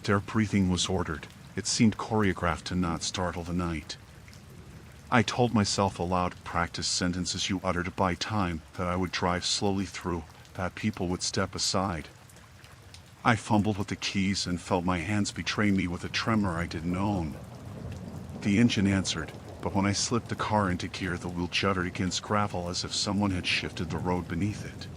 Their breathing was ordered. It seemed choreographed to not startle the night. I told myself aloud, practice sentences you uttered to buy time, that I would drive slowly through, that people would step aside. I fumbled with the keys and felt my hands betray me with a tremor I didn't own. The engine answered, but when I slipped the car into gear the wheel juddered against gravel as if someone had shifted the road beneath it.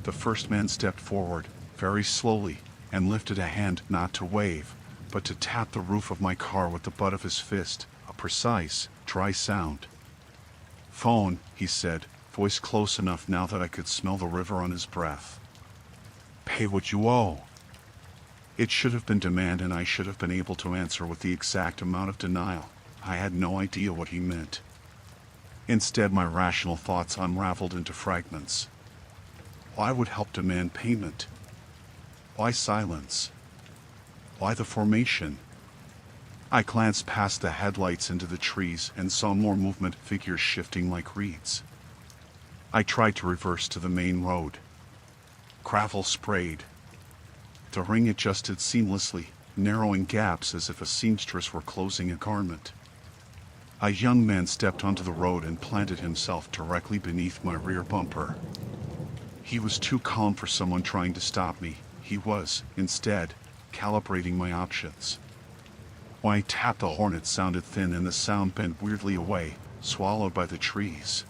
The first man stepped forward, very slowly, and lifted a hand not to wave, but to tap the roof of my car with the butt of his fist, a precise, dry sound. "Phone," he said, voice close enough now that I could smell the river on his breath. "Pay what you owe." It should have been demand and I should have been able to answer with the exact amount of denial. I had no idea what he meant. Instead, my rational thoughts unraveled into fragments. Why would help demand payment? Why silence? Why the formation? I glanced past the headlights into the trees and saw more movement, figures shifting like reeds. I tried to reverse to the main road. Gravel sprayed. The ring adjusted seamlessly, narrowing gaps as if a seamstress were closing a garment. A young man stepped onto the road and planted himself directly beneath my rear bumper. He was too calm for someone trying to stop me. He was, instead, calibrating my options. When I tapped the horn it sounded thin and the sound bent weirdly away, swallowed by the trees.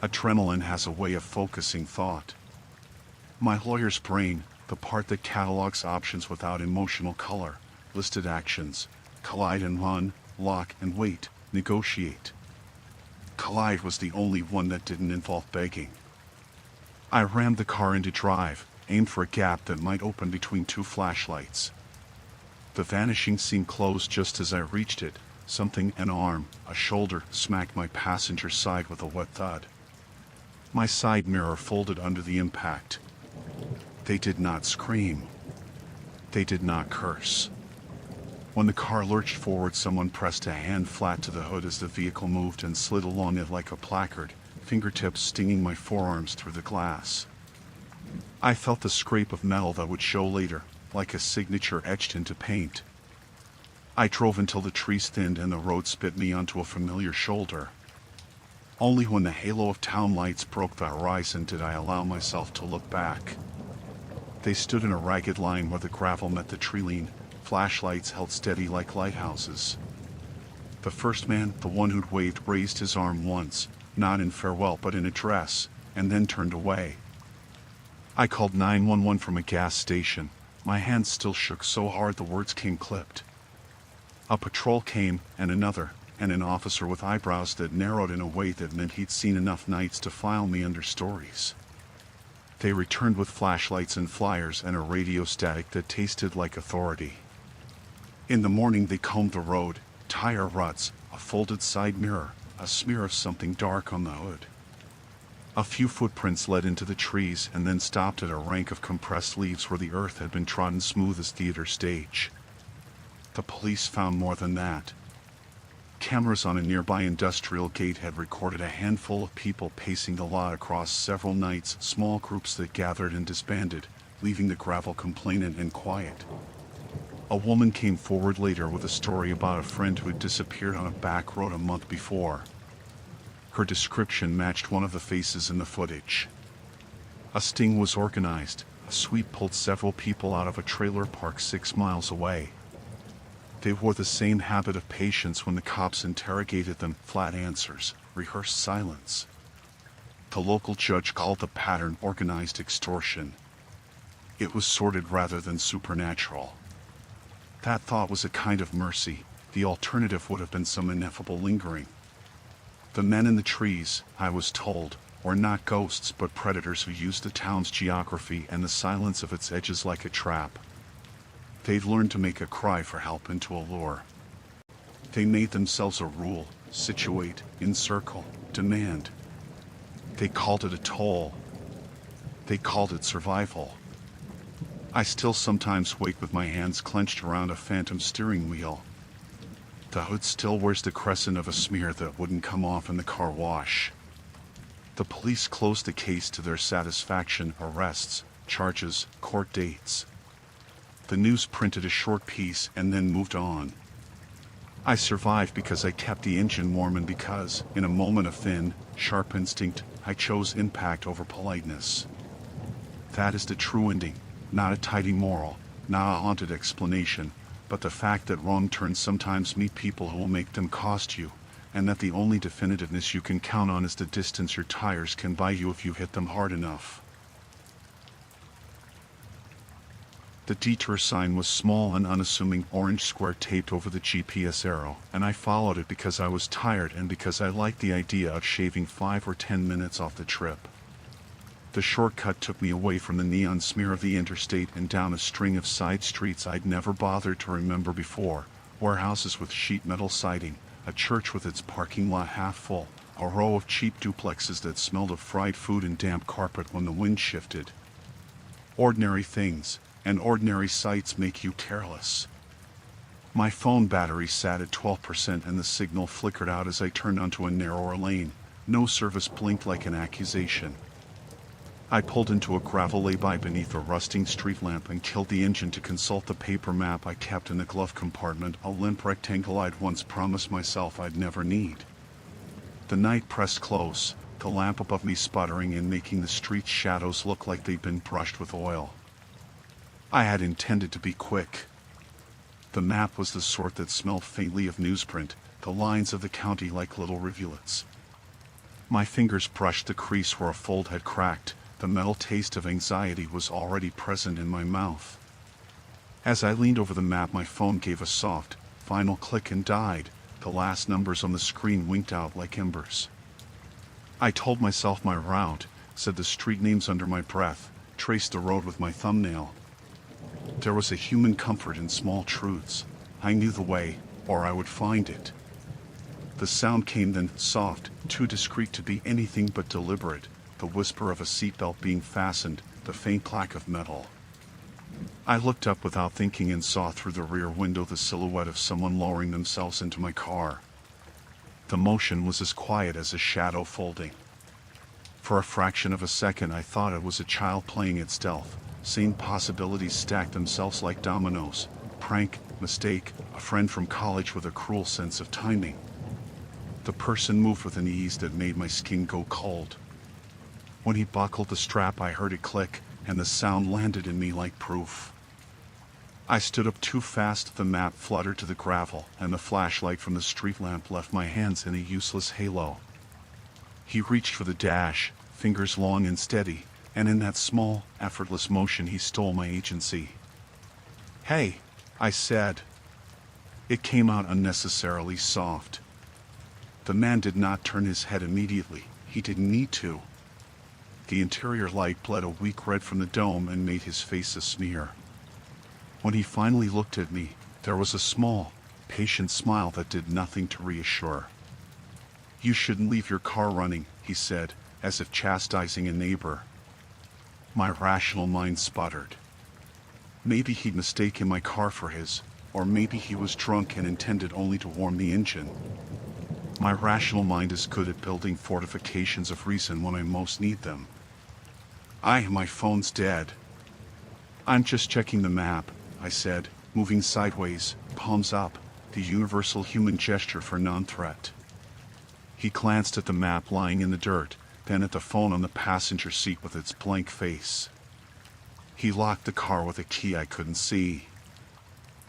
Adrenaline has a way of focusing thought. My lawyer's brain, the part that catalogs options without emotional color, listed actions: collide and run, lock and wait, negotiate. Collide was the only one that didn't involve begging. I rammed the car into drive, aimed for a gap that might open between two flashlights. The Vanishings seemed closed just as I reached it. Something, an arm, a shoulder, smacked my passenger side with a wet thud. My side mirror folded under the impact. They did not scream. They did not curse. When the car lurched forward, someone pressed a hand flat to the hood as the vehicle moved and slid along it like a placard, fingertips stinging my forearms through the glass. I felt the scrape of metal that would show later, like a signature etched into paint. I drove until the trees thinned and the road spit me onto a familiar shoulder. Only when the halo of town lights broke the horizon did I allow myself to look back. They stood in a ragged line where the gravel met the tree-line, flashlights held steady like lighthouses. The first man, the one who'd waved, raised his arm once, not in farewell but in address, and then turned away. I called 911 from a gas station. My hands still shook so hard the words came clipped. A patrol came, and another, and an officer with eyebrows that narrowed in a way that meant he'd seen enough nights to file me under stories. They returned with flashlights and flyers and a radio static that tasted like authority. In the morning they combed the road, tire ruts, a folded side mirror, a smear of something dark on the hood. A few footprints led into the trees and then stopped at a rank of compressed leaves where the earth had been trodden smooth as theater stage. The police found more than that. Cameras on a nearby industrial gate had recorded a handful of people pacing the lot across several nights, small groups that gathered and disbanded, leaving the gravel complainant and quiet. A woman came forward later with a story about a friend who had disappeared on a back road a month before. Her description matched one of the faces in the footage. A sting was organized. A sweep pulled several people out of a trailer park 6 miles away. They wore the same habit of patience when the cops interrogated them: flat answers, rehearsed silence. The local judge called the pattern organized extortion. It was sordid rather than supernatural. That thought was a kind of mercy. The alternative would have been some ineffable lingering. The men in the trees, I was told, were not ghosts but predators who used the town's geography and the silence of its edges like a trap. They'd learned to make a cry for help into a lure. They made themselves a rule: situate, encircle, demand. They called it a toll. They called it survival. I still sometimes wake with my hands clenched around a phantom steering wheel. The hood still wears the crescent of a smear that wouldn't come off in the car wash. The police closed the case to their satisfaction: arrests, charges, court dates. The news printed a short piece and then moved on. I survived because I kept the engine warm and because, in a moment of thin, sharp instinct, I chose impact over politeness. That is the true ending, not a tidy moral, not a haunted explanation, but the fact that wrong turns sometimes meet people who will make them cost you, and that the only definitiveness you can count on is the distance your tires can buy you if you hit them hard enough. The detour sign was small and unassuming, orange square taped over the GPS arrow, and I followed it because I was tired and because I liked the idea of shaving 5 or 10 minutes off the trip. The shortcut took me away from the neon smear of the interstate and down a string of side streets I'd never bothered to remember before: warehouses with sheet metal siding, a church with its parking lot half full, a row of cheap duplexes that smelled of fried food and damp carpet when the wind shifted. Ordinary things and ordinary sights make you careless. My phone battery sat at 12% and the signal flickered out as I turned onto a narrower lane. No service blinked like an accusation. I pulled into a gravel lay-by beneath a rusting street lamp and killed the engine to consult the paper map I kept in the glove compartment, a limp rectangle I'd once promised myself I'd never need. The night pressed close, the lamp above me sputtering and making the street's shadows look like they'd been brushed with oil. I had intended to be quick. The map was the sort that smelled faintly of newsprint, the lines of the county like little rivulets. My fingers brushed the crease where a fold had cracked. The metal taste of anxiety was already present in my mouth. As I leaned over the map, my phone gave a soft, final click and died. The last numbers on the screen winked out like embers. I told myself my route, said the street names under my breath, traced the road with my thumbnail. There was a human comfort in small truths. I knew the way, or I would find it. The sound came then, soft, too discreet to be anything but deliberate, the whisper of a seatbelt being fastened, the faint clack of metal. I looked up without thinking and saw through the rear window the silhouette of someone lowering themselves into my car. The motion was as quiet as a shadow folding. For a fraction of a second I thought it was a child playing at stealth. Same possibilities stacked themselves like dominoes: prank, mistake, a friend from college with a cruel sense of timing. The person moved with an ease that made my skin go cold. When he buckled the strap, I heard it click, and the sound landed in me like proof. I stood up too fast. The map fluttered to the gravel, and the flashlight from the street lamp left my hands in a useless halo. He reached for the dash, fingers long and steady, and in that small, effortless motion he stole my agency. "Hey," I said. It came out unnecessarily soft. The man did not turn his head immediately. He didn't need to. The interior light bled a weak red from the dome and made his face a smear. When he finally looked at me, there was a small, patient smile that did nothing to reassure. "You shouldn't leave your car running," he said, as if chastising a neighbor. My rational mind sputtered. Maybe he'd mistaken my car for his, or maybe he was drunk and intended only to warm the engine. My rational mind is good at building fortifications of reason when I most need them. My phone's dead. I'm just checking the map, I said, moving sideways, palms up, the universal human gesture for non-threat. He glanced at the map lying in the dirt, then at the phone on the passenger seat with its blank face. He locked the car with a key I couldn't see.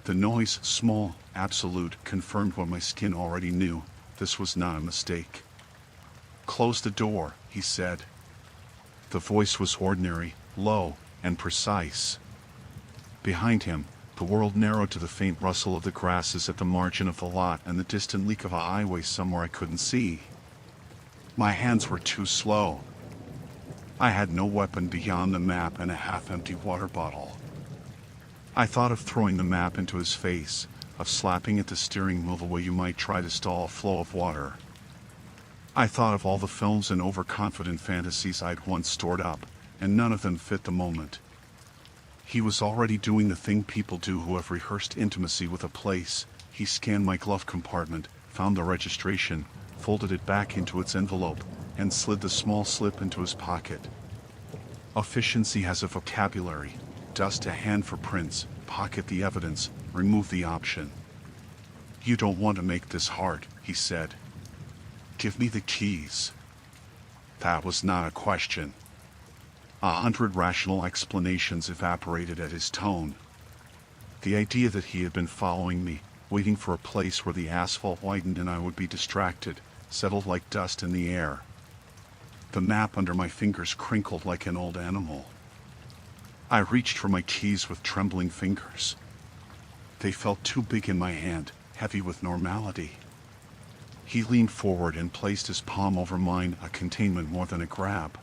The noise, small, absolute, confirmed what my skin already knew. This was not a mistake. Close the door, he said. The voice was ordinary, low, and precise. Behind him, the world narrowed to the faint rustle of the grasses at the margin of the lot and the distant leak of a highway somewhere I couldn't see. My hands were too slow. I had no weapon beyond the map and a half-empty water bottle. I thought of throwing the map into his face, of slapping at the steering wheel the way you might try to stall a flow of water. I thought of all the films and overconfident fantasies I'd once stored up, and none of them fit the moment. He was already doing the thing people do who have rehearsed intimacy with a place. He scanned my glove compartment, found the registration, folded it back into its envelope, and slid the small slip into his pocket. Efficiency has a vocabulary. Dust a hand for prints, pocket the evidence, remove the option. You don't want to make this hard, he said. Give me the keys. That was not a question. 100 rational explanations evaporated at his tone. The idea that he had been following me, waiting for a place where the asphalt widened and I would be distracted, settled like dust in the air. The map under my fingers crinkled like an old animal. I reached for my keys with trembling fingers. They felt too big in my hand, heavy with normality. He leaned forward and placed his palm over mine, a containment more than a grab.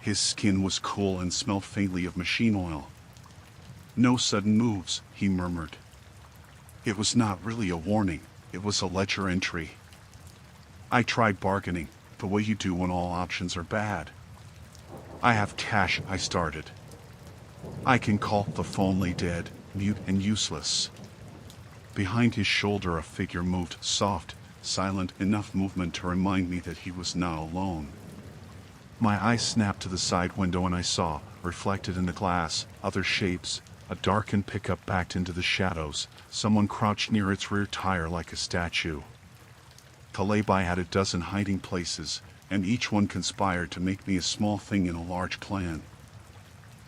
His skin was cool and smelled faintly of machine oil. No sudden moves, he murmured. It was not really a warning, it was a ledger entry. I tried bargaining, the way you do when all options are bad. I have cash, I started. I can call. The phone lay dead, mute and useless. Behind his shoulder a figure moved, soft, silent, enough movement to remind me that he was not alone. My eyes snapped to the side window and I saw, reflected in the glass, other shapes, a darkened pickup backed into the shadows, someone crouched near its rear tire like a statue. The lay-by had a dozen hiding places, and each one conspired to make me a small thing in a large plan.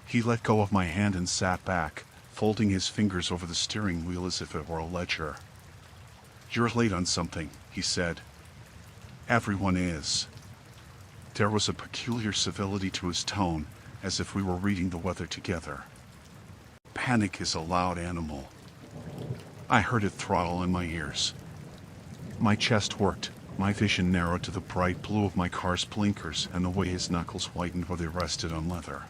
He let go of my hand and sat back, folding his fingers over the steering wheel as if it were a ledger. You're late on something, he said. Everyone is. There was a peculiar civility to his tone, as if we were reading the weather together. Panic is a loud animal. I heard it throttle in my ears. My chest worked, my vision narrowed to the bright blue of my car's blinkers and the way his knuckles whitened where they rested on leather.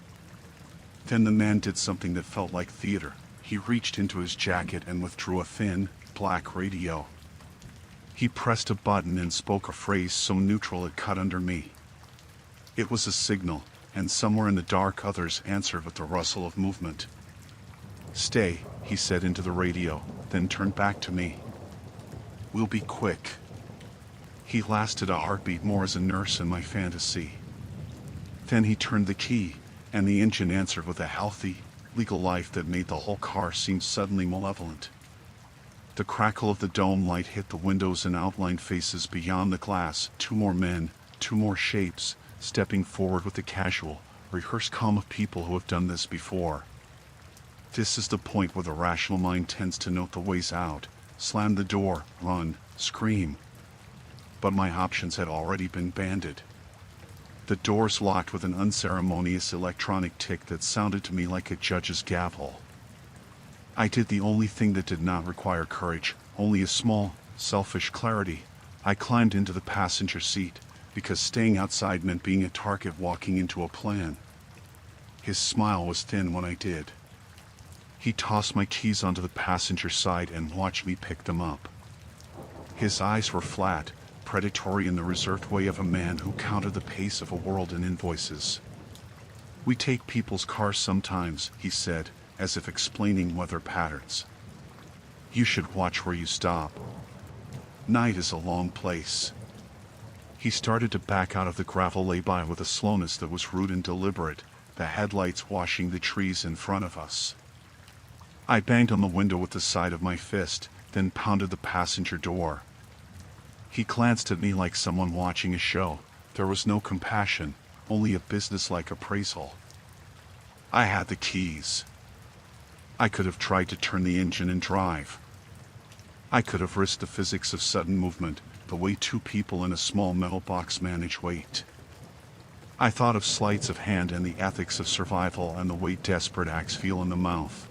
Then the man did something that felt like theater. He reached into his jacket and withdrew a thin, black radio. He pressed a button and spoke a phrase so neutral it cut under me. It was a signal, and somewhere in the dark others answered with the rustle of movement. Stay, he said into the radio, then turned back to me. We'll be quick. He lasted a heartbeat more as a nurse in my fantasy. Then he turned the key, and the engine answered with a healthy, legal life that made the whole car seem suddenly malevolent. The crackle of the dome light hit the windows and outlined faces beyond the glass, 2 more men, 2 more shapes, stepping forward with the casual, rehearsed calm of people who have done this before. This is the point where the rational mind tends to note the ways out, slam the door, run, scream. But my options had already been banded. The doors locked with an unceremonious electronic tick that sounded to me like a judge's gavel. I did the only thing that did not require courage, only a small, selfish clarity. I climbed into the passenger seat, because staying outside meant being a target walking into a plan. His smile was thin when I did. He tossed my keys onto the passenger side and watched me pick them up. His eyes were flat, predatory in the reserved way of a man who counted the pace of a world in invoices. We take people's cars sometimes, he said, as if explaining weather patterns. You should watch where you stop. Night is a long place. He started to back out of the gravel lay-by with a slowness that was rude and deliberate, the headlights washing the trees in front of us. I banged on the window with the side of my fist, then pounded the passenger door. He glanced at me like someone watching a show. There was no compassion, only a businesslike appraisal. I had the keys. I could have tried to turn the engine and drive. I could have risked the physics of sudden movement, the way two people in a small metal box manage weight. I thought of sleights of hand and the ethics of survival and the way desperate acts feel in the mouth.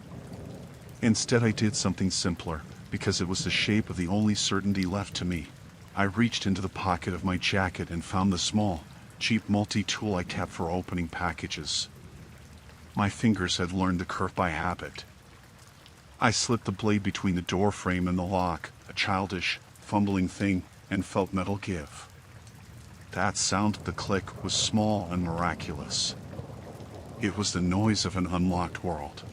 Instead, I did something simpler, because it was the shape of the only certainty left to me. I reached into the pocket of my jacket and found the small, cheap multi-tool I kept for opening packages. My fingers had learned the curve by habit. I slipped the blade between the door frame and the lock, a childish, fumbling thing, and felt metal give. That sound, the click, was small and miraculous. It was the noise of an unlocked world.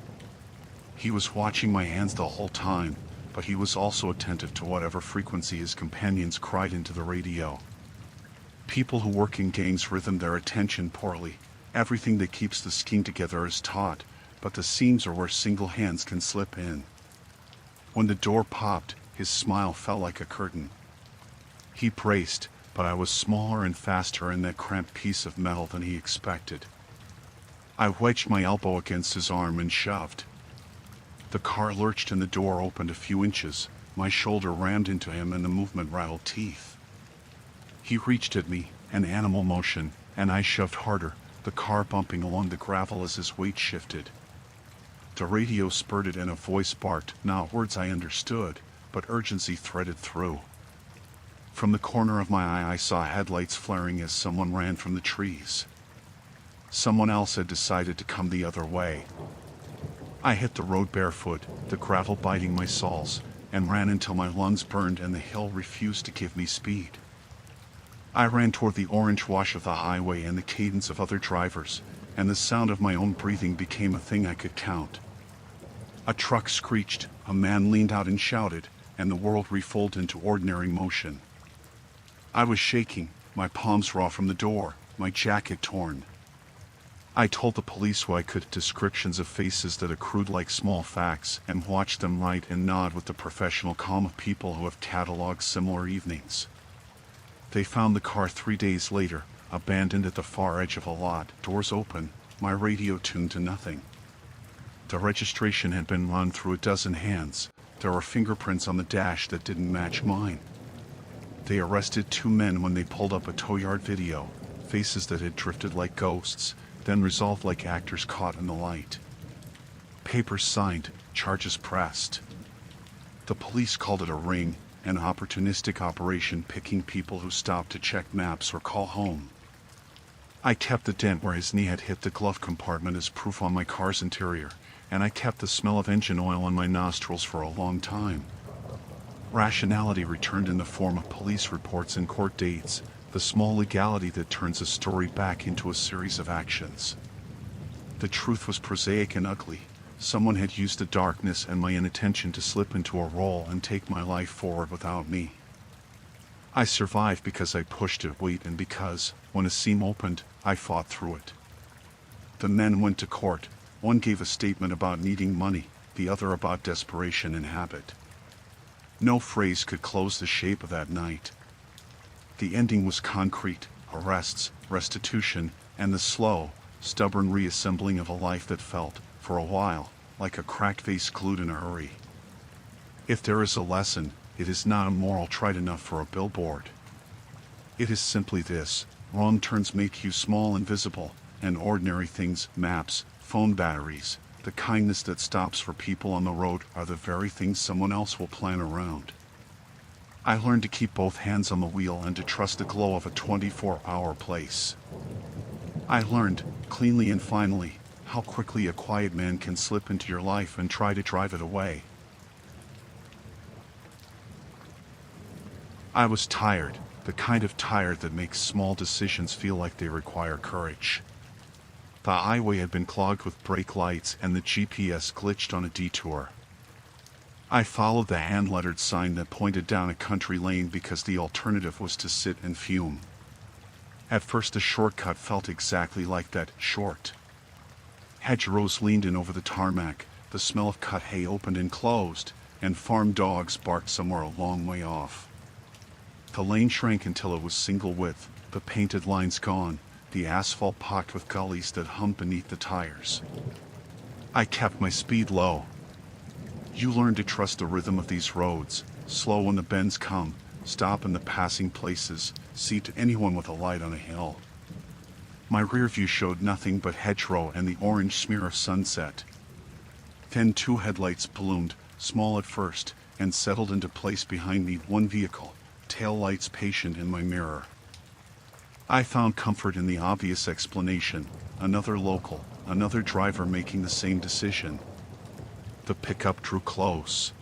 He was watching my hands the whole time, but he was also attentive to whatever frequency his companions cried into the radio. People who work in gangs rhythm their attention poorly. Everything that keeps the scheme together is taut, but the seams are where single hands can slip in. When the door popped, his smile fell like a curtain. He braced, but I was smaller and faster in that cramped piece of metal than he expected. I wedged my elbow against his arm and shoved. The car lurched and the door opened a few inches. My shoulder rammed into him and the movement rattled teeth. He reached at me, an animal motion, and I shoved harder, the car bumping along the gravel as his weight shifted. The radio spurted and a voice barked, not words I understood, but urgency threaded through. From the corner of my eye I saw headlights flaring as someone ran from the trees. Someone else had decided to come the other way. I hit the road barefoot, the gravel biting my soles, and ran until my lungs burned and the hill refused to give me speed. I ran toward the orange wash of the highway and the cadence of other drivers, and the sound of my own breathing became a thing I could count. A truck screeched, a man leaned out and shouted, and the world refolded into ordinary motion. I was shaking, my palms raw from the door, my jacket torn. I told the police who I could descriptions of faces that accrued like small facts and watched them write and nod with the professional calm of people who have cataloged similar evenings. They found the car 3 days later, abandoned at the far edge of a lot, doors open, my radio tuned to nothing. The registration had been run through a dozen hands. There were fingerprints on the dash that didn't match mine. They arrested 2 men when they pulled up a tow yard video, faces that had drifted like ghosts, then resolved like actors caught in the light. Papers signed, charges pressed. The police called it a ring, an opportunistic operation picking people who stopped to check maps or call home. I kept the dent where his knee had hit the glove compartment as proof on my car's interior, and I kept the smell of engine oil in my nostrils for a long time. Rationality returned in the form of police reports and court dates, the small legality that turns a story back into a series of actions. The truth was prosaic and ugly. Someone had used the darkness and my inattention to slip into a role and take my life forward without me. I survived because I pushed it weight and because, when a seam opened, I fought through it. The men went to court. One gave a statement about needing money, the other about desperation and habit. No phrase could close the shape of that night. The ending was concrete: arrests, restitution, and the slow, stubborn reassembling of a life that felt, for a while, like a cracked vase glued in a hurry. If there is a lesson, it is not a moral trite enough for a billboard. It is simply this: wrong turns make you small and visible, and ordinary things, maps, phone batteries, the kindness that stops for people on the road, are the very things someone else will plan around. I learned to keep both hands on the wheel and to trust the glow of a 24-hour place. I learned, cleanly and finally, how quickly a quiet man can slip into your life and try to drive it away. I was tired, the kind of tired that makes small decisions feel like they require courage. The highway had been clogged with brake lights and the GPS glitched on a detour. I followed the hand-lettered sign that pointed down a country lane because the alternative was to sit and fume. At first the shortcut felt exactly like that, short. Hedgerows leaned in over the tarmac, the smell of cut hay opened and closed, and farm dogs barked somewhere a long way off. The lane shrank until it was single width, the painted lines gone, the asphalt pocked with gullies that hummed beneath the tires. I kept my speed low. You learn to trust the rhythm of these roads, slow when the bends come, stop in the passing places, see to anyone with a light on a hill. My rear view showed nothing but hedgerow and the orange smear of sunset. Then 2 headlights bloomed, small at first, and settled into place behind me, one vehicle, tail lights patient in my mirror. I found comfort in the obvious explanation, another local, another driver making the same decision. The pickup drew close.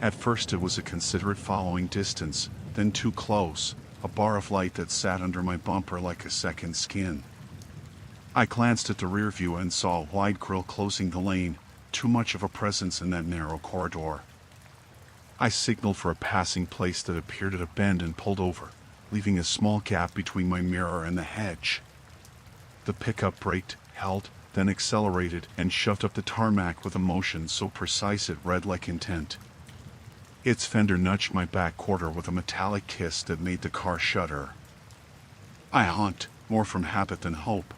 At first it was a considerate following distance, then too close, a bar of light that sat under my bumper like a second skin. I glanced at the rear view and saw a wide grille closing the lane, too much of a presence in that narrow corridor. I signaled for a passing place that appeared at a bend and pulled over, leaving a small gap between my mirror and the hedge. The pickup braked, held, then accelerated and shoved up the tarmac with a motion so precise it read like intent. Its fender nudged my back quarter with a metallic kiss that made the car shudder. I honked, more from habit than hope.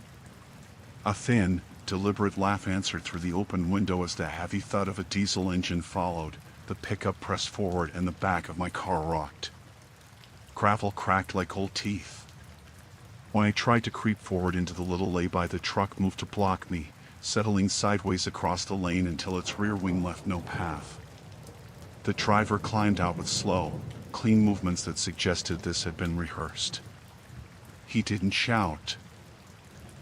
A thin, deliberate laugh answered through the open window as the heavy thud of a diesel engine followed. The pickup pressed forward and the back of my car rocked. Gravel cracked like old teeth. When I tried to creep forward into the little lay-by, the truck moved to block me, settling sideways across the lane until its rear wing left no path. The driver climbed out with slow, clean movements that suggested this had been rehearsed. He didn't shout.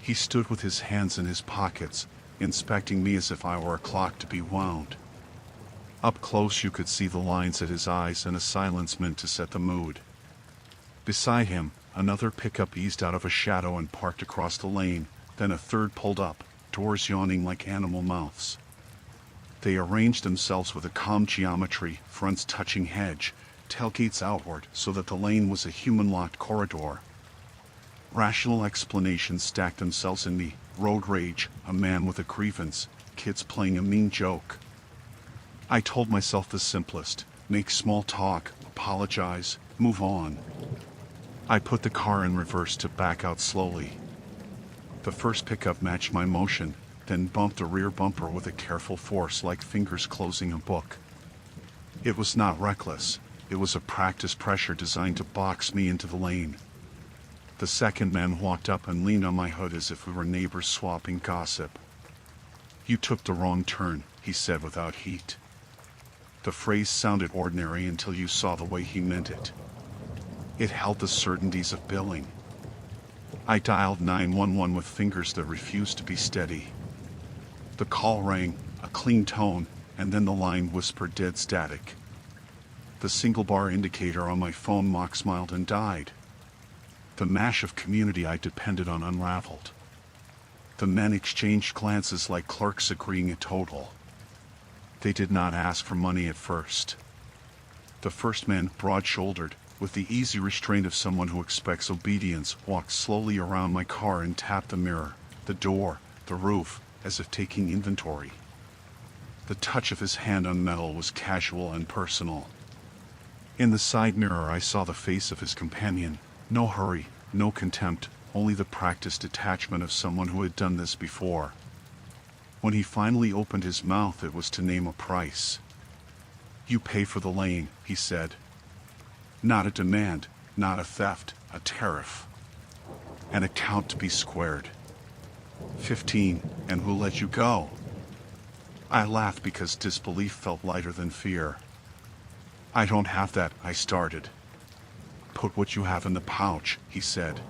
He stood with his hands in his pockets, inspecting me as if I were a clock to be wound. Up close you could see the lines at his eyes and a silence meant to set the mood. Beside him, another pickup eased out of a shadow and parked across the lane, then a third pulled up, doors yawning like animal mouths. They arranged themselves with a calm geometry, fronts touching hedge, tailgates outward so that the lane was a human-locked corridor. Rational explanations stacked themselves in me, road rage, a man with a grievance, kids playing a mean joke. I told myself the simplest, make small talk, apologize, move on. I put the car in reverse to back out slowly. The first pickup matched my motion, then bumped the rear bumper with a careful force like fingers closing a book. It was not reckless, it was a practice pressure designed to box me into the lane. The second man walked up and leaned on my hood as if we were neighbors swapping gossip. "You took the wrong turn," he said without heat. The phrase sounded ordinary until you saw the way he meant it. It held the certainties of billing. I dialed 911 with fingers that refused to be steady. The call rang, a clean tone, and then the line whispered dead static. The single bar indicator on my phone mock smiled and died. The mash of community I depended on unraveled. The men exchanged glances like clerks agreeing a total. They did not ask for money at first. The first man, broad-shouldered, with the easy restraint of someone who expects obedience, walked slowly around my car and tapped the mirror, the door, the roof, as if taking inventory. The touch of his hand on metal was casual and personal. In the side mirror I saw the face of his companion. No hurry, no contempt, only the practiced detachment of someone who had done this before. When he finally opened his mouth, it was to name a price. "You pay for the lane," he said. Not a demand, not a theft, a tariff. An account to be squared. 15, and we'll let you go. I laughed because disbelief felt lighter than fear. "I don't have that," I started. "Put what you have in the pouch," he said.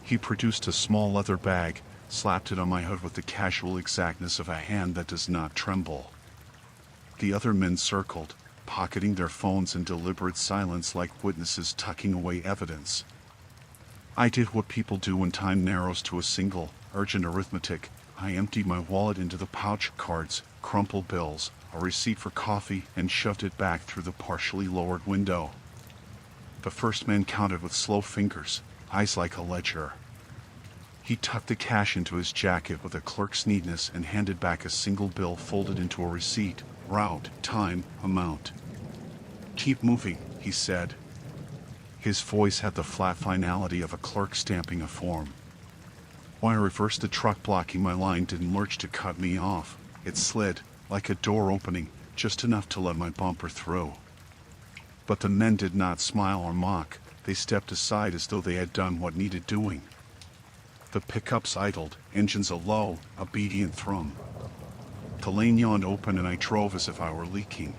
He produced a small leather bag, slapped it on my hood with the casual exactness of a hand that does not tremble. The other men circled, pocketing their phones in deliberate silence like witnesses tucking away evidence. I did what people do when time narrows to a single, urgent arithmetic. I emptied my wallet into the pouch, cards, crumpled bills, a receipt for coffee, and shoved it back through the partially lowered window. The first man counted with slow fingers, eyes like a ledger. He tucked the cash into his jacket with a clerk's neatness and handed back a single bill folded into a receipt, route, time, amount. "Keep moving," he said. His voice had the flat finality of a clerk stamping a form. When I reversed, the truck blocking my line didn't lurch to cut me off. It slid, like a door opening, just enough to let my bumper through. But the men did not smile or mock. They stepped aside as though they had done what needed doing. The pickups idled, engines a low, obedient thrum. The lane yawned open and I drove as if I were leaking.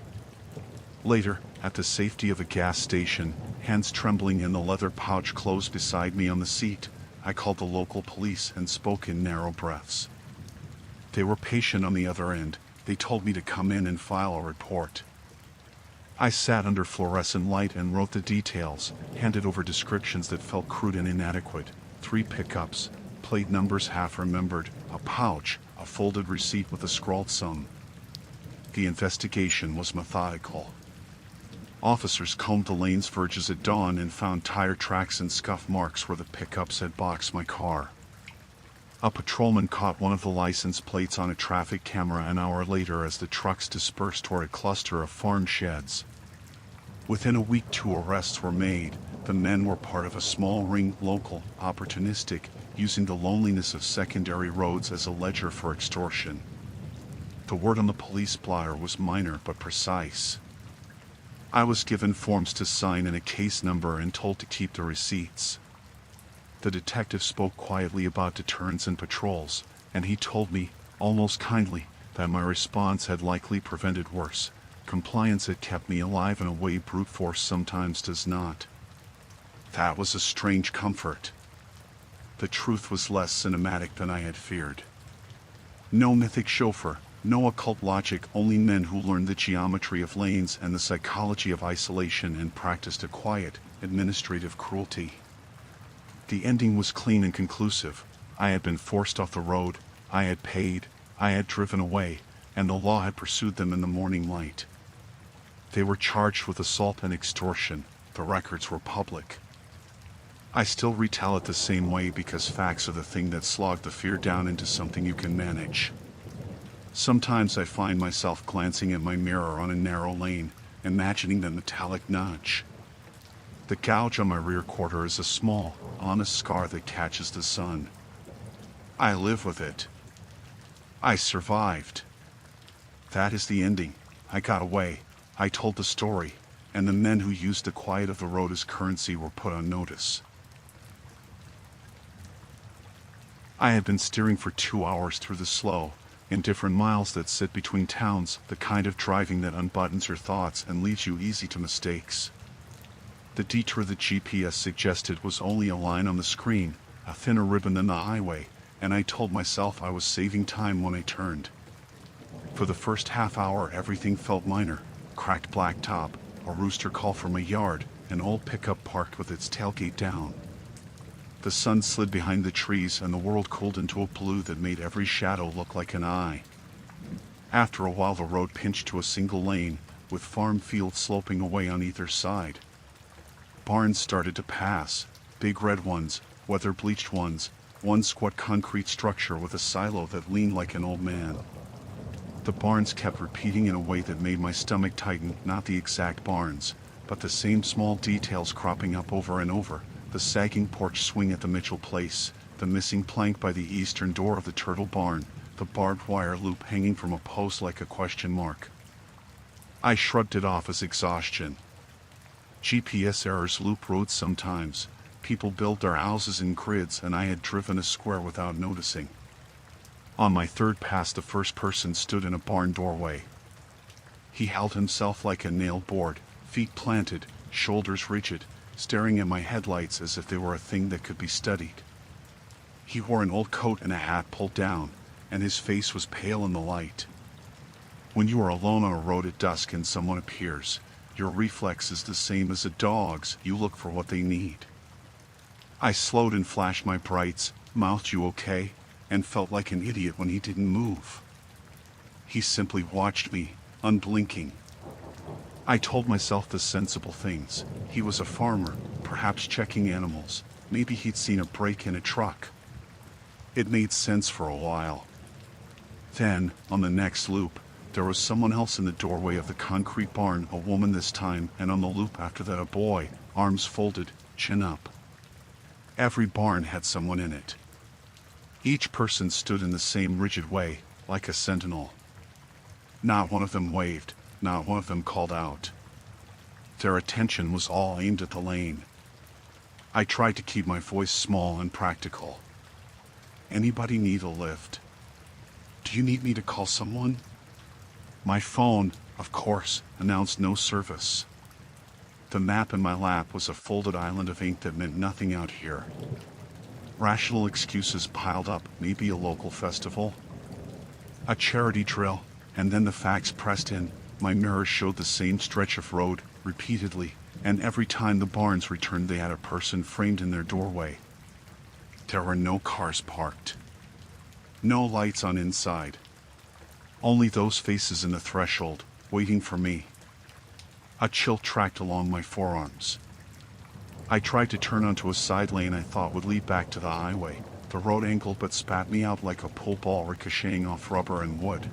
Later, at the safety of a gas station, hands trembling and the leather pouch closed beside me on the seat, I called the local police and spoke in narrow breaths. They were patient on the other end. They told me to come in and file a report. I sat under fluorescent light and wrote the details, handed over descriptions that felt crude and inadequate. 3 pickups, plate numbers half remembered, a pouch, a folded receipt with a scrawled sum. The investigation was methodical. Officers combed the lane's verges at dawn and found tire tracks and scuff marks where the pickups had boxed my car. A patrolman caught one of the license plates on a traffic camera an hour later as the trucks dispersed toward a cluster of farm sheds. Within a week, 2 arrests were made. The men were part of a small ring, local, opportunistic, using the loneliness of secondary roads as a ledger for extortion. The word on the police blotter was minor but precise. I was given forms to sign and a case number and told to keep the receipts. The detective spoke quietly about deterrence and patrols, and he told me, almost kindly, that my response had likely prevented worse. Compliance had kept me alive in a way brute force sometimes does not. That was a strange comfort. The truth was less cinematic than I had feared. No mythic chauffeur, no occult logic, only men who learned the geometry of lanes and the psychology of isolation and practiced a quiet, administrative cruelty. The ending was clean and conclusive. I had been forced off the road, I had paid, I had driven away, and the law had pursued them in the morning light. They were charged with assault and extortion. The records were public. I still retell it the same way because facts are the thing that slog the fear down into something you can manage. Sometimes I find myself glancing at my mirror on a narrow lane, imagining the metallic notch. The gouge on my rear quarter is a small, honest scar that catches the sun. I live with it. I survived. That is the ending. I got away. I told the story, and the men who used the quiet of the road as currency were put on notice. I had been steering for 2 hours through the slow, indifferent miles that sit between towns, the kind of driving that unbuttons your thoughts and leaves you easy to mistakes. The detour the GPS suggested was only a line on the screen, a thinner ribbon than the highway, and I told myself I was saving time when I turned. For the first half hour everything felt minor: cracked blacktop, a rooster call from a yard, an old pickup parked with its tailgate down. The sun slid behind the trees and the world cooled into a blue that made every shadow look like an eye. After a while the road pinched to a single lane, with farm fields sloping away on either side. Barns started to pass, big red ones, weather-bleached ones, one squat concrete structure with a silo that leaned like an old man. The barns kept repeating in a way that made my stomach tighten, not the exact barns, but the same small details cropping up over and over: the sagging porch swing at the Mitchell place, the missing plank by the eastern door of the Turtle barn, the barbed wire loop hanging from a post like a question mark. I shrugged it off as exhaustion. GPS errors loop roads sometimes. People build their houses in grids, and I had driven a square without noticing. On my third pass the first person stood in a barn doorway. He held himself like a nailed board, feet planted, shoulders rigid, staring at my headlights as if they were a thing that could be studied. He wore an old coat and a hat pulled down, and his face was pale in the light. When you are alone on a road at dusk and someone appears, your reflex is the same as a dog's: you look for what they need. I slowed and flashed my brights, mouthed "You okay?" and felt like an idiot when he didn't move. He simply watched me, unblinking. I told myself the sensible things. He was a farmer, perhaps checking animals. Maybe he'd seen a break in a truck. It made sense for a while. Then, on the next loop, there was someone else in the doorway of the concrete barn, a woman this time, and on the loop after that a boy, arms folded, chin up. Every barn had someone in it. Each person stood in the same rigid way, like a sentinel. Not one of them waved, not one of them called out. Their attention was all aimed at the lane. I tried to keep my voice small and practical. Anybody need a lift? Do you need me to call someone? My phone, of course, announced no service. The map in my lap was a folded island of ink that meant nothing out here. Rational excuses piled up, maybe a local festival, a charity drill, and then the facts pressed in. My mirror showed the same stretch of road, repeatedly, and every time the barns returned they had a person framed in their doorway. There were no cars parked. No lights on inside. Only those faces in the threshold, waiting for me. A chill tracked along my forearms. I tried to turn onto a side lane I thought would lead back to the highway. The road angled but spat me out like a pool ball ricocheting off rubber and wood.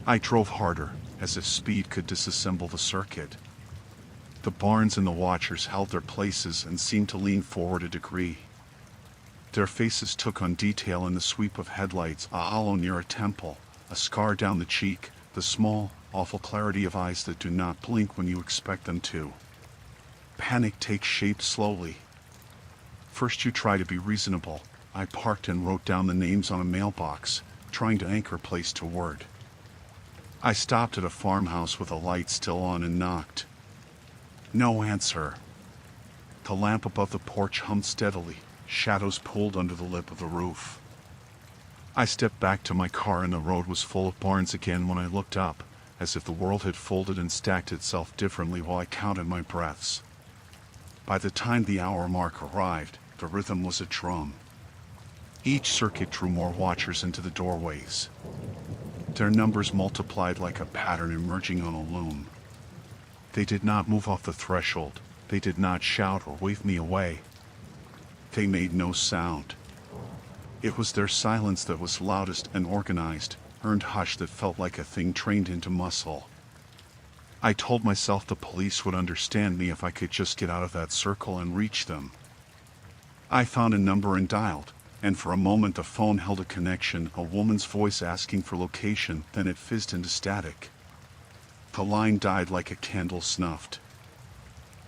I drove harder, as if speed could disassemble the circuit. The barns and the watchers held their places and seemed to lean forward a degree. Their faces took on detail in the sweep of headlights, a hollow near a temple, a scar down the cheek, the small, awful clarity of eyes that do not blink when you expect them to. Panic takes shape slowly. First you try to be reasonable. I parked and wrote down the names on a mailbox, trying to anchor place to word. I stopped at a farmhouse with a light still on and knocked. No answer. The lamp above the porch hummed steadily, shadows pulled under the lip of the roof. I stepped back to my car and the road was full of barns again when I looked up, as if the world had folded and stacked itself differently while I counted my breaths. By the time the hour mark arrived, the rhythm was a drum. Each circuit drew more watchers into the doorways. Their numbers multiplied like a pattern emerging on a loom. They did not move off the threshold. They did not shout or wave me away. They made no sound. It was their silence that was loudest and organized, earned hush that felt like a thing trained into muscle. I told myself the police would understand me if I could just get out of that circle and reach them. I found a number and dialed, and for a moment the phone held a connection, a woman's voice asking for location, then it fizzed into static. The line died like a candle snuffed.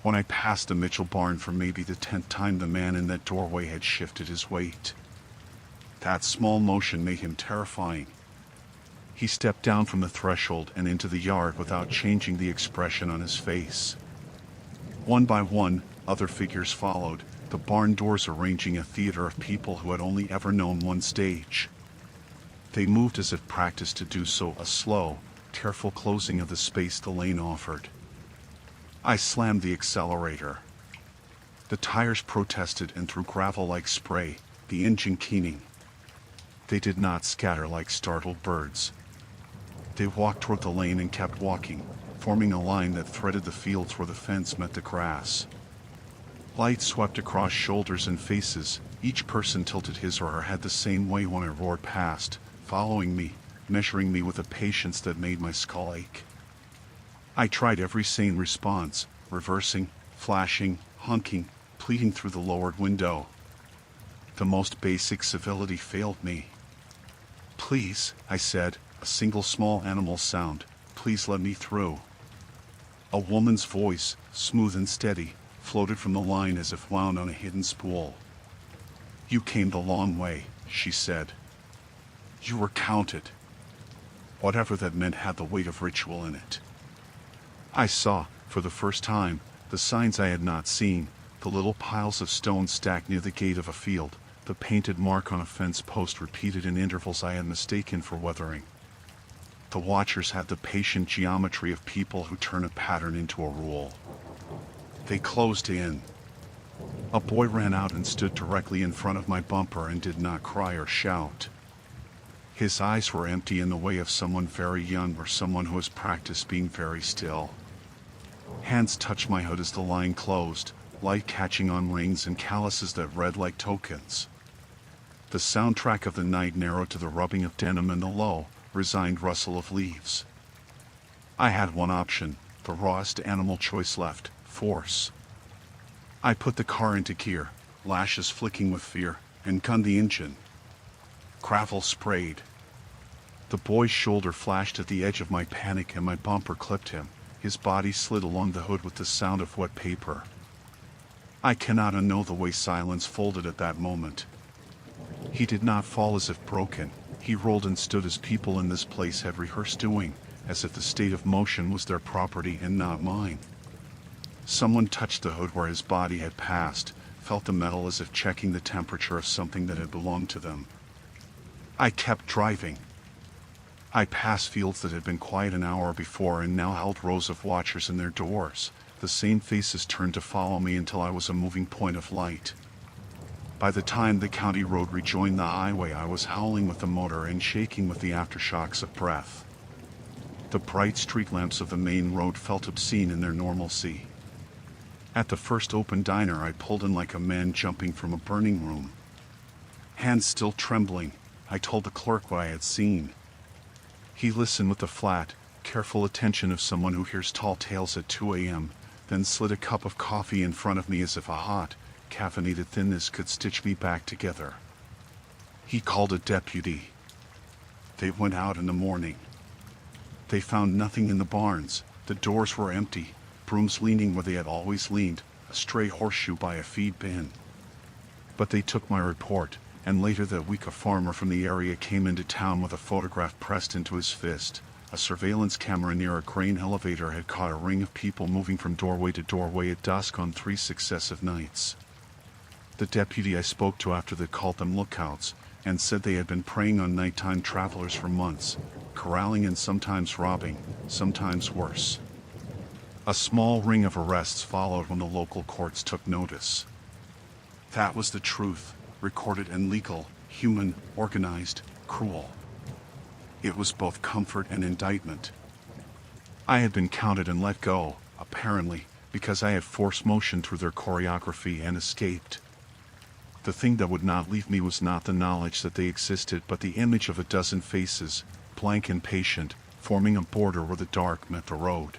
When I passed the Mitchell barn for maybe the 10th time, the man in that doorway had shifted his weight. That small motion made him terrifying. He stepped down from the threshold and into the yard without changing the expression on his face. One by one, other figures followed, the barn doors arranging a theater of people who had only ever known one stage. They moved as if practiced to do so, a slow, careful closing of the space the lane offered. I slammed the accelerator. The tires protested and threw gravel like spray, the engine keening. They did not scatter like startled birds. They walked toward the lane and kept walking, forming a line that threaded the fields where the fence met the grass. Light swept across shoulders and faces. Each person tilted his or her head the same way when I roared past, following me, measuring me with a patience that made my skull ache. I tried every sane response, reversing, flashing, honking, pleading through the lowered window. The most basic civility failed me. "Please," I said, a single small animal sound, "please let me through." A woman's voice, smooth and steady, floated from the line as if wound on a hidden spool. "You came the long way," she said. "You were counted." Whatever that meant had the weight of ritual in it. I saw, for the first time, the signs I had not seen, the little piles of stone stacked near the gate of a field, the painted mark on a fence post repeated in intervals I had mistaken for weathering. The watchers had the patient geometry of people who turn a pattern into a rule. They closed in. A boy ran out and stood directly in front of my bumper and did not cry or shout. His eyes were empty, in the way of someone very young or someone who has practiced being very still. Hands touched my hood as the line closed, light catching on rings and calluses that read like tokens. The soundtrack of the night narrowed to the rubbing of denim and the low, resigned rustle of leaves. I had one option, the rawest animal choice left, force. I put the car into gear, lashes flicking with fear, and gunned the engine. Gravel sprayed. The boy's shoulder flashed at the edge of my panic and my bumper clipped him. His body slid along the hood with the sound of wet paper. I cannot unknow the way silence folded at that moment. He did not fall as if broken. He rolled and stood as people in this place had rehearsed doing, as if the state of motion was their property and not mine. Someone touched the hood where his body had passed, felt the metal as if checking the temperature of something that had belonged to them. I kept driving. I passed fields that had been quiet an hour before and now held rows of watchers in their doors. The same faces turned to follow me until I was a moving point of light. By the time the county road rejoined the highway, I was howling with the motor and shaking with the aftershocks of breath. The bright street lamps of the main road felt obscene in their normalcy. At the first open diner, I pulled in like a man jumping from a burning room. Hands still trembling, I told the clerk what I had seen. He listened with the flat, careful attention of someone who hears tall tales at 2 a.m., then slid a cup of coffee in front of me as if a hot, caffeinated thinness could stitch me back together. He called a deputy. They went out in the morning. They found nothing in the barns. The doors were empty, brooms leaning where they had always leaned, a stray horseshoe by a feed bin. But they took my report, and later that week a farmer from the area came into town with a photograph pressed into his fist. A surveillance camera near a grain elevator had caught a ring of people moving from doorway to doorway at dusk on 3 successive nights. The deputy I spoke to after that called them lookouts, and said they had been preying on nighttime travelers for months, corralling and sometimes robbing, sometimes worse. A small ring of arrests followed when the local courts took notice. That was the truth, recorded and legal, human, organized, cruel. It was both comfort and indictment. I had been counted and let go, apparently, because I had forced motion through their choreography and escaped. The thing that would not leave me was not the knowledge that they existed, but the image of a dozen faces, blank and patient, forming a border where the dark met the road.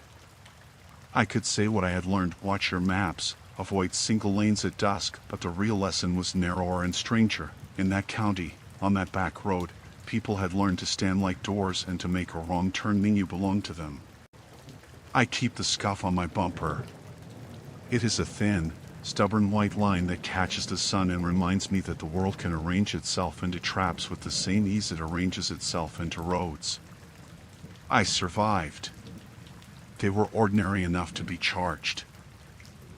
I could say what I had learned: watch your maps, avoid single lanes at dusk, but the real lesson was narrower and stranger. In that county, on that back road, people had learned to stand like doors and to make a wrong turn mean you belonged to them. I keep the scuff on my bumper. It is a thin, stubborn white line that catches the sun and reminds me that the world can arrange itself into traps with the same ease it arranges itself into roads. I survived. They were ordinary enough to be charged.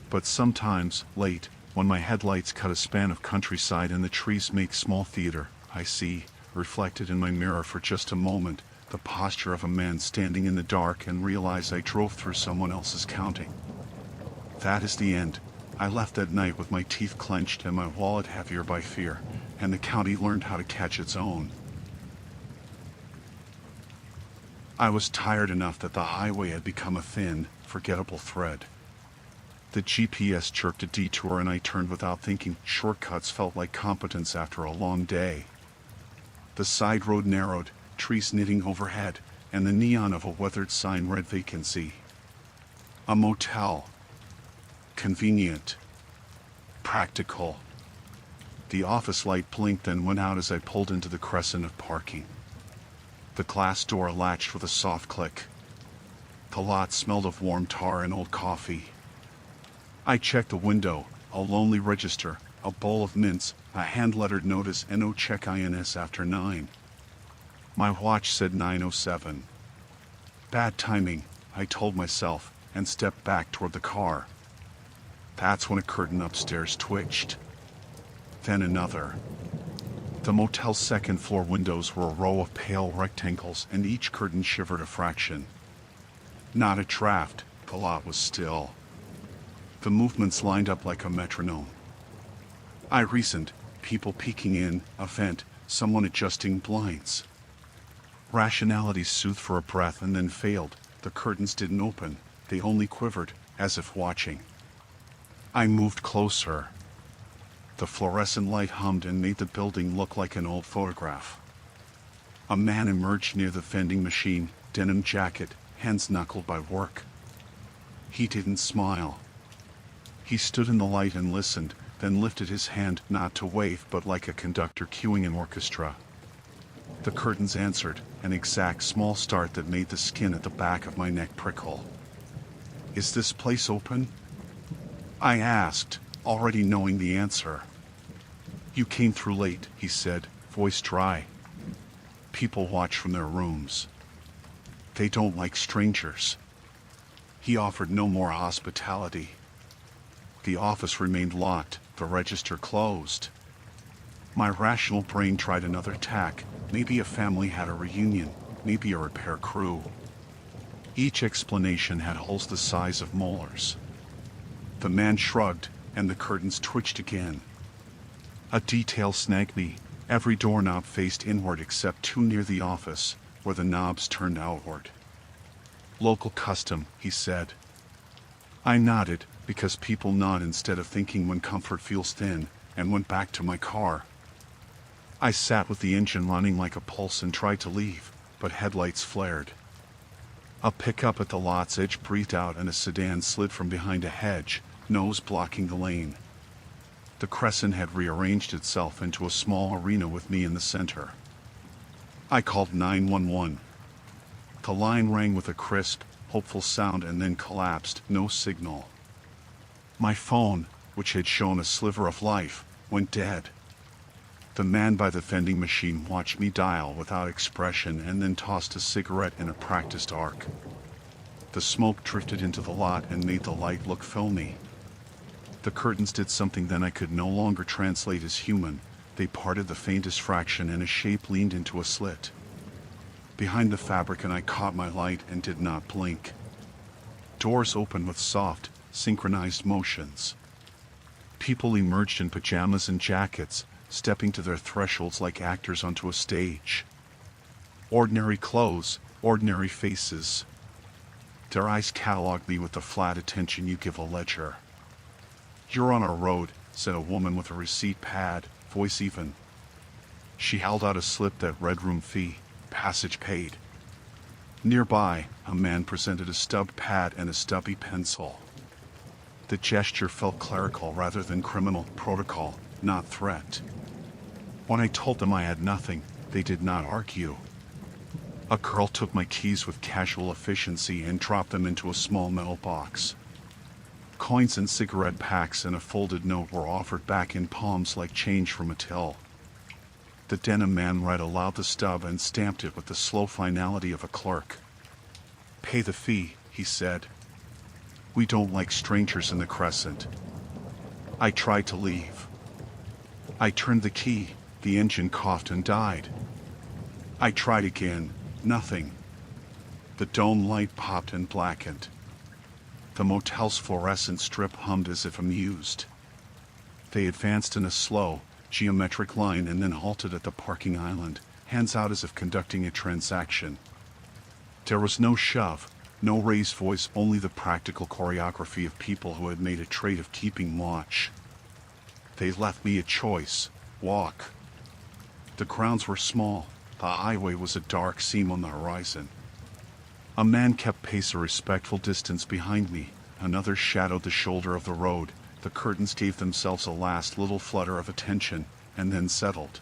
But sometimes, late, when my headlights cut a span of countryside and the trees make small theater, I see, reflected in my mirror for just a moment, the posture of a man standing in the dark and realize I drove through someone else's counting. That is the end. I left that night with my teeth clenched and my wallet heavier by fear, and the county learned how to catch its own. I was tired enough that the highway had become a thin, forgettable thread. The GPS jerked a detour and I turned without thinking. Shortcuts felt like competence after a long day. The side road narrowed, trees knitting overhead, and the neon of a weathered sign read vacancy. A motel. Convenient. Practical. The office light blinked and went out as I pulled into the crescent of parking. The glass door latched with a soft click. The lot smelled of warm tar and old coffee. I checked the window, a lonely register, a bowl of mints, a hand-lettered notice, and no check INS after 9. My watch said 9:07. Bad timing, I told myself, and stepped back toward the car. That's when a curtain upstairs twitched. Then another. The motel's second-floor windows were a row of pale rectangles, and each curtain shivered a fraction. Not a draft, the lot was still. The movements lined up like a metronome. I reasoned, people peeking in, a vent, someone adjusting blinds. Rationality soothed for a breath and then failed. The curtains didn't open, they only quivered, as if watching. I moved closer. The fluorescent light hummed and made the building look like an old photograph. A man emerged near the vending machine, denim jacket, hands knuckled by work. He didn't smile. He stood in the light and listened, then lifted his hand, not to wave but like a conductor cueing an orchestra. The curtains answered, an exact small start that made the skin at the back of my neck prickle. "Is this place open?" I asked, already knowing the answer. "You came through late," he said, voice dry. "People watch from their rooms. They don't like strangers." He offered no more hospitality. The office remained locked, the register closed. My rational brain tried another tack. Maybe a family had a reunion, maybe a repair crew. Each explanation had holes the size of molars. The man shrugged, and the curtains twitched again. A detail snagged me. Every doorknob faced inward except two near the office, where the knobs turned outward. "Local custom," he said. I nodded, because people nod instead of thinking when comfort feels thin, and went back to my car. I sat with the engine running like a pulse and tried to leave, but headlights flared. A pickup at the lot's edge breathed out and a sedan slid from behind a hedge, nose blocking the lane. The crescent had rearranged itself into a small arena with me in the center. I called 911. The line rang with a crisp, hopeful sound and then collapsed, no signal. My phone, which had shown a sliver of life, went dead. The man by the vending machine watched me dial without expression and then tossed a cigarette in a practiced arc. The smoke drifted into the lot and made the light look filmy. The curtains did something then I could no longer translate as human. They parted the faintest fraction and a shape leaned into a slit behind the fabric, and I caught my light and did not blink. Doors opened with soft, synchronized motions. People emerged in pajamas and jackets, stepping to their thresholds like actors onto a stage. Ordinary clothes, ordinary faces. Their eyes cataloged me with the flat attention you give a ledger. "You're on our road," said a woman with a receipt pad, voice even. She held out a slip that read room fee, passage paid. Nearby, a man presented a stubbed pad and a stubby pencil. The gesture felt clerical rather than criminal, protocol, not threat. When I told them I had nothing, they did not argue. A girl took my keys with casual efficiency and dropped them into a small metal box. Coins and cigarette packs and a folded note were offered back in palms like change from a till. The denim man read aloud the stub and stamped it with the slow finality of a clerk. "Pay the fee," he said. "We don't like strangers in the Crescent." I tried to leave. I turned the key, the engine coughed and died. I tried again, nothing. The dome light popped and blackened. The motel's fluorescent strip hummed as if amused. They advanced in a slow, geometric line and then halted at the parking island, hands out as if conducting a transaction. There was no shove, no raised voice, only the practical choreography of people who had made a trade of keeping watch. They left me a choice: walk. The grounds were small, the highway was a dark seam on the horizon. A man kept pace a respectful distance behind me, another shadowed the shoulder of the road. The curtains gave themselves a last little flutter of attention, and then settled.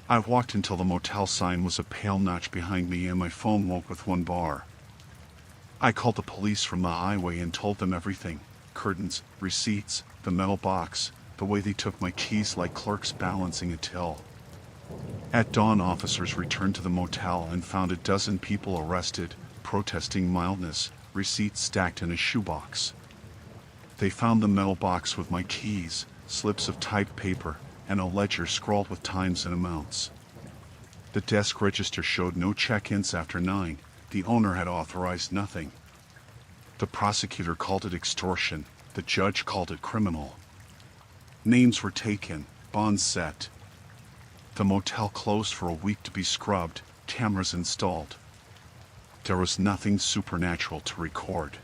I walked until the motel sign was a pale notch behind me and my phone woke with one bar. I called the police from the highway and told them everything: curtains, receipts, the metal box, the way they took my keys like clerks balancing a till. At dawn, officers returned to the motel and found a dozen people arrested, protesting mildness, receipts stacked in a shoebox. They found the metal box with my keys, slips of typed paper, and a ledger scrawled with times and amounts. The desk register showed no check-ins after 9. The owner had authorized nothing. The prosecutor called it extortion. The judge called it criminal. Names were taken, bonds set. The motel closed for a week to be scrubbed, cameras installed. There was nothing supernatural to record.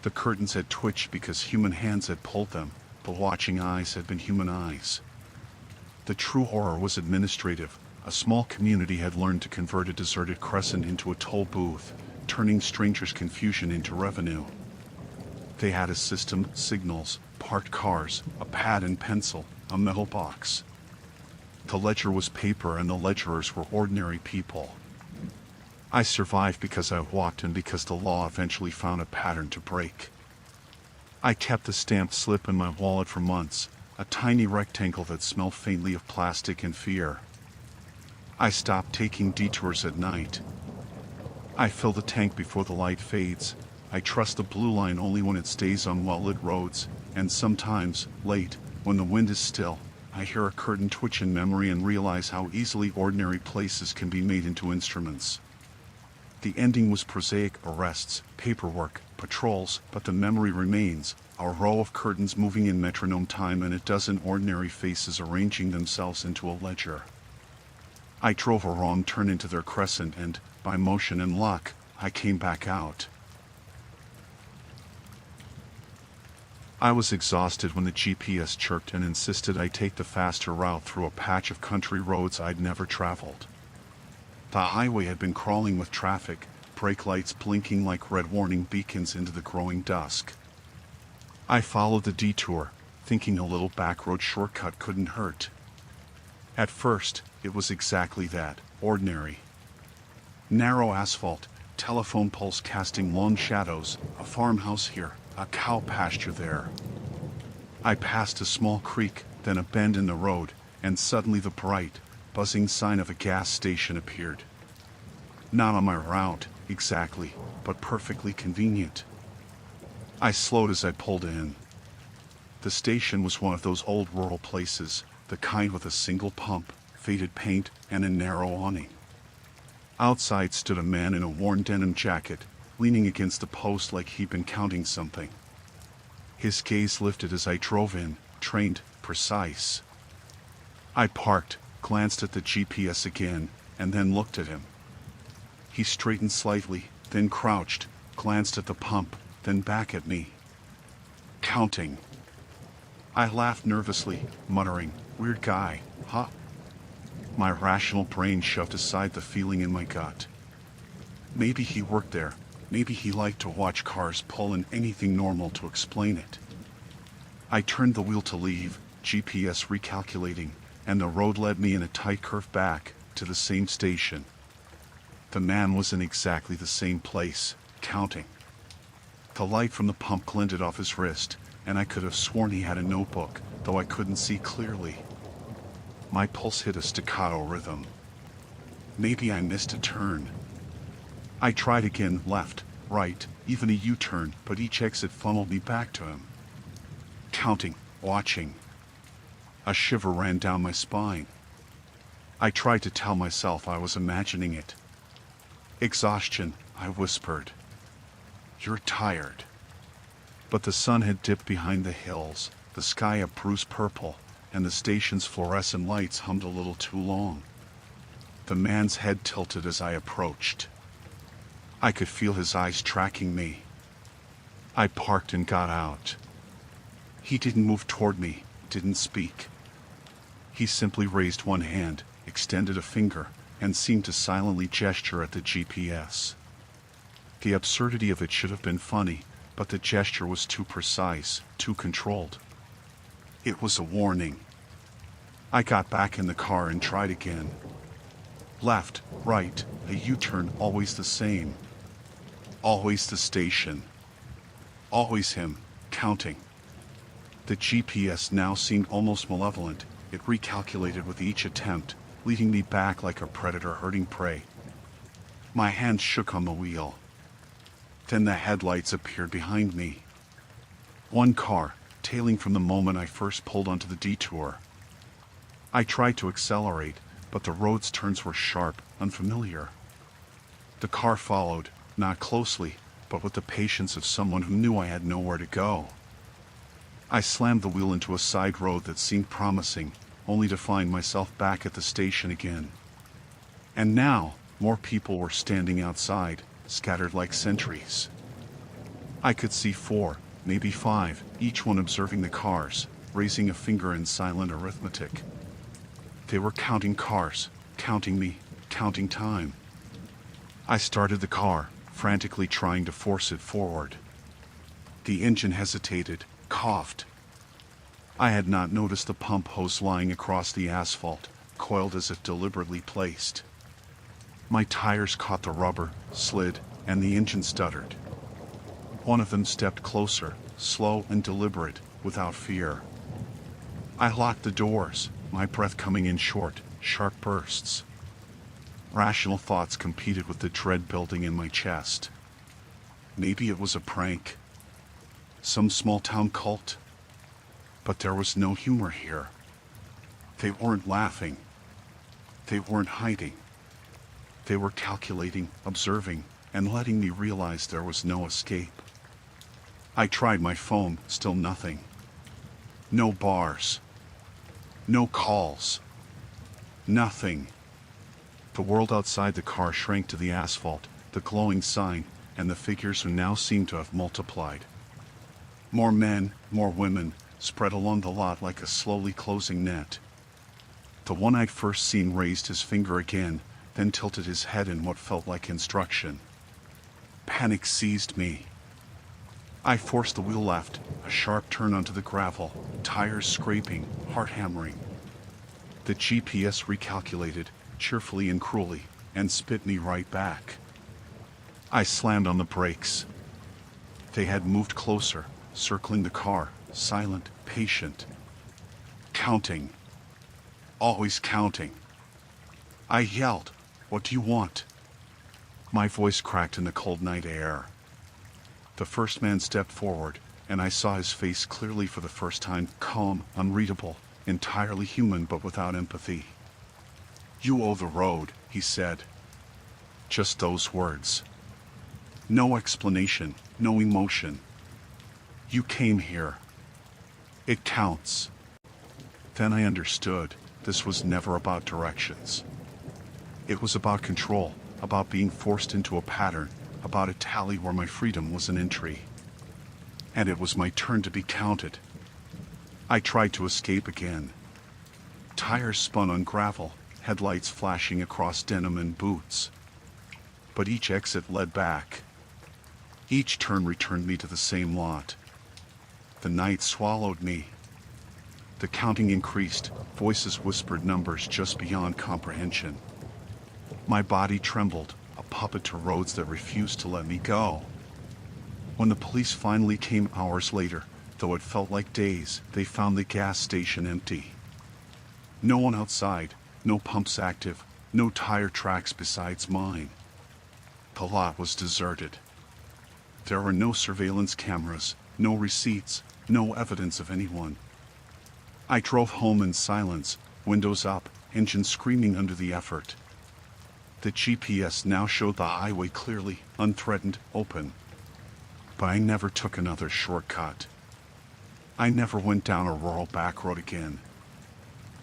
The curtains had twitched because human hands had pulled them, the watching eyes had been human eyes. The true horror was administrative. A small community had learned to convert a deserted crescent into a toll booth, turning strangers' confusion into revenue. They had a system, signals, parked cars, a pad and pencil, a metal box. The ledger was paper and the ledgerers were ordinary people. I survived because I walked and because the law eventually found a pattern to break. I kept the stamped slip in my wallet for months, a tiny rectangle that smelled faintly of plastic and fear. I stopped taking detours at night. I fill the tank before the light fades. I trust the blue line only when it stays on well-lit roads, and sometimes, late, when the wind is still, I hear a curtain twitch in memory and realize how easily ordinary places can be made into instruments. The ending was prosaic: arrests, paperwork, patrols, but the memory remains, a row of curtains moving in metronome time and a dozen ordinary faces arranging themselves into a ledger. I drove a wrong turn into their crescent and, by motion and luck, I came back out. I was exhausted when the GPS chirped and insisted I take the faster route through a patch of country roads I'd never traveled. The highway had been crawling with traffic, brake lights blinking like red warning beacons into the growing dusk. I followed the detour, thinking a little backroad shortcut couldn't hurt. At first, it was exactly that, ordinary. Narrow asphalt, telephone poles casting long shadows, a farmhouse here, a cow pasture there. I passed a small creek, then a bend in the road, and suddenly the bright, buzzing sign of a gas station appeared. Not on my route, exactly, but perfectly convenient. I slowed as I pulled in. The station was one of those old rural places, the kind with a single pump, faded paint, and a narrow awning. Outside stood a man in a worn denim jacket, leaning against the post like he'd been counting something. His gaze lifted as I drove in, trained, precise. I parked, glanced at the GPS again, and then looked at him. He straightened slightly, then crouched, glanced at the pump, then back at me. Counting. I laughed nervously, muttering, "Weird guy, huh?" My rational brain shoved aside the feeling in my gut. Maybe he worked there. Maybe he liked to watch cars pull in anything normal to explain it. I turned the wheel to leave, GPS recalculating, and the road led me in a tight curve back to the same station. The man was in exactly the same place, counting. The light from the pump glinted off his wrist, and I could have sworn he had a notebook, though I couldn't see clearly. My pulse hit a staccato rhythm. Maybe I missed a turn. I tried again, left, right, even a U-turn, but each exit funneled me back to him. Counting, watching. A shiver ran down my spine. I tried to tell myself I was imagining it. Exhaustion, I whispered. You're tired. But the sun had dipped behind the hills, the sky a bruised purple, and the station's fluorescent lights hummed a little too long. The man's head tilted as I approached. I could feel his eyes tracking me. I parked and got out. He didn't move toward me, didn't speak. He simply raised one hand, extended a finger, and seemed to silently gesture at the GPS. The absurdity of it should have been funny, but the gesture was too precise, too controlled. It was a warning. I got back in the car and tried again. Left, right, a U-turn, always the same. Always the station. Always him, counting. The GPS now seemed almost malevolent. It recalculated with each attempt, leading me back like a predator herding prey. My hands shook on the wheel. Then the headlights appeared behind me. One car, tailing from the moment I first pulled onto the detour. I tried to accelerate, but the road's turns were sharp, unfamiliar. The car followed, not closely, but with the patience of someone who knew I had nowhere to go. I slammed the wheel into a side road that seemed promising, only to find myself back at the station again. And now, more people were standing outside, scattered like sentries. I could see 4, maybe 5, each one observing the cars, raising a finger in silent arithmetic. They were counting cars, counting me, counting time. I started the car, frantically trying to force it forward. The engine hesitated, coughed. I had not noticed the pump hose lying across the asphalt, coiled as if deliberately placed. My tires caught the rubber, slid, and the engine stuttered. One of them stepped closer, slow and deliberate, without fear. I locked the doors, my breath coming in short, sharp bursts. Rational thoughts competed with the dread building in my chest. Maybe it was a prank. Some small-town cult. But there was no humor here. They weren't laughing. They weren't hiding. They were calculating, observing, and letting me realize there was no escape. I tried my phone, still nothing. No bars. No calls. Nothing. The world outside the car shrank to the asphalt, the glowing sign, and the figures who now seemed to have multiplied. More men, more women, spread along the lot like a slowly closing net. The one I'd first seen raised his finger again, then tilted his head in what felt like instruction. Panic seized me. I forced the wheel left, a sharp turn onto the gravel, tires scraping, heart hammering. The GPS recalculated, cheerfully and cruelly, and spit me right back. I slammed on the brakes. They had moved closer, circling the car, silent, patient. Counting. Always counting. I yelled, "What do you want?" My voice cracked in the cold night air. The first man stepped forward, and I saw his face clearly for the first time, calm, unreadable, entirely human but without empathy. "You owe the road," he said. Just those words. No explanation, no emotion. You came here. It counts. Then I understood, this was never about directions. It was about control, about being forced into a pattern, about a tally where my freedom was an entry. And it was my turn to be counted. I tried to escape again. Tires spun on gravel, headlights flashing across denim and boots. But each exit led back. Each turn returned me to the same lot. The night swallowed me. The counting increased, voices whispered numbers just beyond comprehension. My body trembled, a puppet to roads that refused to let me go. When the police finally came hours later, though it felt like days, they found the gas station empty. No one outside, no pumps active, no tire tracks besides mine. The lot was deserted. There were no surveillance cameras, no receipts, no evidence of anyone. I drove home in silence, windows up, engine screaming under the effort. The GPS now showed the highway clearly, unthreatened, open. But I never took another shortcut. I never went down a rural back road again.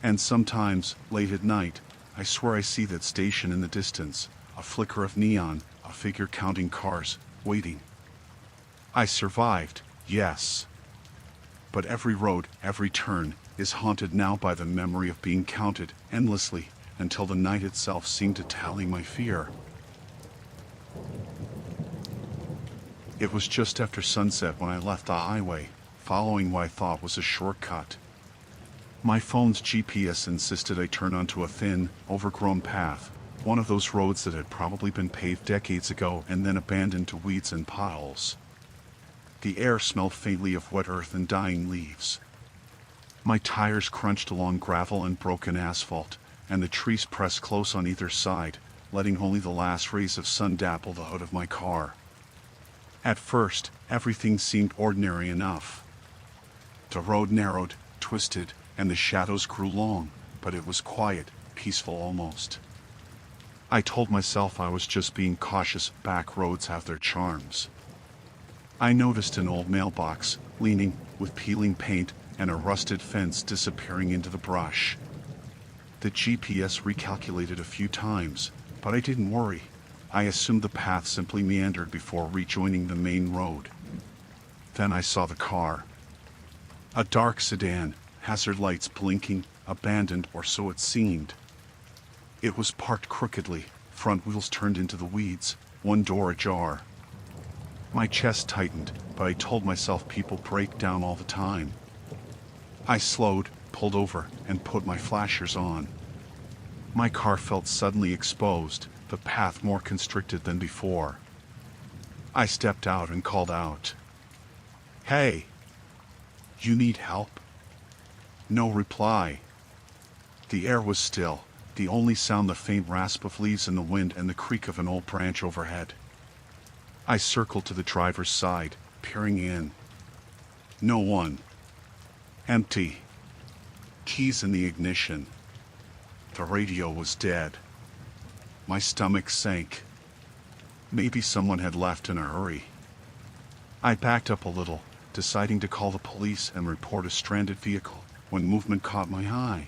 And sometimes, late at night, I swear I see that station in the distance, a flicker of neon, a figure counting cars, waiting. I survived, yes. But every road, every turn, is haunted now by the memory of being counted endlessly, until the night itself seemed to tally my fear. It was just after sunset when I left the highway, following what I thought was a shortcut. My phone's GPS insisted I turn onto a thin, overgrown path, one of those roads that had probably been paved decades ago and then abandoned to weeds and piles. The air smelled faintly of wet earth and dying leaves. My tires crunched along gravel and broken asphalt, and the trees pressed close on either side, letting only the last rays of sun dapple the hood of my car. At first, everything seemed ordinary enough. The road narrowed, twisted, and the shadows grew long, but it was quiet, peaceful almost. I told myself I was just being cautious. Back roads have their charms. I noticed an old mailbox, leaning, with peeling paint, and a rusted fence disappearing into the brush. The GPS recalculated a few times, but I didn't worry. I assumed the path simply meandered before rejoining the main road. Then I saw the car. A dark sedan, hazard lights blinking, abandoned, or so it seemed. It was parked crookedly, front wheels turned into the weeds, one door ajar. My chest tightened, but I told myself people break down all the time. I slowed, pulled over, and put my flashers on. My car felt suddenly exposed, the path more constricted than before. I stepped out and called out. "Hey! You need help?" No reply. The air was still, the only sound the faint rasp of leaves in the wind and the creak of an old branch overhead. I circled to the driver's side, peering in. No one. Empty. Keys in the ignition. The radio was dead. My stomach sank. Maybe someone had left in a hurry. I backed up a little, deciding to call the police and report a stranded vehicle, when movement caught my eye.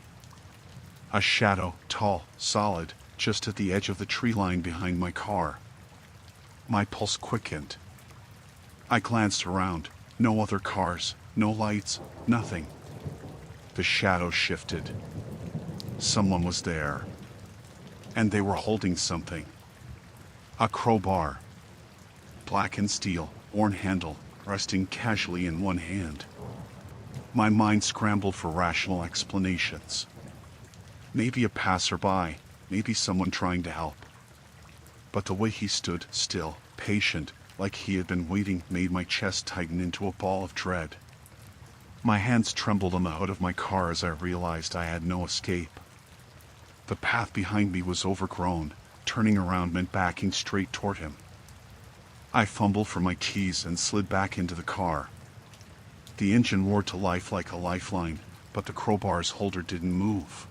A shadow, tall, solid, just at the edge of the tree line behind my car. My pulse quickened. I glanced around. No other cars, no lights, nothing. The shadow shifted. Someone was there. And they were holding something. A crowbar. Black and steel, worn handle, resting casually in one hand. My mind scrambled for rational explanations. Maybe a passerby, maybe someone trying to help. But the way he stood, still, patient, like he had been waiting, made my chest tighten into a ball of dread. My hands trembled on the hood of my car as I realized I had no escape. The path behind me was overgrown. Turning around meant backing straight toward him. I fumbled for my keys and slid back into the car. The engine roared to life like a lifeline, but the crowbar's holder didn't move.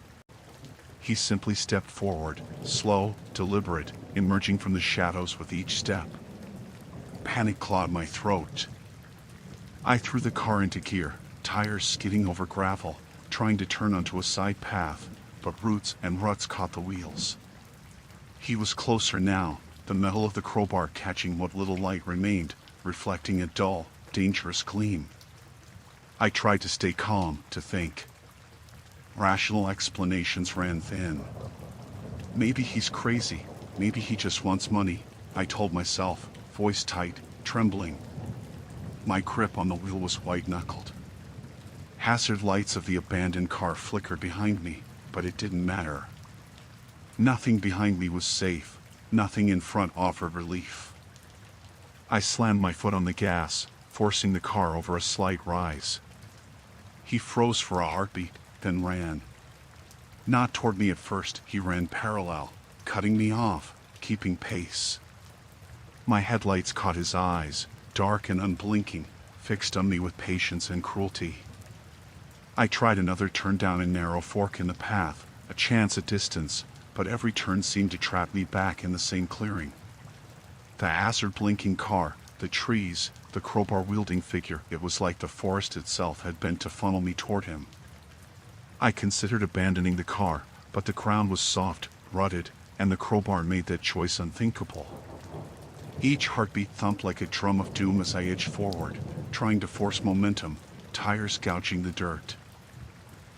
He simply stepped forward, slow, deliberate, emerging from the shadows with each step. Panic clawed my throat. I threw the car into gear, tires skidding over gravel, trying to turn onto a side path, but roots and ruts caught the wheels. He was closer now, the metal of the crowbar catching what little light remained, reflecting a dull, dangerous gleam. I tried to stay calm, to think. Rational explanations ran thin. Maybe he's crazy, maybe he just wants money, I told myself, voice tight, trembling. My grip on the wheel was white-knuckled. Hazard lights of the abandoned car flickered behind me, but it didn't matter. Nothing behind me was safe, nothing in front offered relief. I slammed my foot on the gas, forcing the car over a slight rise. He froze for a heartbeat, then ran. Not toward me at first, he ran parallel, cutting me off, keeping pace. My headlights caught his eyes, dark and unblinking, fixed on me with patience and cruelty. I tried another turn down a narrow fork in the path, a chance at distance, but every turn seemed to trap me back in the same clearing. The hazard-blinking car, the trees, the crowbar-wielding figure, it was like the forest itself had bent to funnel me toward him. I considered abandoning the car, but the ground was soft, rutted, and the crowbar made that choice unthinkable. Each heartbeat thumped like a drum of doom as I edged forward, trying to force momentum, tires gouging the dirt.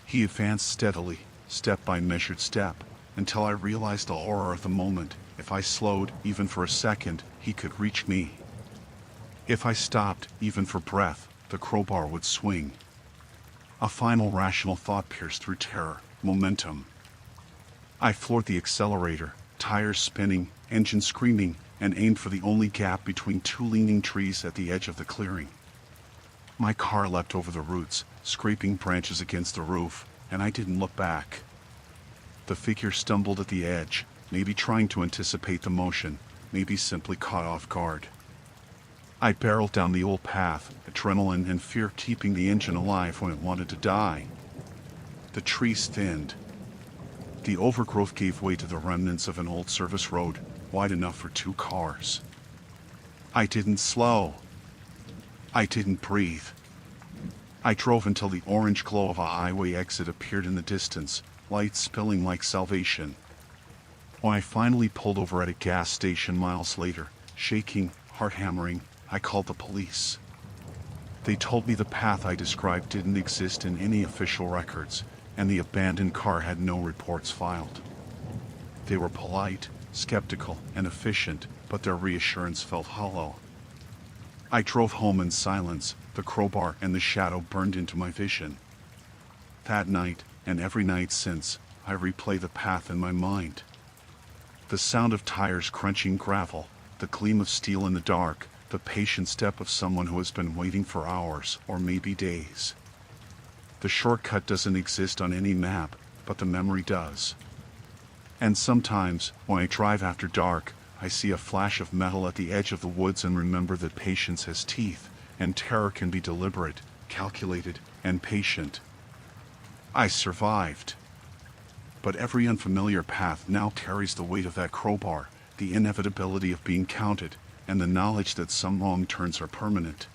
He advanced steadily, step by measured step, until I realized the horror of the moment. If I slowed, even for a second, he could reach me. If I stopped, even for breath, the crowbar would swing. A final rational thought pierced through terror, momentum. I floored the accelerator, tires spinning, engine screaming, and aimed for the only gap between two leaning trees at the edge of the clearing. My car leapt over the roots, scraping branches against the roof, and I didn't look back. The figure stumbled at the edge, maybe trying to anticipate the motion, maybe simply caught off guard. I barreled down the old path, adrenaline and fear keeping the engine alive when it wanted to die. The trees thinned. The overgrowth gave way to the remnants of an old service road, wide enough for 2 cars. I didn't slow. I didn't breathe. I drove until the orange glow of a highway exit appeared in the distance, lights spilling like salvation. When I finally pulled over at a gas station miles later, shaking, heart hammering, I called the police. They told me the path I described didn't exist in any official records, and the abandoned car had no reports filed. They were polite, skeptical, and efficient, but their reassurance felt hollow. I drove home in silence, the crowbar and the shadow burned into my vision. That night, and every night since, I replay the path in my mind. The sound of tires crunching gravel, the gleam of steel in the dark, the patient step of someone who has been waiting for hours or maybe days. The shortcut doesn't exist on any map, but the memory does. And sometimes, when I drive after dark, I see a flash of metal at the edge of the woods and remember that patience has teeth, and terror can be deliberate, calculated, and patient. I survived. But every unfamiliar path now carries the weight of that crowbar, the inevitability of being counted, and the knowledge that some wrong turns are permanent.